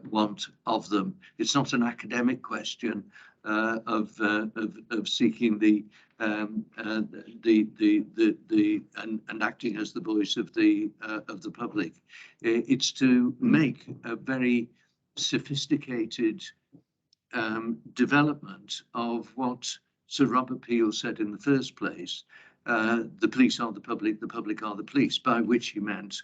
want of them. It's not an academic question of seeking and acting as the voice of the public. It's to make a very sophisticated development of what Sir Robert Peel said in the first place. The police are the public are the police, by which he meant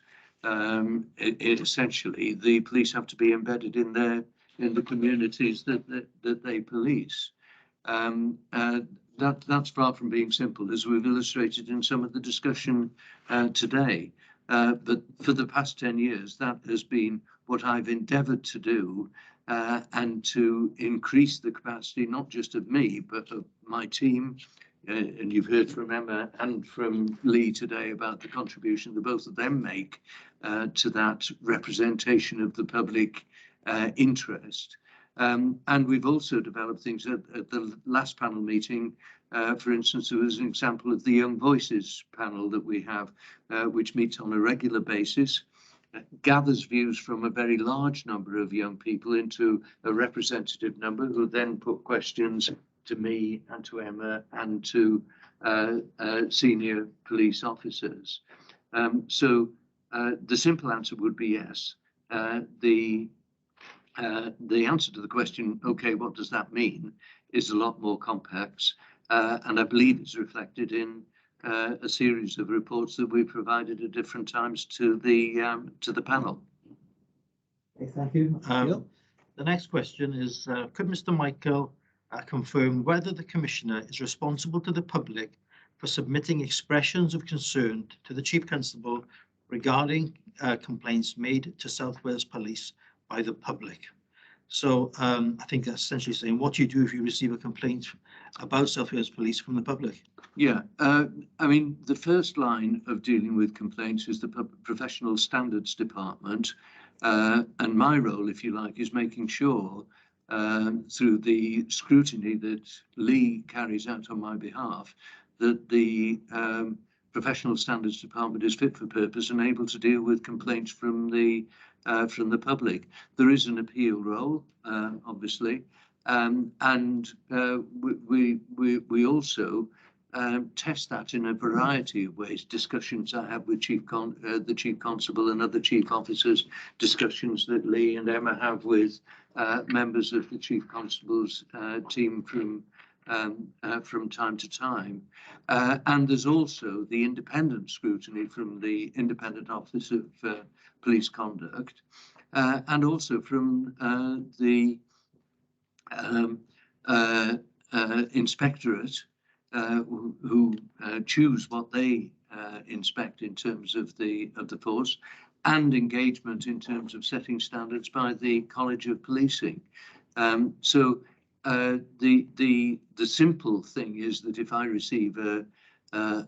essentially the police have to be embedded in the communities that they police. That's far from being simple, as we've illustrated in some of the discussion today. But for the past 10 years, that has been what I've endeavoured to do, and to increase the capacity, not just of me, but of my team. And you've heard from Emma and from Lee today about the contribution that both of them make to that representation of the public interest. And we've also developed things at the last panel meeting. For instance, there was an example of the Young Voices panel that we have, which meets on a regular basis, gathers views from a very large number of young people into a representative number, who then put questions to me and to Emma and to senior police officers. So the simple answer would be yes. The answer to the question, okay, what does that mean, is a lot more complex, and I believe it's reflected in a series of reports that we provided at different times to the panel. Okay, thank you. The next question is, could Mr. Michael confirm whether the Commissioner is responsible to the public for submitting expressions of concern to the Chief Constable regarding complaints made to South Wales Police by the public? So I think that's essentially saying, what do you do if you receive a complaint about South Wales Police from the public? Yeah, I mean, the first line of dealing with complaints is the Professional Standards Department. And my role, if you like, is making sure through the scrutiny that Lee carries out on my behalf, that the Professional Standards Department is fit for purpose and able to deal with complaints from the public. There is an appeal role, obviously, and we also test that in a variety of ways. Discussions I have with the Chief Constable and other chief officers, discussions that Lee and Emma have with members of the Chief Constable's team from time to time. And there's also the independent scrutiny from the Independent Office of Police Conduct, and also from the Inspectorate, who choose what they inspect in terms of the force, and engagement in terms of setting standards by the College of Policing. So the simple thing is that if I receive a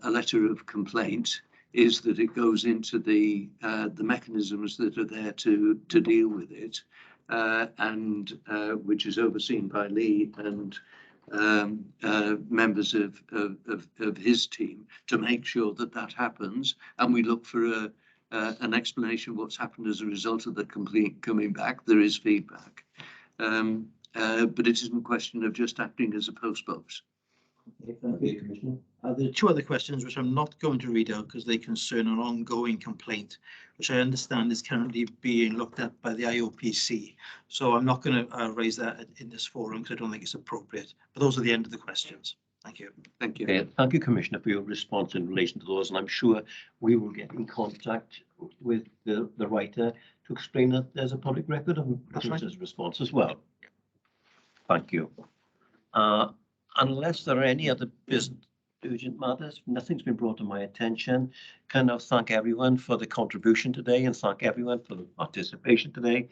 letter of complaint, is that it goes into the mechanisms that are there to deal with it, and which is overseen by Lee and members of his team to make sure that that happens, and we look for an explanation of what's happened as a result of the complaint coming back. There is feedback, but it isn't a question of just acting as a post box. Thank you, Commissioner. There are two other questions which I'm not going to read out because they concern an ongoing complaint, which I understand is currently being looked at by the IOPC. So I'm not going to raise that in this forum because I don't think it's appropriate. But those are the end of the questions. Thank you. Thank you. Okay, thank you, Commissioner, for your response in relation to those, and I'm sure we will get in contact with the writer to explain that there's a public record of his response as well. Thank you. Unless there are any other business urgent matters, nothing's been brought to my attention. Can I thank everyone for the contribution today and thank everyone for the participation today.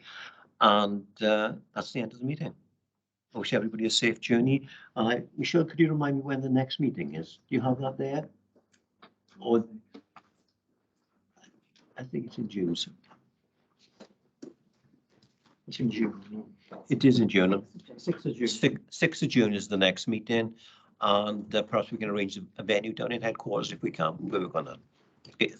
And that's the end of the meeting. I wish everybody a safe journey. Michelle, could you remind me when the next meeting is? Do you have that there? Or I think it's in June. It's in June. It is in June. 6th of June. 6th of June is the next meeting, and perhaps we can arrange a venue down in headquarters if we can. We're going to. Okay,